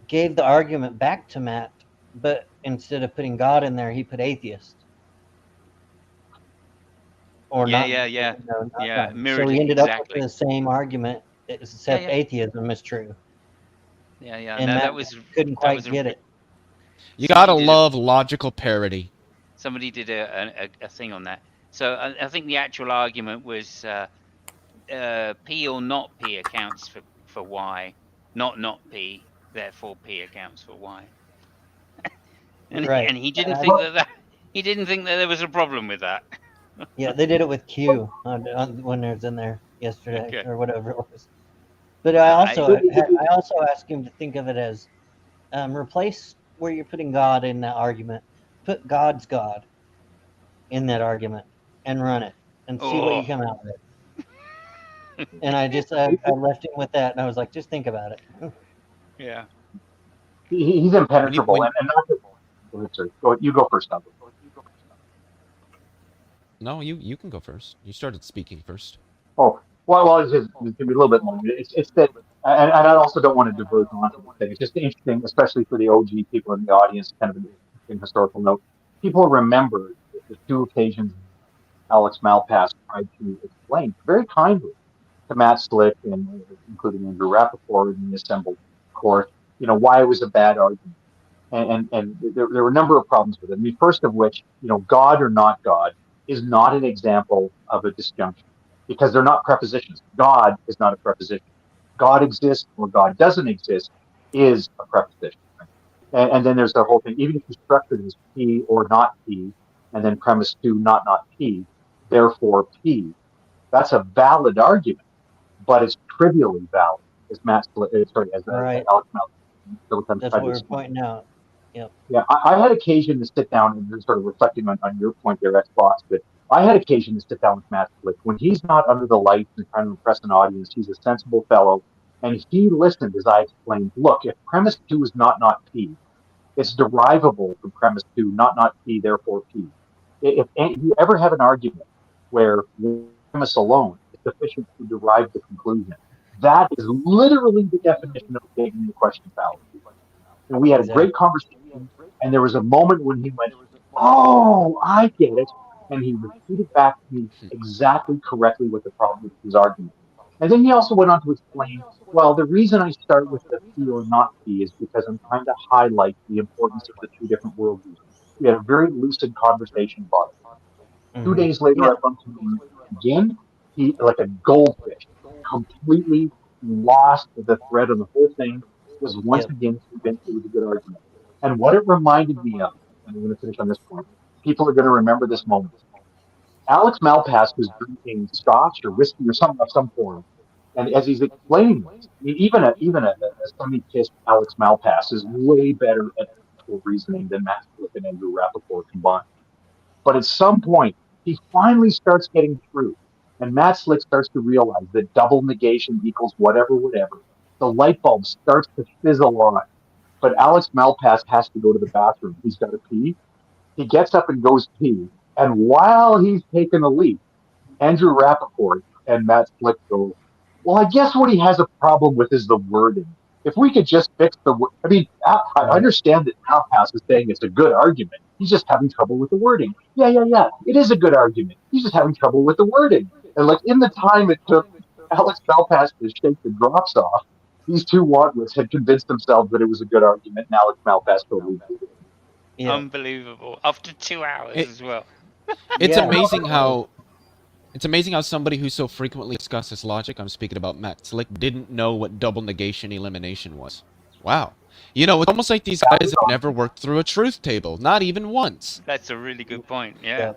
Speaker 2: gave the argument back to Matt, but instead of putting God in there, he put atheist. Or not.
Speaker 1: Yeah.
Speaker 2: So he ended up with the same argument, except atheism is true.
Speaker 1: Yeah.
Speaker 2: And Matt couldn't quite get it.
Speaker 6: You gotta love logical parity.
Speaker 1: Somebody did a thing on that. So I think the actual argument was P or not P accounts for Y, not P, therefore P accounts for Y. And he didn't think he didn't think that there was a problem with that.
Speaker 2: Yeah, they did it with Q when it was in there yesterday or whatever it was. But I also asked him to think of it as replace where you're putting God in that argument. Put God's God in that argument and run it and see what you come out with. And I left him with that, and I was like, just think about it.
Speaker 1: Yeah.
Speaker 5: He's impenetrable. And not just, you go first, Doug.
Speaker 6: No, you can go first. You started speaking first.
Speaker 5: Oh, well, it's going to be a little bit longer. It's that, and I also don't want to diverge onto the thing. It's just interesting, especially for the OG people in the audience, kind of an interesting historical note. People remember the two occasions Alex Malpass tried to explain very kindly to Matt Slick and including Andrew Rappaport in the assembled court, why it was a bad argument. And there were a number of problems with it. I mean, first of which, God or not God is not an example of a disjunction because they're not prepositions. God is not a preposition. God exists or God doesn't exist is a preposition. Right? And then there's the whole thing, even if you structure it as P or not P, and then premise two, not P, therefore P, that's a valid argument, but it's trivially valid, as
Speaker 2: Right.
Speaker 5: Alex Malcolm
Speaker 2: That's
Speaker 5: tried
Speaker 2: what
Speaker 5: to
Speaker 2: we're
Speaker 5: explain.
Speaker 2: pointing out. Yep.
Speaker 5: Yeah, I had occasion to sit down and sort of reflecting on your point there, Xbox, but I had occasion to sit down with Matt Slick. When he's not under the lights and trying to impress an audience, he's a sensible fellow. And he listened as I explained, look, if premise two is not P, it's derivable from premise two, not P, therefore P. If you ever have an argument where premise alone is sufficient to derive the conclusion, that is literally the definition of taking the question fallacy. And we had a great conversation, and there was a moment when he went, "Oh, I get it," and he repeated back to me exactly correctly what the problem with his argument. And then he also went on to explain, well, the reason I start with the P or not P is because I'm trying to highlight the importance of the two different worldviews. We had a very lucid conversation about it. 2 days later, I bumped into him again. He, like a goldfish, completely lost the thread of the whole thing, was once again convinced it was a good argument. And what it reminded me of, and I'm going to finish on this point, people are going to remember this moment. Alex Malpass was drinking scotch or whiskey or something of some form. And as he's explaining this, even a semi-pissed Alex Malpass is way better at actual reasoning than Matt Slick and Andrew Rappaport combined. But at some point, he finally starts getting through. And Matt Slick starts to realize that double negation equals whatever. The light bulb starts to fizzle on. But Alex Malpass has to go to the bathroom. He's got to pee. He gets up and goes pee. And while he's taking a leak, Andrew Rappaport and Matt Slick go, well, I guess what he has a problem with is the wording. If we could just fix the word. I mean, I understand that Malpass is saying it's a good argument. He's just having trouble with the wording. Yeah. It is a good argument. He's just having trouble with the wording. And like in the time it took Alex Malpass to shake the drops off, these two wontlets had convinced themselves that it was a good argument, and Alex Malpass totally did it.
Speaker 2: Yeah.
Speaker 1: Unbelievable. After 2 hours as well.
Speaker 6: It's amazing how somebody who so frequently discusses logic, I'm speaking about Matt Slick, didn't know what double negation elimination was. Wow. It's almost like these guys have never worked through a truth table, not even once.
Speaker 1: That's a really good point. Yeah.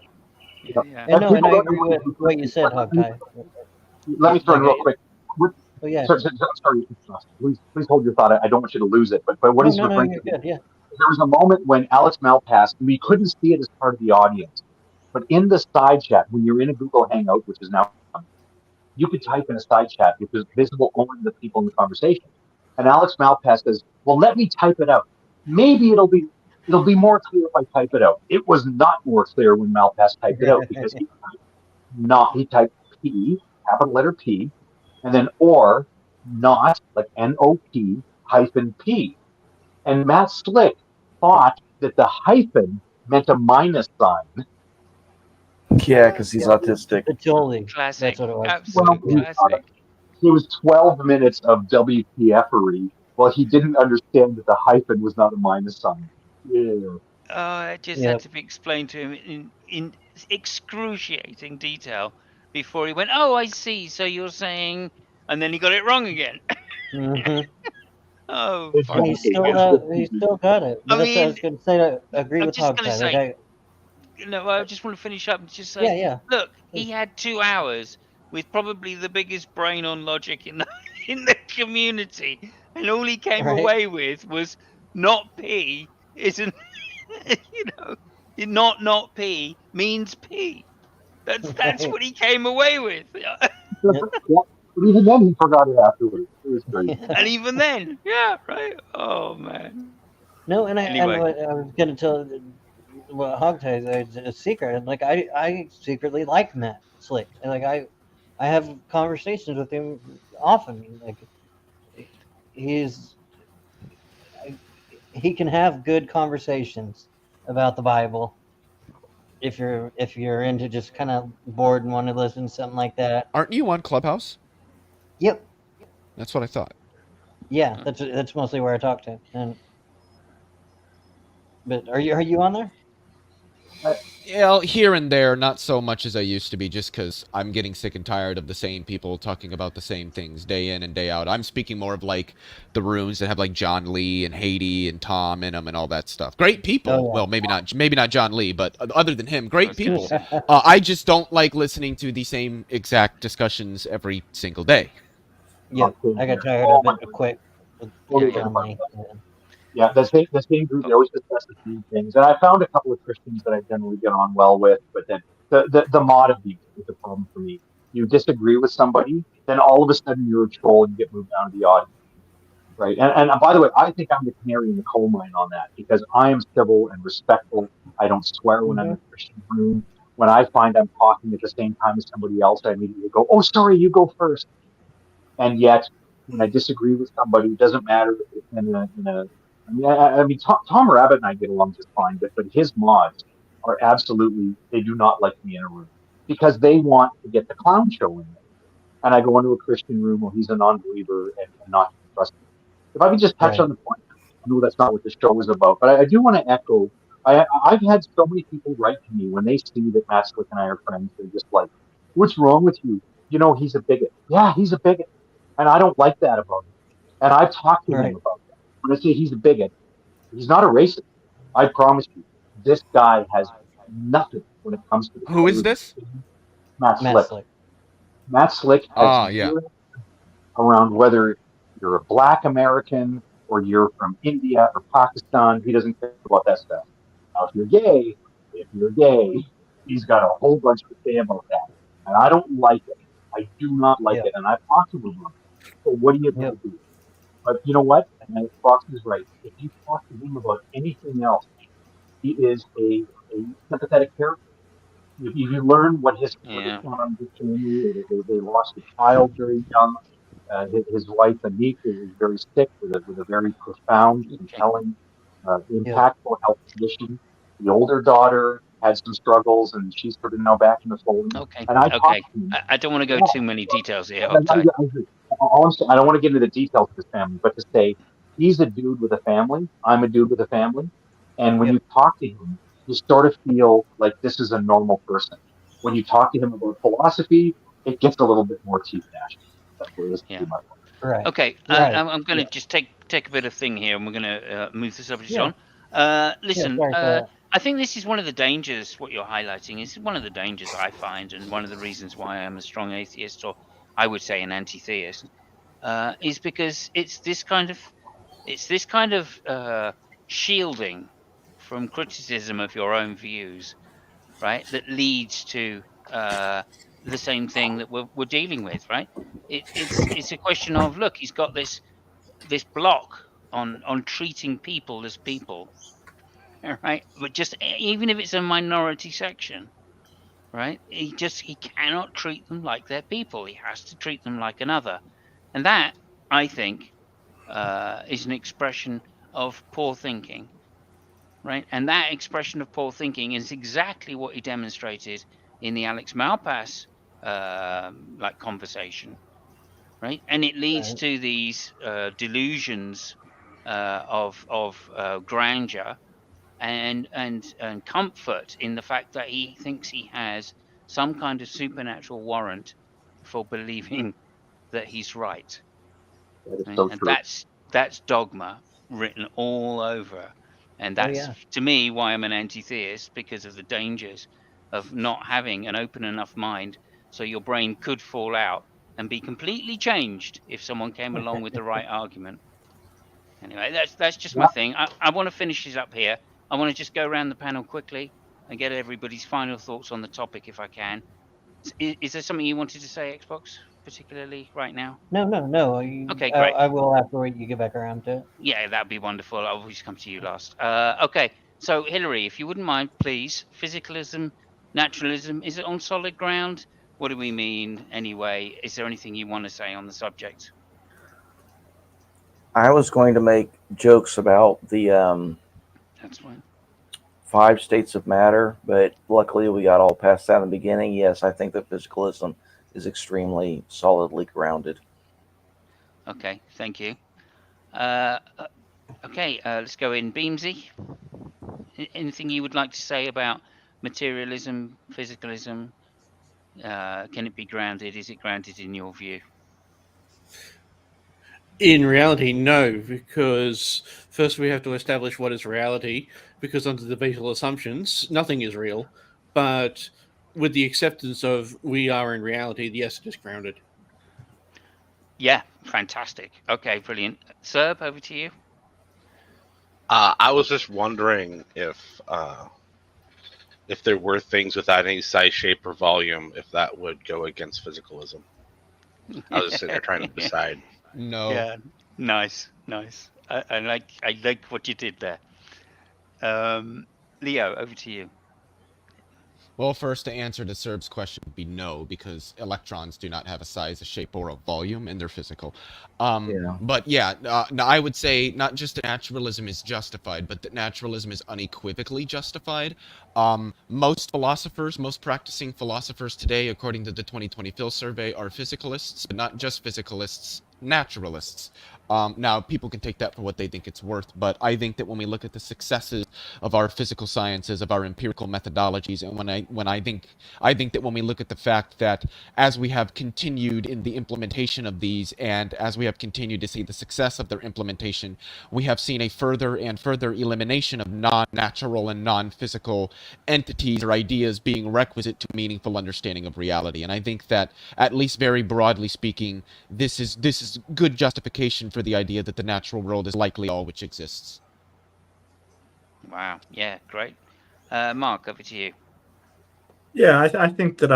Speaker 2: And I agree with what you said, Hogtie.
Speaker 5: Let me throw in real quick.
Speaker 2: Oh, yeah.
Speaker 5: Sorry, please hold your thought. I don't want you to lose it. But what he's referring to,
Speaker 2: good, yeah.
Speaker 5: There was a moment when Alex Malpass, and we couldn't see it as part of the audience, but in the side chat, when you're in a Google Hangout, which is now, you could type in a side chat, which is visible only to the people in the conversation. And Alex Malpass says, well, let me type it out. Maybe it'll be more clear if I type it out. It was not more clear when Malpass typed it out because he typed P, capital letter P, and then or not, like NOT hyphen P. And Matt Slick thought that the hyphen meant a minus sign.
Speaker 3: Yeah, because he's autistic.
Speaker 2: Totally.
Speaker 1: Classic.
Speaker 2: That's what it was.
Speaker 1: Absolutely classic.
Speaker 5: It was 12 minutes of WTF-ery. Well, he didn't understand that the hyphen was not a minus sign. Yeah.
Speaker 1: It just had to be explained to him in excruciating detail before he went, oh, I see. So you're saying... And then he got it wrong again. Oh,
Speaker 2: and he still got it. But that's what I was going to say. I agree with Hogtie.
Speaker 1: I just want to finish up and just say, look, he had 2 hours with probably the biggest brain on logic in the community, and all he came away with was not P isn't, not P means P. That's what he came away with.
Speaker 5: Even then, he forgot it afterwards. It was great.
Speaker 1: And even then, right? Oh man.
Speaker 2: No, and I was going to tell what Hogtie is a secret. And like I secretly like Matt Slick. And like I have conversations with him often. Like he's he can have good conversations about the Bible if you're into just kind of bored and want to listen to something like that.
Speaker 6: Aren't you on Clubhouse?
Speaker 2: Yep.
Speaker 6: That's what I thought.
Speaker 2: Yeah, that's mostly where I talk to. And but are you on there?
Speaker 6: Yeah, here and there, not so much as I used to be, just because I'm getting sick and tired of the same people talking about the same things day in and day out. I'm speaking more of like the rooms that have like John Lee and Haiti and Tom in them and all that stuff. Great people.
Speaker 2: Oh, yeah.
Speaker 6: Well, maybe not John Lee, but other than him, great
Speaker 1: was gonna
Speaker 6: people.
Speaker 1: say.
Speaker 6: I just don't like listening to the same exact discussions every single day.
Speaker 2: Yep. I got tired of it quick with
Speaker 5: Totally
Speaker 1: Yeah.
Speaker 2: John Lee.
Speaker 5: Yeah, the same group, they always discuss the same things. And I found a couple of Christians that I generally get on well with, but then the mod of these is the problem for me. You disagree with somebody, then all of a sudden you're a troll and you get moved down to the audience. Right. And by the way, I think I'm the canary in the coal mine on that because I am civil and respectful. I don't swear when I'm in a Christian room. When I find I'm talking at the same time as somebody else, I immediately go, "Oh, sorry, you go first." And yet, when I disagree with somebody, it doesn't matter if it's I mean, Tom Rabbit and I get along just fine, but his mods are absolutely, they do not like me in a room because they want to get the clown show in there. And I go into a Christian room where he's a non-believer and not trusting. If I could just touch
Speaker 2: Right.
Speaker 5: on the point, I know that's not what the show is about, but I do want to echo. I've had so many people write to me when they see that Matt Slick and I are friends. They're just like, "What's wrong with you? You know, he's a bigot." Yeah, he's a bigot, and I don't like that about him. And I've talked to him
Speaker 2: Right.
Speaker 5: about that. When I say he's a bigot, he's not a racist. I promise you, this guy has nothing when it comes to the
Speaker 6: Who
Speaker 5: color
Speaker 6: is
Speaker 5: of the
Speaker 6: this?
Speaker 5: skin. Matt
Speaker 2: Matt
Speaker 5: Slick.
Speaker 2: Slick.
Speaker 5: Matt Slick has
Speaker 6: Yeah.
Speaker 5: zero around whether you're a black American or you're from India or Pakistan. He doesn't care about that stuff. Now, if you're gay, he's got a whole bunch to say about that. And I don't like it. I do not like
Speaker 2: Yep.
Speaker 5: it. And I've talked to him about it. So what are you going
Speaker 2: Yep.
Speaker 5: to do? But you know what? And Fox is right. If you talk to him about anything else, he is a sympathetic character. If you learn what his
Speaker 1: Yeah.
Speaker 5: family, they lost a child very young. His wife Anik is very sick with a very profound, compelling, impactful health condition. The older daughter had some struggles, and she's sort of now back in the fold.
Speaker 1: Okay.
Speaker 5: And I
Speaker 1: Okay.
Speaker 5: talked to him.
Speaker 1: I don't want to go
Speaker 5: Yeah,
Speaker 1: too many details here,
Speaker 5: I
Speaker 1: Hogtie.
Speaker 5: agree. All I'm saying, I don't want to get into the details of his family, but to say he's a dude with a family. I'm a dude with a family, and when
Speaker 2: Yep.
Speaker 5: you talk to him, you sort of feel like this is a normal person. When you talk to him about philosophy, it gets a little bit more teeth gnashing. That's what it is.
Speaker 1: Yeah.
Speaker 2: Right.
Speaker 1: Okay.
Speaker 2: Right.
Speaker 1: I'm going to
Speaker 2: Yeah.
Speaker 1: just take a bit of thing here, and we're going to move the subject
Speaker 2: Yeah.
Speaker 1: on. Listen.
Speaker 2: sorry for that.
Speaker 1: I think this is one of the dangers. What you're highlighting is one of the dangers I find, and one of the reasons why I'm a strong atheist, or I would say an anti-theist, is because it's this kind of shielding from criticism of your own views, right? That leads to the same thing that we're dealing with, right? It's a question of, look, he's got this block on treating people as people, right? But just even if it's a minority section, right? He cannot treat them like they're people. He has to treat them like another, and that, I think, is an expression of poor thinking, right? And that expression of poor thinking is exactly what he demonstrated in the Alex Malpass conversation, right? And it leads
Speaker 2: Right.
Speaker 1: to these delusions of grandeur and comfort in the fact that he thinks he has some kind of supernatural warrant for believing that he's right.
Speaker 5: That is
Speaker 1: Right?
Speaker 5: so
Speaker 1: And
Speaker 5: true.
Speaker 1: that's dogma written all over, and
Speaker 2: Oh,
Speaker 1: that's
Speaker 2: yeah.
Speaker 1: to me why I'm an anti-theist, because of the dangers of not having an open enough mind, so your brain could fall out and be completely changed if someone came along with the right argument. Anyway, that's just my thing. I want to finish this up here. I want to just go around the panel quickly and get everybody's final thoughts on the topic, if I can. Is there something you wanted to say, Xbox, particularly right now?
Speaker 2: No.
Speaker 1: Okay, great.
Speaker 2: I will after you get back around to it.
Speaker 1: Yeah, that'd be wonderful. I'll always come to you last. Okay, So, Hilary, if you wouldn't mind, please, physicalism, naturalism, is it on solid ground? What do we mean anyway? Is there anything you want to say on the subject?
Speaker 3: I was going to make jokes about the
Speaker 1: That's fine.
Speaker 3: 5 states of matter, but luckily we got all past that in the beginning. Yes, I think that physicalism is extremely solidly grounded.
Speaker 1: Okay, thank you. Okay, let's go in. Beamsy, anything you would like to say about materialism, physicalism? Can it be grounded? Is it grounded in your view?
Speaker 12: In reality, no, because first we have to establish what is reality, because under the Beetle assumptions, nothing is real. But with the acceptance of we are in reality, yes, it is grounded.
Speaker 1: Yeah, fantastic. Okay, brilliant. Serb, over to you.
Speaker 11: I was just wondering if there were things without any size, shape, or volume, if that would go against physicalism. I was just sitting there trying to decide.
Speaker 6: No.
Speaker 1: Yeah, nice. I like what you did there. Leo, over to you.
Speaker 6: Well, first, the answer to Serb's question would be no, because electrons do not have a size, a shape, or a volume, and they're physical.
Speaker 3: Yeah.
Speaker 6: But yeah, no, I would say not just that naturalism is justified, but that naturalism is unequivocally justified. Most philosophers, most practicing philosophers today, according to the 2020 Phil survey, are physicalists, but not just physicalists, naturalists. Now, people can take that for what they think it's worth, but I think that when we look at the successes of our physical sciences, of our empirical methodologies, and I think that when we look at the fact that as we have continued in the implementation of these, and as we have continued to see the success of their implementation, we have seen a further and further elimination of non-natural and non-physical entities or ideas being requisite to meaningful understanding of reality. And I think that, at least very broadly speaking, this is good justification for the idea that the natural world is likely all which exists.
Speaker 1: Wow. Yeah, great. Mark, over to you.
Speaker 10: Yeah, I think that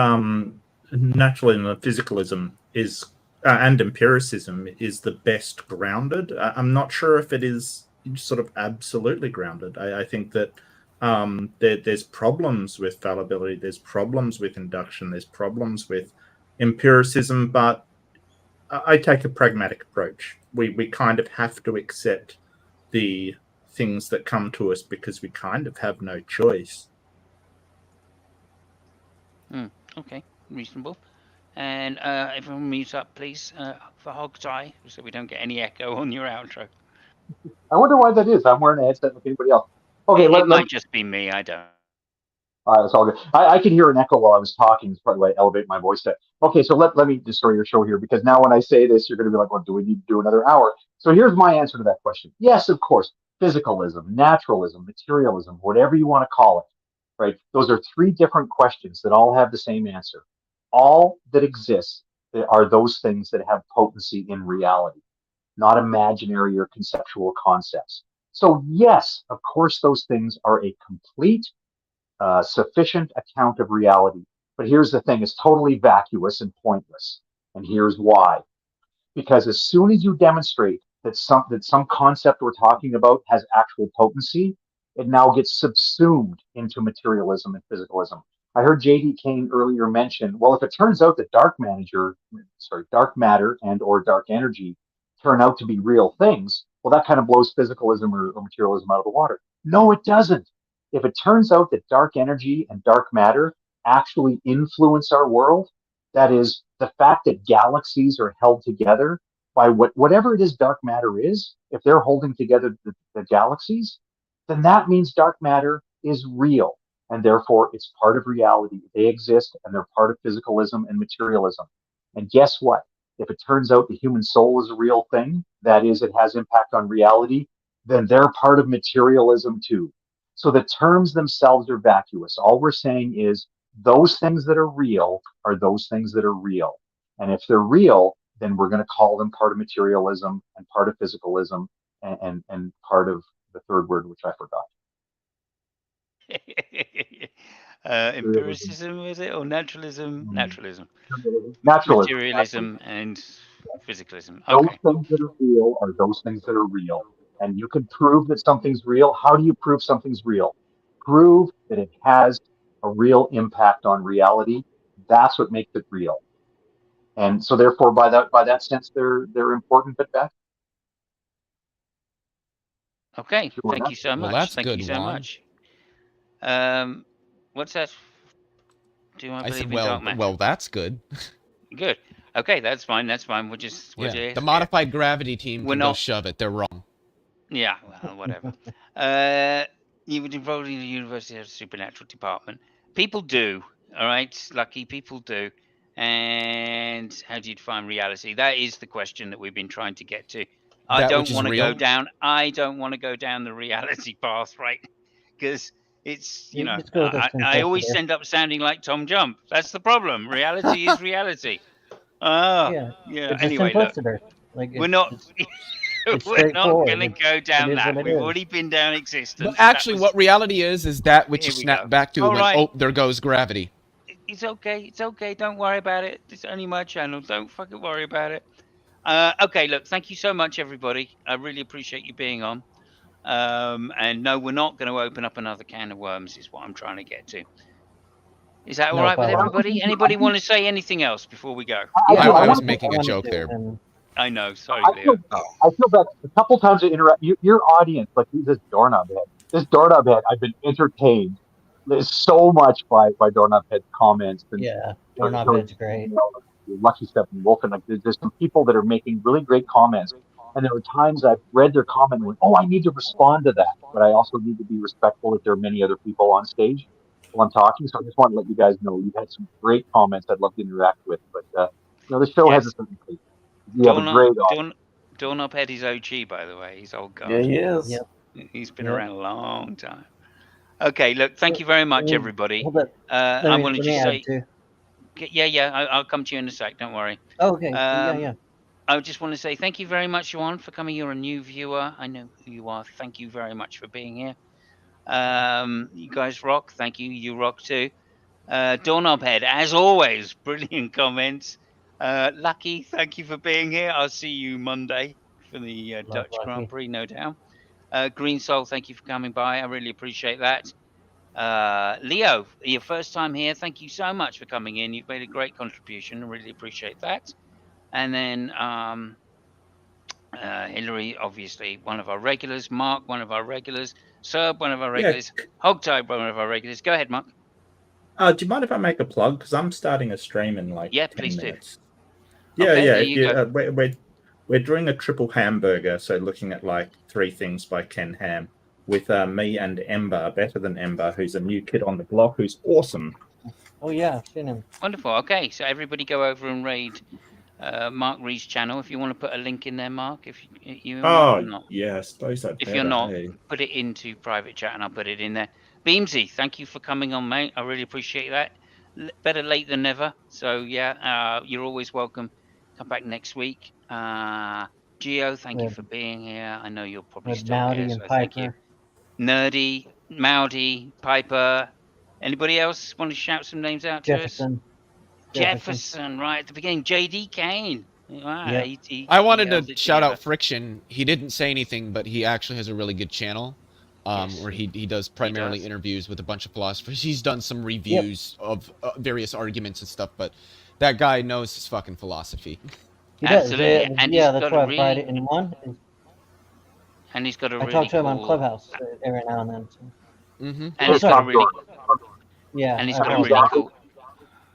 Speaker 10: naturalism and physicalism is and empiricism is the best grounded. I'm not sure if it is sort of absolutely grounded. I think that there's problems with fallibility, there's problems with induction, there's problems with empiricism, but I take a pragmatic approach. We kind of have to accept the things that come to us because we kind of have no choice.
Speaker 1: Okay, reasonable. And everyone mute up, please, for Hogtie, so we don't get any echo on your outro.
Speaker 5: I wonder why that is. I'm wearing a headset like anybody else. Okay,
Speaker 1: It might just be me. I don't.
Speaker 5: All right, that's all good. I can hear an echo while I was talking. It's probably why I elevate my voice to. Okay, so let me destroy your show here, because now when I say this, you're going to be like, well, do we need to do another hour? So here's my answer to that question. Yes, of course. Physicalism, naturalism, materialism, whatever you want to call it, right? Those are 3 different questions that all have the same answer. All that exists are those things that have potency in reality, not imaginary or conceptual concepts. So yes, of course, those things are a complete sufficient account of reality. But here's the thing, it's totally vacuous and pointless. And here's why. Because as soon as you demonstrate that some concept we're talking about has actual potency, it now gets subsumed into materialism and physicalism. I heard J.D. Kane earlier mention, well, if it turns out that dark matter and or dark energy turn out to be real things, well, that kind of blows physicalism or materialism out of the water. No, it doesn't. If it turns out that dark energy and dark matter actually influence our world, that is, the fact that galaxies are held together by whatever it is dark matter is, if they're holding together the galaxies, then that means dark matter is real. And therefore, it's part of reality. They exist, and they're part of physicalism and materialism. And guess what? If it turns out the human soul is a real thing, that is, it has impact on reality, then they're part of materialism too. So the terms themselves are vacuous. All we're saying is those things that are real are those things that are real. And if they're real, then we're going to call them part of materialism and part of physicalism and part of the third word, which I forgot.
Speaker 1: Empiricism, is it? Or naturalism? Naturalism.
Speaker 5: Naturalism.
Speaker 1: Materialism and physicalism.
Speaker 5: Those
Speaker 1: Okay.
Speaker 5: things that are real are those things that are real. and you can prove that something's real. How do you prove something's real? Prove that it has a real impact on reality. That's what makes it real. And so therefore by that sense they're important but best.
Speaker 1: Okay,
Speaker 5: Sure,
Speaker 1: thank you so
Speaker 6: Well,
Speaker 1: much.
Speaker 6: that's
Speaker 1: Thank you
Speaker 6: good,
Speaker 1: so
Speaker 6: Juan.
Speaker 1: much. What's that? Do I
Speaker 6: I
Speaker 1: believe
Speaker 6: said,
Speaker 1: in
Speaker 6: well,
Speaker 1: dark matter?
Speaker 6: well, that's good.
Speaker 1: Good. Okay, that's fine. That's fine. We'll just
Speaker 6: Yeah, the modified gravity team
Speaker 1: We're
Speaker 6: can go
Speaker 1: not-
Speaker 6: shove it. They're wrong.
Speaker 1: Yeah, well, whatever. You would enroll in the university has a supernatural department. People do, all right? Lucky people do. And how do you define reality? That is the question that we've been trying to get to. I
Speaker 6: That
Speaker 1: don't
Speaker 6: which is
Speaker 1: want to go
Speaker 6: real?
Speaker 1: down. I don't want to go down the reality path, right? Because it's
Speaker 2: You just go with the
Speaker 1: I always
Speaker 2: simplicity.
Speaker 1: end up sounding like Tom Jump. That's the problem. Reality is reality. Oh,
Speaker 2: Yeah,
Speaker 1: yeah.
Speaker 2: it's a
Speaker 1: Anyway, look,
Speaker 2: simpliciter. Like
Speaker 1: we're not.
Speaker 2: it's
Speaker 1: We're not
Speaker 2: straightforward.
Speaker 1: going to go
Speaker 2: It
Speaker 1: down
Speaker 2: is
Speaker 1: that.
Speaker 2: what it
Speaker 1: We've
Speaker 2: is.
Speaker 1: already been down existence.
Speaker 6: But actually, what reality is that which you
Speaker 1: Here we
Speaker 6: snap
Speaker 1: go.
Speaker 6: back to
Speaker 1: All
Speaker 6: when,
Speaker 1: right.
Speaker 6: oh, there goes gravity.
Speaker 1: It's okay. It's okay. Don't worry about it. It's only my channel. Don't fucking worry about it. Okay, look, thank you so much, everybody. I really appreciate you being on. And no, we're not going to open up another can of worms, is what I'm trying to get to. Is that all
Speaker 2: No
Speaker 1: right with
Speaker 2: problem.
Speaker 1: everybody? Anybody want to say anything else before we go?
Speaker 2: Yeah,
Speaker 6: I was
Speaker 2: wanted-
Speaker 6: making a
Speaker 2: wanted
Speaker 6: joke
Speaker 2: to,
Speaker 6: there.
Speaker 2: and
Speaker 1: I know. Sorry,
Speaker 5: I feel,
Speaker 1: Leo.
Speaker 5: I feel that a couple times I interact. Your audience, like this doorknob head. This doorknob head, I've been entertained. There's so much by doorknob head comments and
Speaker 2: yeah, doorknob head's great.
Speaker 5: Lucky Step and Wolf, and like there's some people that are making really great comments. And there were times I've read their comment and went, "Oh, I need to respond to that," but I also need to be respectful that there are many other people on stage while I'm talking. So I just want to let you guys know you've had some great comments I'd love to interact with. But the show has a certain pace. You have a great audience.
Speaker 1: Doorknob Head is OG, by the way. He's old guy.
Speaker 3: Yeah, he is.
Speaker 2: Yep.
Speaker 1: He's been around a long time. Okay, look, thank you very much, everybody.
Speaker 2: Hold up.
Speaker 1: I want to
Speaker 2: let me
Speaker 1: just
Speaker 2: add
Speaker 1: say,
Speaker 2: too.
Speaker 1: yeah, I'll come to you in a sec. Don't worry.
Speaker 2: Oh, okay. Yeah.
Speaker 1: I just want to say thank you very much, Juan, for coming. You're a new viewer. I know who you are. Thank you very much for being here. You guys rock. Thank you. You rock too. Doorknob Head, as always, brilliant comments. Lucky, thank you for being here. I'll see you Monday for the Dutch
Speaker 2: Lucky.
Speaker 1: Grand Prix, no doubt. Green Soul, thank you for coming by. I really appreciate that. Leo, your first time here. Thank you so much for coming in. You've made a great contribution. I really appreciate that. And then Hillary, obviously, one of our regulars. Mark, one of our regulars. Serb, one of our regulars. Hogtie, one of our regulars. Go ahead, Mark.
Speaker 10: Do you mind if I make a plug? Because I'm starting a stream in like 10
Speaker 1: please
Speaker 10: minutes.
Speaker 1: do.
Speaker 10: Yeah,
Speaker 1: Okay,
Speaker 10: yeah.
Speaker 1: there you go.
Speaker 10: We're doing a triple hamburger, so looking at like 3 things by Ken Ham with me and Ember, Better Than Ember, who's a new kid on the block, who's awesome.
Speaker 2: Oh yeah, I've seen him.
Speaker 1: Wonderful. Okay, so everybody go over and raid Mark Reed's channel. If you want to put a link in there, Mark, if you not.
Speaker 10: Yes, those are
Speaker 1: If
Speaker 10: better,
Speaker 1: you're not,
Speaker 10: hey.
Speaker 1: put it into private chat and I'll put it in there. Beamsy, thank you for coming on, mate. I really appreciate that. Better late than never. So yeah, you're always welcome. Come back next week. Gio, thank you for being here. I know you're probably
Speaker 2: With
Speaker 1: still
Speaker 2: Mowdy
Speaker 1: here,
Speaker 2: and
Speaker 1: so thank you.
Speaker 2: Piper.
Speaker 1: Nerdy, Mowdy, Piper. Anybody else want to shout some names out to us? Jefferson, right at the beginning. JD Kane. Wow,
Speaker 6: Yeah.
Speaker 1: he
Speaker 6: I wanted
Speaker 1: held
Speaker 6: to
Speaker 1: it
Speaker 6: shout
Speaker 1: together.
Speaker 6: out Friction. He didn't say anything, but he actually has a really good channel where he does primarily interviews with a bunch of philosophers. He's done some reviews of various arguments and stuff, but that guy knows his fucking philosophy.
Speaker 2: He does.
Speaker 1: Absolutely. And
Speaker 2: Yeah,
Speaker 1: he's
Speaker 2: that's
Speaker 1: got
Speaker 2: why
Speaker 1: a
Speaker 2: I tried
Speaker 1: really-
Speaker 2: it in one.
Speaker 1: And he's got a
Speaker 2: I
Speaker 1: really
Speaker 2: talk to him on
Speaker 1: cool-
Speaker 2: Clubhouse every now and then. So.
Speaker 6: Mm-hmm.
Speaker 1: And he's got a really
Speaker 2: Yeah.
Speaker 1: and he's
Speaker 2: I
Speaker 1: got a
Speaker 2: know.
Speaker 1: really cool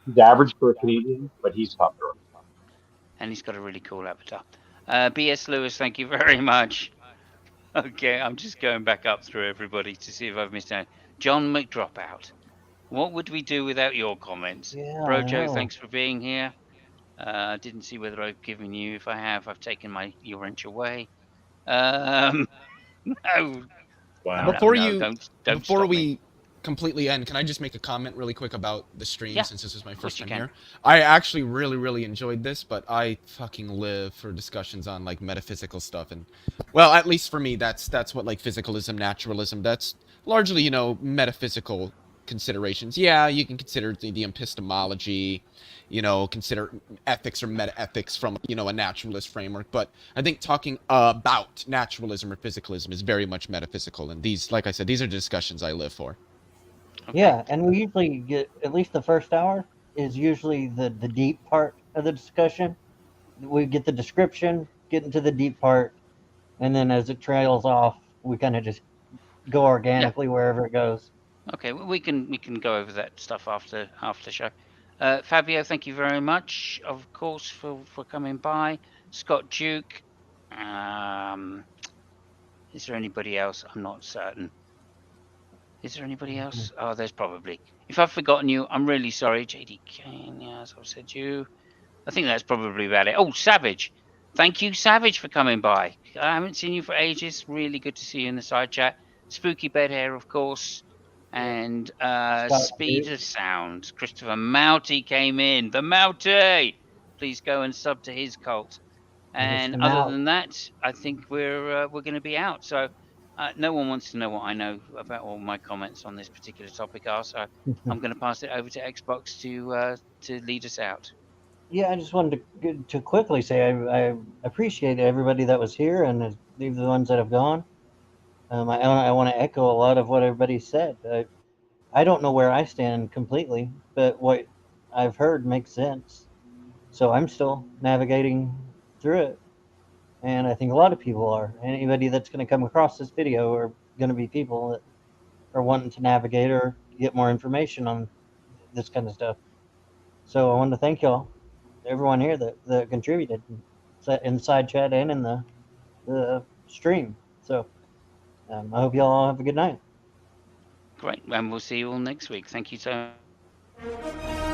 Speaker 5: He's average for a Canadian, but he's tough.
Speaker 1: and he's got a really cool avatar. BS Lewis, thank you very much. Okay, I'm just going back up through everybody to see if I've missed out. John McDropout. What would we do without your comments?
Speaker 2: Yeah, I
Speaker 1: Brojo,
Speaker 2: know.
Speaker 1: thanks for being here. Didn't see whether I've given you. If I have, I've taken your wrench away. No.
Speaker 10: Wow.
Speaker 6: Before
Speaker 1: no,
Speaker 6: you,
Speaker 1: don't
Speaker 6: before
Speaker 1: stop
Speaker 6: we
Speaker 1: me.
Speaker 6: completely end, can I just make a comment really quick about the stream
Speaker 1: Yeah,
Speaker 6: since this is my
Speaker 1: of course
Speaker 6: first
Speaker 1: you
Speaker 6: time
Speaker 1: can.
Speaker 6: here? I actually really enjoyed this, but I fucking live for discussions on like metaphysical stuff, and well, at least for me, that's what like physicalism, naturalism, that's largely metaphysical considerations. Yeah, you can consider the epistemology, consider ethics or meta-ethics from, a naturalist framework. But I think talking about naturalism or physicalism is very much metaphysical. And these, like I said, these are discussions I live for.
Speaker 1: Okay.
Speaker 2: Yeah, and we usually get at least the first hour is usually the deep part of the discussion. We get the description, get into the deep part, and then as it trails off, we kind of just go organically wherever it goes.
Speaker 1: Okay, we can go over that stuff after the show. Fabio, thank you very much, of course, for coming by. Scott Duke. Is there anybody else? I'm not certain. Is there anybody else? Oh, there's probably. If I've forgotten you, I'm really sorry. JD Kane, yeah, as I've said you. I think that's probably about it. Oh, Savage. Thank you, Savage, for coming by. I haven't seen you for ages. Really good to see you in the side chat. Spooky Bed Hair, of course. And Speed of Sound. Christopher Mouty came in. The Mouty! Please go and sub to his cult. And
Speaker 2: Mr.
Speaker 1: other
Speaker 2: Mout.
Speaker 1: than that, I think we're going to be out. So no one wants to know what I know about all my comments on this particular topic are. So I'm going to pass it over to Xbox to lead us out.
Speaker 2: Yeah, I just wanted to quickly say I appreciate everybody that was here and the ones that have gone. I want to echo a lot of what everybody said. I don't know where I stand completely, but what I've heard makes sense. So I'm still navigating through it. And I think a lot of people are. Anybody that's going to come across this video are going to be people that are wanting to navigate or get more information on this kind of stuff. So I want to thank y'all, everyone here that contributed in the side chat and in the stream. So I hope y'all have a good night.
Speaker 1: Great. And we'll see you all next week. Thank you so much.